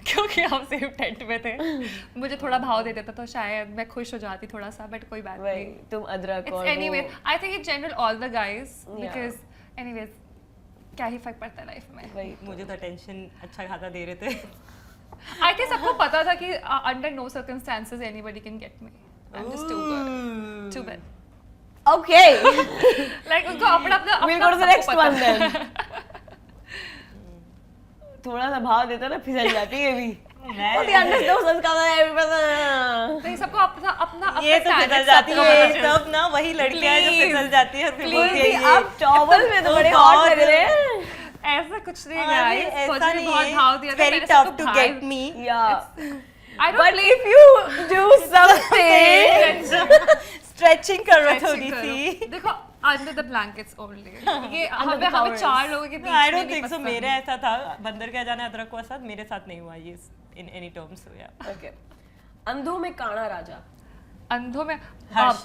क्योंकि हम सेम टेंट में थे, मुझे थोड़ा भाव दे देता तो शायद मैं खुश हो जाती थोड़ा सा, बट कोई बात वही नहीं। तुम अदरक और Anyway, वो I think in general all the guys Yeah. because anyways क्या ही फर्क पड़ता है लाइफ में। वही मुझे तो टेंशन अच्छा खासा दे रहे थे. I think सबको पता था कि under no circumstances anybody can get me. I'm just too good, too bad. Okay. Like उनको अपना We'll go to the next one then. थोड़ा सा भाव देता ना फिसल जाती है भी. But the understood का नहीं सबको अपना ये तो फिसल जाती है, है तब ना वही लड़कियां हैं जो Please. फिसल जाती है और फिर बोलती है ये. आप टॉवल में तो Oh बड़े हॉट God. लग रहे हैं. ऐसा कुछ नहीं अरे गाइस, ऐसा मुझे नहीं बहुत भाव दिया है. था, Very मैंने tough सबको to भाव- get me. Yeah. I don't But if you do something, Stretching करो Stretching थोड़ी करो। सी. देखो under the blankets only ये Under the हमें covers. 4 लोगों के बीच I में don't नहीं think so. पसंद। मेरे ऐसा था, बंदर क्या जाने अदरक को साथ मेरे साथ नहीं हुआ ये in any terms. So yeah. okay. अंधों में काना राजा. अंधों में हर्ष।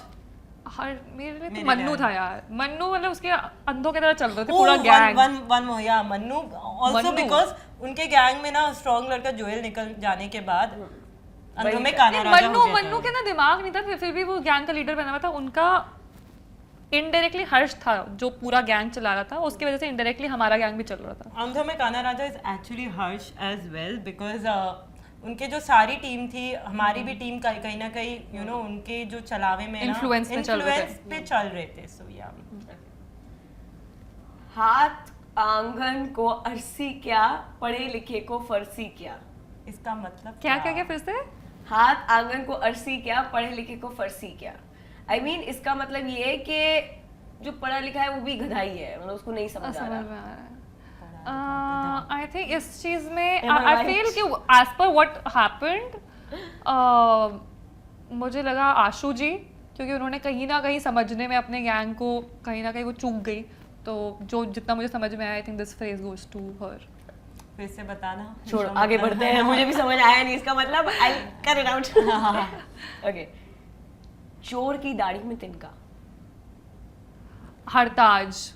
हर मेरे लिए तो मेरे मन्नू gang। था यार, मन्नू मतलब उसके अंधों की तरह चल रहे थे Oh, पूरा gang. one more, yeah, Mannu. Also Mannu. because उनके गैंग में ना स्ट्रॉन्ग लड़का जोएल निकल जाने के बाद अंधों में काना राजा मन्नू हो गया मन्नू था. के ना दिमाग नहीं था, फिर भी वो गैंग का लीडर बना हुआ था। उनका इनडायरेक्टली हर्ष था जो पूरा गैंग चला रहा था, उसकी वजह से इनडायरेक्टली हमारा गैंग भी चल रहा था। अंधों में काना राजा is actually harsh as well because उनके जो सारी टीम थी, हमारी भी टीम कहीं ना कहीं यू नो उनके जो चलावे में Influence पे चल रहे थे। influence पे चल रहे थे. सो या हाथ आंगन को अरसी क्या, पढ़े लिखे को फरसी क्या. इसका मतलब क्या क्या क्या फिर से? हाथ आंगन को अरसी क्या, पढ़े लिखे को फरसी क्या. I mean, इसका मतलब ये है कि जो पढ़ा लिखा है वो भी गधा ही है, मतलब उसको नहीं समझ आ समझ रहा. में आ रहा है। आई थिंक इस चीज में Am I I right? Feel कि एज पर व्हाट हैपेंड मुझे लगा आशु जी, क्योंकि उन्होंने कहीं ना कहीं समझने में अपने गैंग को कहीं ना कहीं वो चूक गई, तो जो जितना मुझे समझ में आया I think this phrase goes to her. फिर से बताना. छोड़, आगे बढ़ते हैं. मुझे भी समझ आया नहीं इसका मतलब. I'll cut it out. Okay. चोर की दाढ़ी में तिनका. हरताज।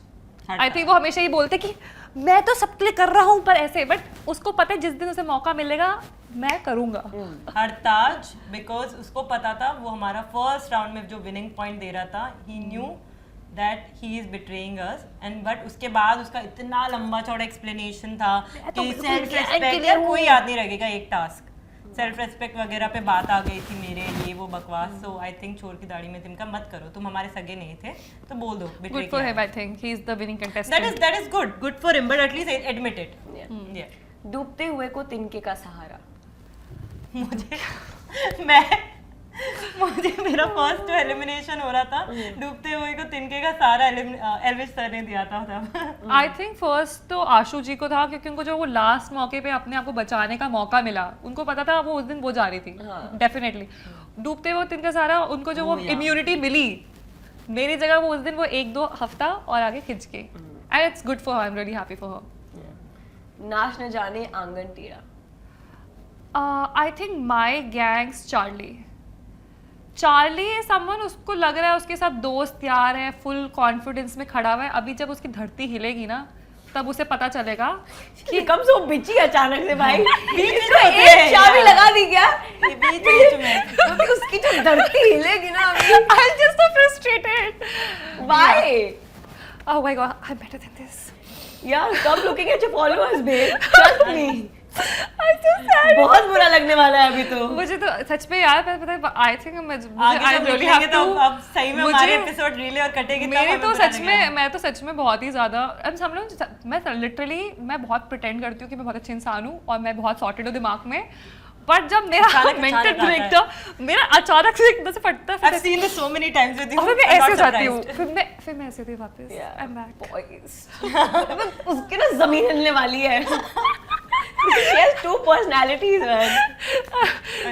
आई थिंक वो हमेशा ही बोलते कि मैं तो सबके लिए कर रहा हूँ पर ऐसे, बट उसको पता है जिस दिन उसे मौका मिलेगा मैं करूँगा। हरताज बिकॉज उसको पता था वो हमारा फर्स्ट राउंड में जो विनिंग पॉइंट दे रहा था, he knew that he is betraying us and but उसके बाद उसका इतना लंबा चौड़ा एक्सप्लेनेशन था कि सेल्फ रिस्पेक्ट, कोई याद नहीं रहेगा एक टास्क, सेल्फ रेस्पेक्ट वगैरह पे बात आ गई थी मेरे, ये वो बकवास। सो आई थिंक चोर की दाढ़ी में तिनका मत करो, तुम हमारे सगे नहीं थे तो बोल दो। Good for him, I think he is the winning contestant. that is good for him, but at least admit it. Yeah. डूबते हुए को तिनके का सहारा। मुझे मेरा फर्स्ट जो एलिमिनेशन हो रहा था, डूबते हुए को तिनके का सारा एल्विश सर ने दिया था तब। आई थिंक फर्स्ट तो आशु जी को था, क्योंकि उनको जो वो लास्ट मौके पे अपने आप को बचाने का मौका मिला, उनको पता था वो उस दिन वो जा रही थी डेफिनेटली। डूबते हुए तिनका सारा उनको जो वो इम्यूनिटी मिली, मेरी जगह वो उस दिन वो 1-2 हफ्ता और आगे खिंच के, and it's good for her, I am really happy for her. नाच न जाने आंगन टेढ़ा। I think my gangs Charlie है समवन, उसको लग रहा है उसके साथ दोस्त यार है, फुल कॉन्फिडेंस में खड़ा हुआ है। अभी जब उसकी धरती हिलेगी ना तब उसे पता चलेगा कि कब सो बिची अचानक से भाई बीच तो में एक चाबी लगा दी क्या बीच में क्योंकि उसकी जो धरती हिलेगी ना अभी। I'm just so frustrated. Why? Oh my god, I'm better than this. Yeah, stop looking at your followers, babe. Trust me. I'm so sad. बहुत बुरा लगने वाला है अभी तो। मुझे तो सच में यार पता है, आई थिंक आगे जब निकलेंगे तो अब सही में हमारे एपिसोड रीले और कटेगी, मेरी तो सच में, मैं तो सच में बहुत ही ज्यादा, मैं लिटरली मैं बहुत प्रिटेंड करती हूँ कि मैं बहुत अच्छी इंसान हूँ और मैं बहुत सॉर्टेड हूँ दिमाग में, बट जब मेरा मेंटल ब्रेकडाउन मेरा अचानक से एकदम से फटता है, I've seen this so many times with you. और मैं ऐसे हो जाती हूँ, फिर मैं ऐसे होती हूँ वापस, I'm back. उसकी ना जमीन हिलने वाली है। She has 2 personalities, man.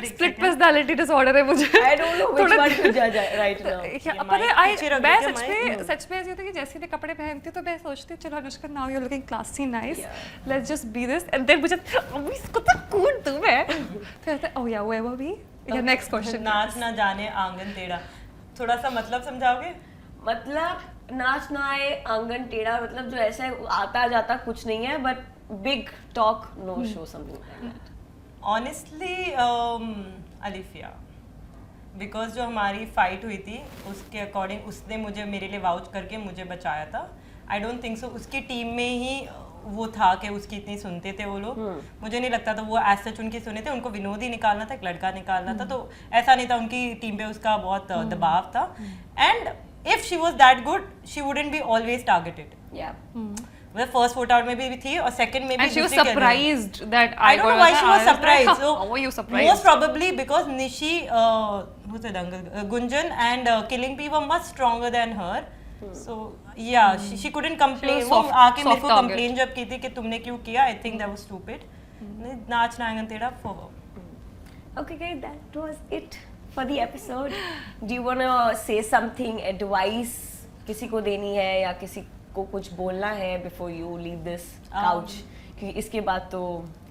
Split personality disorder है मुझे। I don't know which one to judge right now. मैं सच में ऐसी होती है कि जैसे मैं कपड़े पहनती हूँ तो मैं सोचती हूँ चलो Anushka, now you're looking classy, nice, let's just be this, and then मुझे अभी इसको तो कूट दूँ मैं, फिर कहते oh yeah where were we? Yeah, next question. नाच ना जाने आंगन टेढ़ा, थोड़ा सा मतलब समझाओगे? मतलब नाच ना आए आंगन टेढ़ा, मतलब जो ऐसा आता जाता कुछ नहीं है, but big talk no show, something like that. Honestly, Alifiya, because जो हमारी फाइट हुई थी उसके अकॉर्डिंग उसने मुझे मेरे लिए वाउच करके मुझे बचाया था। आई डोंट थिंक सो उसकी टीम में ही वो था कि उसकी इतनी सुनते थे वो लोग, मुझे नहीं लगता था वो एज सच उनकी सुने थे, उनको विनोद ही निकालना था, एक लड़का निकालना था, तो ऐसा नहीं था, उनकी टीम पे उसका बहुत दबाव था। And if she was that good she wouldn't be always targeted. वो फर्स्ट वोट आउट में भी थी और सेकंड में भी। And she was surprised that I don't know why she was surprised. So how were you surprised? Most probably because Nishi, who's the uncle, Gunjan and Killing P were much stronger than her. So yeah, she couldn't complain. वो आके मेरे को complain जब की थी कि तुमने क्यों किया, I think that was stupid. नाच ना आंगन टेढ़ा for her. Okay guys, that was it for the episode. Do you wanna say something, advice किसी को देनी है या किसी को कुछ बोलना है before you leave this couch? क्योंकि इसके बाद तो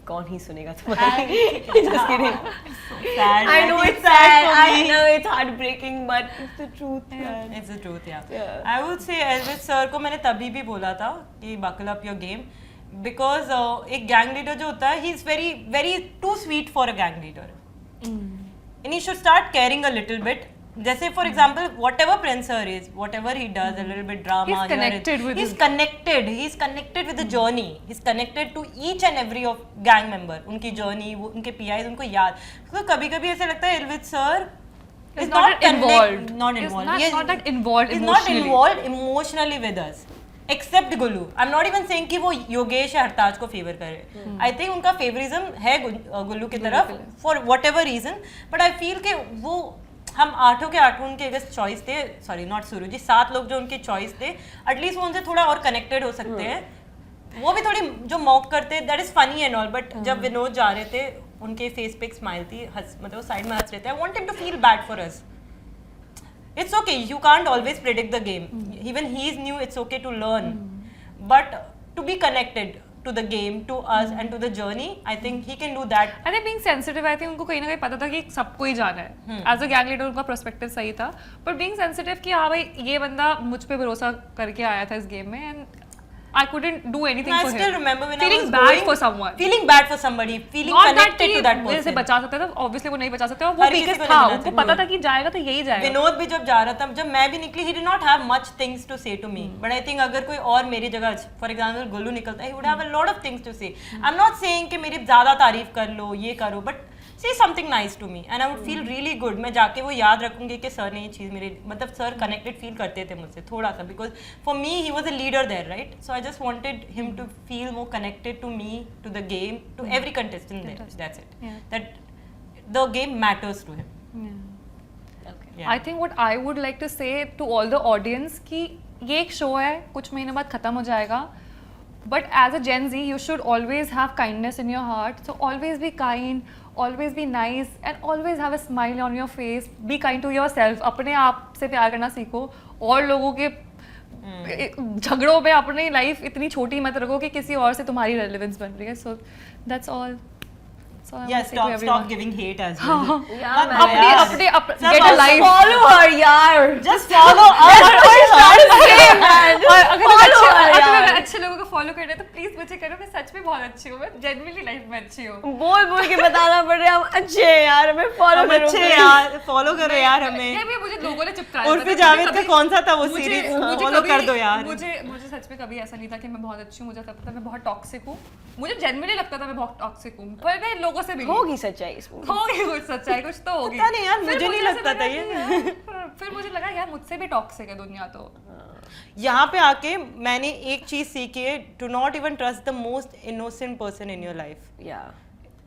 कौन ही सुनेगा तुम्हारी। Just kidding. Sad. I know it's sad. I know it's heartbreaking, but it's the truth. Man. It's the truth, yeah. I would say Elvis sir को मैंने तभी भी बोला था कि buckle up your game, because एक gang leader जो होता है, he is very very too sweet for a gang leader. And he should start caring a little bit. जैसे for example, whatever Prince sir is, whatever he does, a little bit drama. He's connected with. He's connected with the journey. He's connected to each and every of gang member. उनकी journey, वो उनके PIs उनको याद. तो कभी-कभी ऐसे लगता है Elvis sir is not involved. Not that involved. He's not involved emotionally with us. Except Gullu. I'm not even saying कि वो योगेश या हरताज को फेवर करे. I think उनका फेवरिज्म है गुल्लू की तरफ for whatever reason. But I feel कि वो हम 8 के 8 उनके अगर चॉइस थे, सॉरी नॉट सुरु जी, 7 लोग जो उनके चॉइस थे, एटलीस्ट वो उनसे थोड़ा और कनेक्टेड हो सकते हैं। वो भी थोड़ी जो मॉक करते, that is funny and all, but जब विनोद जा रहे थे उनके फेस पे एक स्माइल थी, मतलब साइड में हंस रहे थे। I want him to feel bad for us. It's okay, you can't always predict the game, even he is new, it's okay to learn, but to be connected to the game, to us and to the journey, I think he can do that. I think being sensitive, I think उनको कहीं ना कहीं पता था कि सबको ही जाना है। As a gang leader उनका perspective सही था, but being sensitive कि हाँ भाई ये बंदा मुझ पे भरोसा करके आया था इस गेम में, and I couldn't do anything I for still him. remember when I Feeling was bad going, for someone. feeling bad for somebody, feeling Not that connected कि to that मेरे से person. बचा सकता था, obviously वो नहीं बचा सकता, वो हर पीके किसी को था, नहीं बचा उनको सकता। पता था कि जाएगा तो यही जाएगा। विनोद भी जब जा रहा था, जब मैं भी निकली, he did not have much things to say to me. But I think अगर कोई और मेरी जगह, for example गोलू निकलता, he would have a lot of things to say. I'm not saying कि मेरी ज़्यादा तारीफ कर लो, ये करो, but say something nice to me and I would feel really good. मैं जाके वो याद रखूंगी कि सर ने ये चीज़ मेरे, मतलब सर connected feel करते थे मुझसे थोड़ा सा, because for me he was a leader there, right? So I just wanted him to feel more connected to me, to the game, to every contestant there. That's it. Yeah. That the game matters to him. Yeah. I think what I would like to say to all the audience कि ये एक show है, कुछ महीने बाद खत्म हो जाएगा, but as a Gen Z you should always have kindness in your heart, so always be kind, always be nice and always have a smile on your face. Be kind to yourself. अपने आप से प्यार करना सीखो, और लोगों के झगड़ों पे अपनी लाइफ इतनी छोटी मत रखो कि किसी और से तुम्हारी रेलेवेंस बन रही है. So that's all. Yeah, stop giving hate as well. अपने get a life. Follow her यार. Just follow अगर अच्छे लोगों को फॉलो करना है तो प्लीज मुझे करो. मैं सच में बहुत अच्छी हूँ, मैं जेन्युइनली लाइफ में अच्छी हूँ. बोल बोल के बताना पड़ रहा है हम अच्छे हैं यार, हमें फॉलो करो. अच्छे यार, फॉलो करो यार हमें. ये भी मुझे लोगों ने चिपकाया. उर्फी जावेद का कौन सा था वो सीरीज, फॉलो कर दो यार. मुझे सच में कभी ऐसा नहीं था कि मैं बहुत अच्छी हूँ. मुझे लगता था मैं बहुत टॉक्सिक हूँ. मुझे जेन्युइनली लगता था मैं बहुत टॉक्सिक हूँ, पर मैं लोगों से भी होगी सच्चाई इसमें. होगी कुछ सच्चाई, कुछ तो होगी. पता नहीं यार, मुझे नहीं लगता था ये. फिर मुझे लगा यार मुझसे भी टॉक्सिक है दुनिया. तो यहाँ पे आके मैंने एक चीज सीखी है, to not even trust the most innocent person in your life. या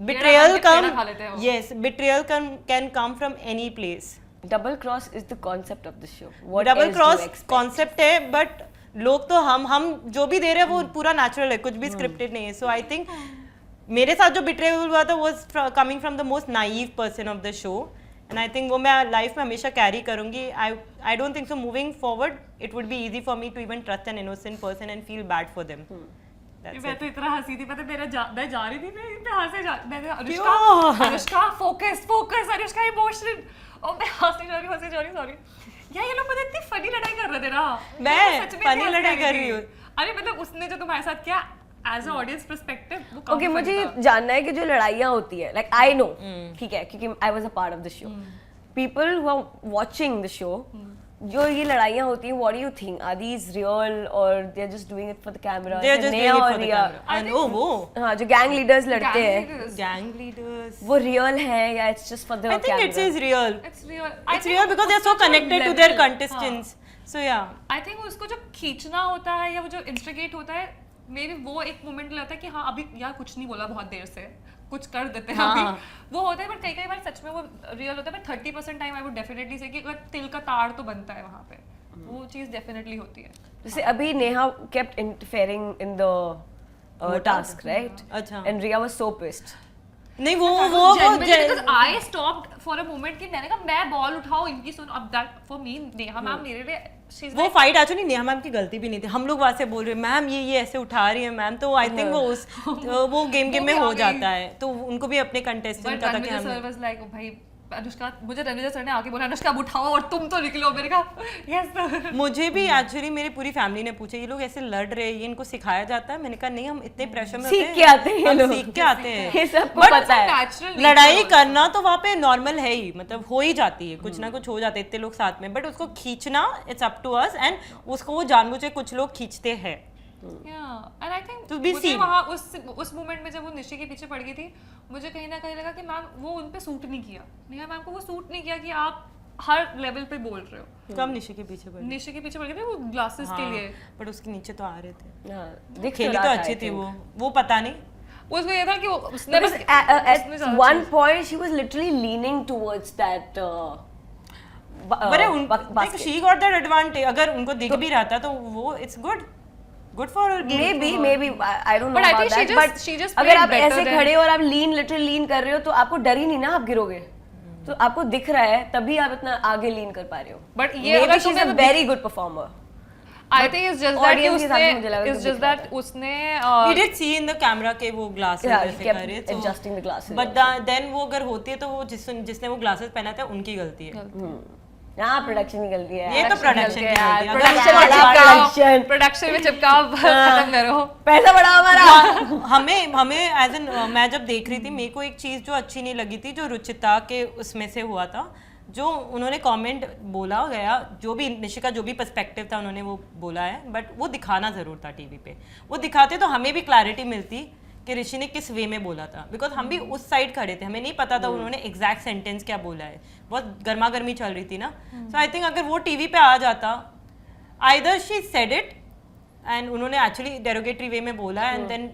betrayal पेड़ा खा लेते हैं वो. yes, betrayal can come from any place. Double cross is the concept of the show. What double cross concept है, but लोग तो हम जो भी दे रहे हैं वो पूरा नेचुरल है, कुछ भी स्क्रिप्टेड नहीं है. सो आई थिंक मेरे साथ जो बिट्रेयल हुआ था was coming from the most naive person of the show, and I think वो मैं लाइफ में हमेशा कैरी करूंगी. I don't think so moving forward it would be easy for me to even trust an innocent person and feel bad for them. मैं तो इतना हंसी थी, पता मैं जा रही थी, मैं इतना हंसे अनुष्का फोकस अनुष्का इमोशनल, और मैं हंसी जा रही सॉरी यार. ये लोग पता इतनी फनी लड़ाई कर रहे थे ना. मैं फनी लड़ाई कर रही हूँ. अरे मतलब उसने जो तुम्हारे साथ किया as a audience perspective. Okay, मुझे जानना है कि जो लड़ाइयाँ होती है, लाइक आई नो, ठीक है, क्योंकि I was a part of the show. People who are watching the show, जो ये लड़ाइयाँ होती हैं, what do you think, are these real और they are just doing it for the camera? They are just doing it for the camera. And वो हाँ, जो gang leaders लड़ते हैं, gang leaders. वो रियल है या it's just for the I think it is real. It's real. It's real because they are so connected to their contestants. So yeah. I think उसको जो खींचना होता है या वो जो इंस्टिगेट होता है, मे बी वो एक मोमेंट लगता है कि हाँ अभी यार कुछ नहीं बोला बहुत देर से, कुछ कर देते हैं अभी. वो होता है, बट कई बार सच में वो रियल होता है. But 30% time I would definitely से कि अगर तिल का तार तो बनता है वहाँ पे, वो चीज़ डेफिनेटली होती है. जैसे अभी Neha kept interfering in the task, right? अच्छा. And Riya was so pissed. नहीं वो I stopped for a moment कि मैंने कहा मैं बॉल उठाऊं इनकी सुन. अब that for me Neha ma'am मेरे लिए वो फाइट एक्चुअली नेहा मैम की गलती भी नहीं थी. हम लोग वहाँ से बोल रहे मैम ये ऐसे उठा रही है मैम, तो आई थिंक वो गेम में हो जाता है, तो उनको भी अपने कंटेस्टेंट का था कि हम भाई अनुष्का, मुझे रविंद्र सर ने आके बोला अनुष्का अब उठाओ और तुम तो निकलो. मैंने कहा यस सर. मुझे भी एक्चुअली मेरी पूरी फैमिली ने पूछा ये लोग ऐसे लड़ रहे हैं, ये इनको सिखाया जाता है? मैंने कहा नहीं, हम इतने प्रेशर में सीख के आते हैं, हम सीख के आते हैं, ये सबको पता है. लड़ाई करना तो वहाँ पे नॉर्मल है ही, मतलब हो ही जाती है, कुछ ना कुछ हो जाता है इतने लोग साथ में, बट उसको खींचना it's up to us, and उसको वो जानबूझ के कुछ लोग खींचते हैं. and I think To be मुझे seen. वहाँ उस मोमेंट में जब वो निशी के पीछे पड़ गई थी, मुझे कहीं ना कहीं लगा कि मैम वो उन पे सूट नहीं किया. नेहा मैम को वो सूट नहीं किया कि आप हर लेवल पे बोल रहे हो. कम निशी के पीछे पड़ निशी के पीछे पड़ गए थे वो ग्लासेस के लिए, बट उसके नीचे तो आ रहे थे. दिख खेली तो अच्छी थी वो पता नहीं. उसको ये था कि वो उसने Because at one point she was literally leaning towards that But she got that advantage. अगर उनको दिख भी रहा था तो वो it's good for her. Maybe I don't know But I about think that. she just अगर आप played better ऐसे than- खड़े हो और आप literally lean कर रहे हो तो आपको डर ही नहीं ना, आप गिरोगे. तो आपको दिख रहा है तभी आप इतना आगे लीन कर पा रहे हो. But ये maybe अगर she's a तुम्हें very good performer. I think it's just that audience के सामने मुझे लगा it's कि just दिख that उसने We did see in the camera के वो glasses Yeah, ऐसे kept कर रहे, adjusting the glasses but then वो अगर होती है तो वो जिसने वो glasses पहना था उनकी गलती है. हाँ प्रोडक्शन की गलती है, ये तो प्रोडक्शन की गलती है। प्रोडक्शन में चिपकाओ खत्म करो, पैसा बढ़ा हमारा। हमें एज एन मैं जब देख रही थी मेरे को एक चीज जो अच्छी नहीं लगी थी जो रुचिता के उसमें से हुआ था, जो उन्होंने कमेंट बोला गया, जो भी निशिका जो भी पर्सपेक्टिव था उन्होंने वो बोला है, बट वो दिखाना जरूर था टीवी पे। वो दिखाते तो हमें भी क्लैरिटी मिलती कि ऋषि ने किस वे में बोला था, बिकॉज हम भी उस साइड खड़े थे, हमें नहीं पता था उन्होंने एग्जैक्ट सेंटेंस क्या बोला है, बहुत गर्मा गर्मी चल रही थी ना। सो आई थिंक अगर वो टीवी पे आ जाता, either she said it and उन्होंने एक्चुअली डेरोगेटरी वे में बोला एंड देन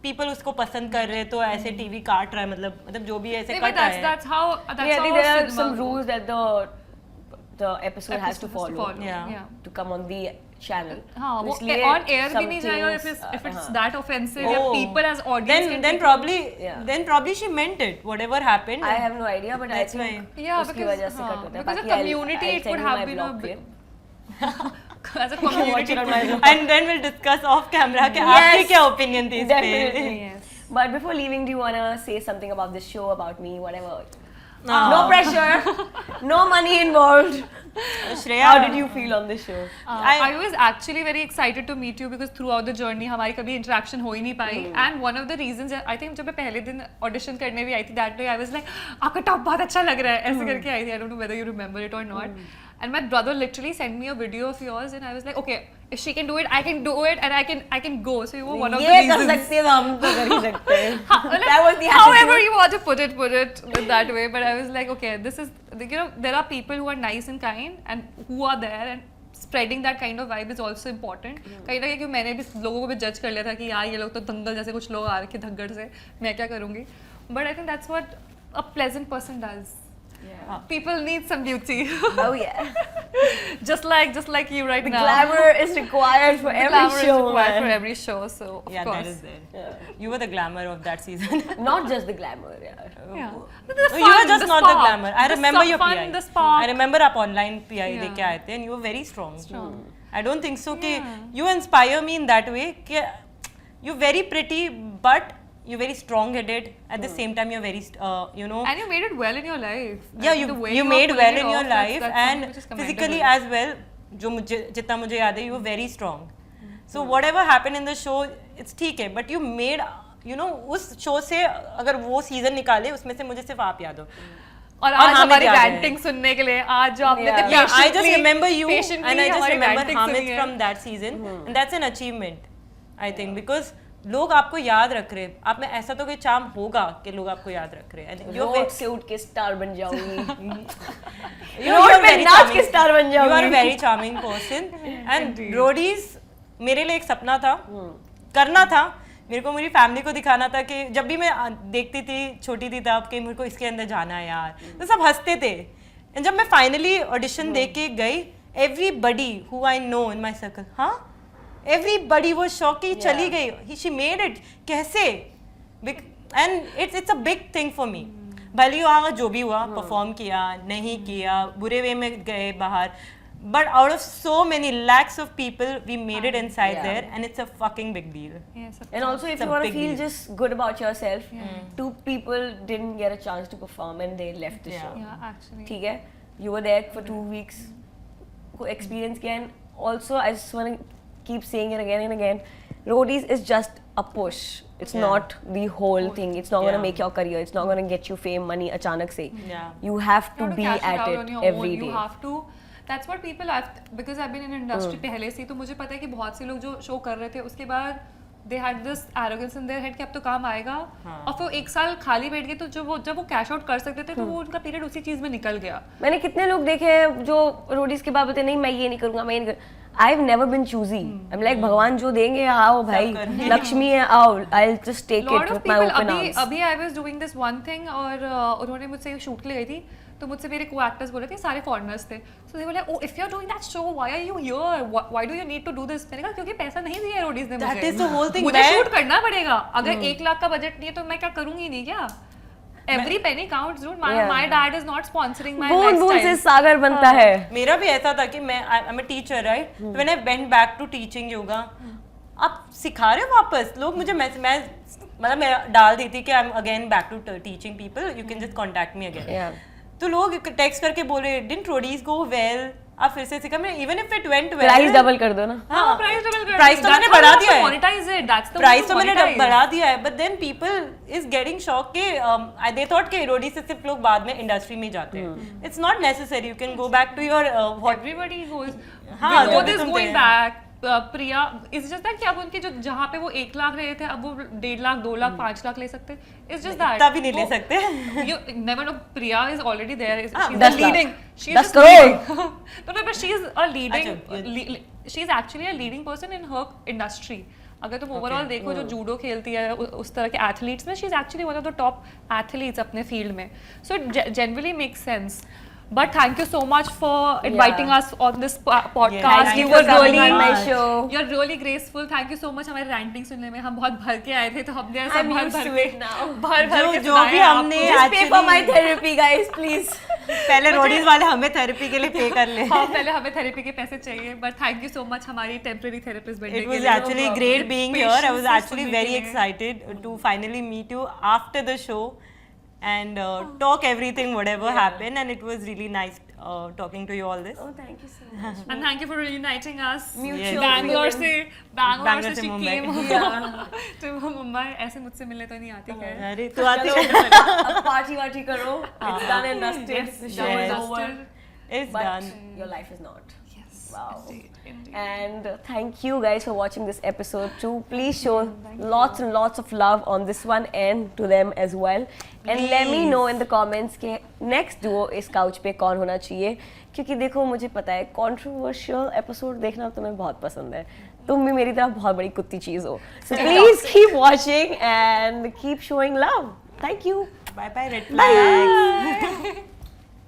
पीपल उसको पसंद कर रहे तो ऐसे टीवी काट रहा है, मतलब जो भी ऐसे कट रहा है। that's how I think there are some rules that the episode has to follow yeah. to come on the channel. हाँ, तो वो इसलिए on air भी नहीं जाएगा if it's that offensive, Oh. yeah, people as audience can then take probably she meant it, whatever happened. I have no idea, but I That's think Yeah, उसकी because- वजह से हाँ, कट होता है। because बाकी the community, I'll it could send you have my been a blog bit- here. as a community Watch it on my blog. And then we'll discuss off camera कि आपकी क्या opinion थी इस पे। Definitely. Yes. But before leaving, do you wanna say something about this show, about me, whatever? No. No pressure, no money involved. Shreya, How did you feel on this show? I was actually very excited to meet you because throughout the journey हमारी कभी interaction हो ही नहीं पाई, and one of the reasons I think जब मैं पहले दिन audition करने भी आई थी, that day I was like आपका top बहुत अच्छा लग रहा है, ऐसे करके आई थी। I don't know whether you remember it or not. And my brother literally sent me a video of yours and I was like, okay, if she can do it, I can do it, and I can go. So you were one of the ये कर reasons. सकते हैं तो हम तो कर ही सकते हैं। Like, That was the however attitude. you want to put it that way. But I was like, okay, this is, you know, there are people who are nice and kind and who are there, and spreading that kind of vibe is also important. कहीं ना कहीं क्योंकि मैंने भी लोगों को भी जज कर लिया था कि यार ये लोग तो दंगल जैसे कुछ लोग आ रखे धग्गड़ से, मैं क्या करूँगी? But I think that's what a pleasant person does. Yeah. People need some beauty. Oh yeah. just like you right The now. glamour is required for The every glamour show, is required man. for every show. So of yeah, course. that is there. Yeah. You were the glamour of that season. Not just the glamour, yeah. Yeah. No, you were just not the glamour. I remember your fun, PI. the spark. I remember आप online PI Yeah. देके आए थे and you were very strong. I don't think so कि you inspire me in that way कि you're very pretty but you're very strong-headed. At the same time, you're very, you know. And you made it well in your life. Yeah, I think the way you are made pulling well it in your off, that's life something and which is physically commendable. as well. जो मुझे जितना मुझे याद है, you were very strong. So whatever happened in the show, it's ठीक है. But you made, you know, उस show से अगर वो season निकाले, उसमें से मुझे सिर्फ आप याद हो. और आज हमें हमारी याद है। ranting सुनने के लिए आज जो आपने Yeah. Yeah, I just remember you patiently and I just हमारी remember ranting Hamid सुनी है। from that season and that's an achievement, I think, because लोग आपको याद रख रहे हैं, आप में ऐसा तो कोई चार्म होगा कि लोग आपको याद रख रहे हैं। रोड से उठ के स्टार बन जाऊंगी। You know, रोड you're पे very नाच के charming. स्टार बन You are a जाऊंगी। very charming person and roadies मेरे लिए एक सपना था, करना था। मेरे को मेरी फैमिली को दिखाना था कि जब भी मैं देखती थी, छोटी थी तब कि मेरे को इसके अंदर जाना है यार, तो सब हंसते थे। And जब मैं फाइनली ऑडिशन दे के गई, everybody who I know in my circle, हाँ, everybody was shocked कि चली गई, she made it, कैसे? And it's a big thing for me. भले ही वहाँ जो भी हुआ, परफॉर्म किया, नहीं किया, बुरे वे में गए बाहर, but out of so many lakhs of people, we made it inside Yeah. there, and it's a fucking big deal. Yes, of And also, if It's a you want to big feel deal. just good about yourself, two people didn't get a chance to perform and they left the Yeah. show. yeah, actually. ठीक है, you were there for 2 weeks, को experience किया, and also I just want to keep saying it again and again. Roadies is just a push. It's Yeah. not the whole thing. It's not gonna Yeah. make your career. It's not gonna get you fame, money, अचानक से. Yeah. You have You to have be cash at out it on your every own. day. You have to. That's what people have, because I've been in industry पहले से, तो मुझे पता है कि बहुत से लोग जो शो कर रहे थे उसके बाद they had this arrogance in their head कि अब तो काम आएगा, और फिर 1 साल खाली बैठ गए, तो जब वो कैश आउट कर सकते थे तो वो उनका पीरियड उसी चीज में निकल गया। मैंने कितने लोग देखे हैं जो रोडीज के बाद बोलते नहीं मैं ये नहीं करूंगा, मैं ये नहीं करूंगा। I've never been choosy. I'm like भगवान जो देंगे आओ भाई, लक्ष्मी है आओ, I'll just take Lot it of with my people, open arms. अभी I was doing this one thing, और उन्होंने मुझसे शूट के लिए गई थी, तो मुझसे मेरे को एक्टर्स बोले थे, सारे फॉरेनर्स थे, so they were like, oh, if you're doing that show, why are you here? Why do you need to do this? मैंने कहा क्योंकि पैसा नहीं दिया रोडीज ने मुझे। That is the whole thing. मुझे मैं- शूट करना पड़ेगा, अगर 1 लाख का बजट नहीं है तो मैं क्या करूंगी नहीं क्या? Every penny counts, dude. My dad is not sponsoring my बूंद बूंद से lifestyle. सागर बनता है। मेरा भी ऐसा था कि मैं I'm a teacher, right? So when I went back to teaching yoga, आप सिखा रहे हो वापस, लोग मुझे मतलब मैं डाल दी थी कि I'm again back to teaching people, you can just contact me again. Yeah. तो लोग टेक्स्ट करके बोल रहे डिडंट रोडीज गो वेल, आप फिर से सिखा। मैं even if it went well, price double कर दो ना। हाँ, प्राइस डबल कर, प्राइस तो मैंने बढ़ा दिया है, monetize it, that's the price तो मैंने बढ़ा दिया है, but then people is getting shock के दे थॉट के रोडी से सिर्फ लोग बाद में इंडस्ट्री में जाते हैं। It's not necessary, you can go back to your everybody goes, हाँ, जो भी इज तुम गोइंग थे। Back. Priya is just that कि अब उनके जो जहाँ पे वो 1 लाख रहे थे अब वो 1.5 लाख 2 लाख 5 लाख ले सकते, इट्स जस्ट दैट तभी नहीं ले सकते। you never know, Priya is already there, she's 10 the lakh, leading, she's 10 just crore. no, but she's a leading अच्छा, she's actually a leading person in her industry. अगर तुम ओवरऑल देखो जो judo खेलती है उस तरह के एथलीट्स में, she is actually one of the top athletes अपने फील्ड में, so it generally makes sense. But thank you so much for inviting us on this podcast. Thank you You for were coming really on my show. You're really graceful. Thank you so much. हमारे ranting सुनने में हम बहुत भर के आए थे, तो हमने ऐसा I'm भर used भर to के it now. भर के जो भी सुनाया हमने आपको. Just pay for my therapy, guys, please. पहले रोडीज वाले हमें थेरेपी के लिए पे कर ले। हाँ, पहले हमें थेरेपी के पैसे चाहिए, but thank you so much हमारी टेम्पररी थेरेपिस्ट बनने के It लिए. was actually great being here. I was Patience actually सुनने very के लिए. excited to finally meet you after the show and talk everything whatever happened, and it was really nice talking to you all this. Oh, thank you so much. And thank you for reuniting us. Mutual Bangalore feeling. से Bangalore से she Mumbai. came to Mumbai. ऐसे मुझसे मिलने तो नहीं आती है. अरे तू आती अब पार्टी वार्टी करो. It's done and dusted. The show is Yes. over. It's But done. your life is not. Yes. Wow. Indeed. And thank you guys for watching this episode too. Please show lots and lots of love on this one and to them as well. And let me know in the comments कि next duo इस couch पे कौन होना चाहिए, क्योंकि देखो मुझे पता है controversial episode देखना तुम्हें बहुत पसंद है, तुम भी मेरी तरह बहुत बड़ी कुत्ती चीज हो. So please keep watching and keep showing love. Thank you. Bye bye red flags. Bye.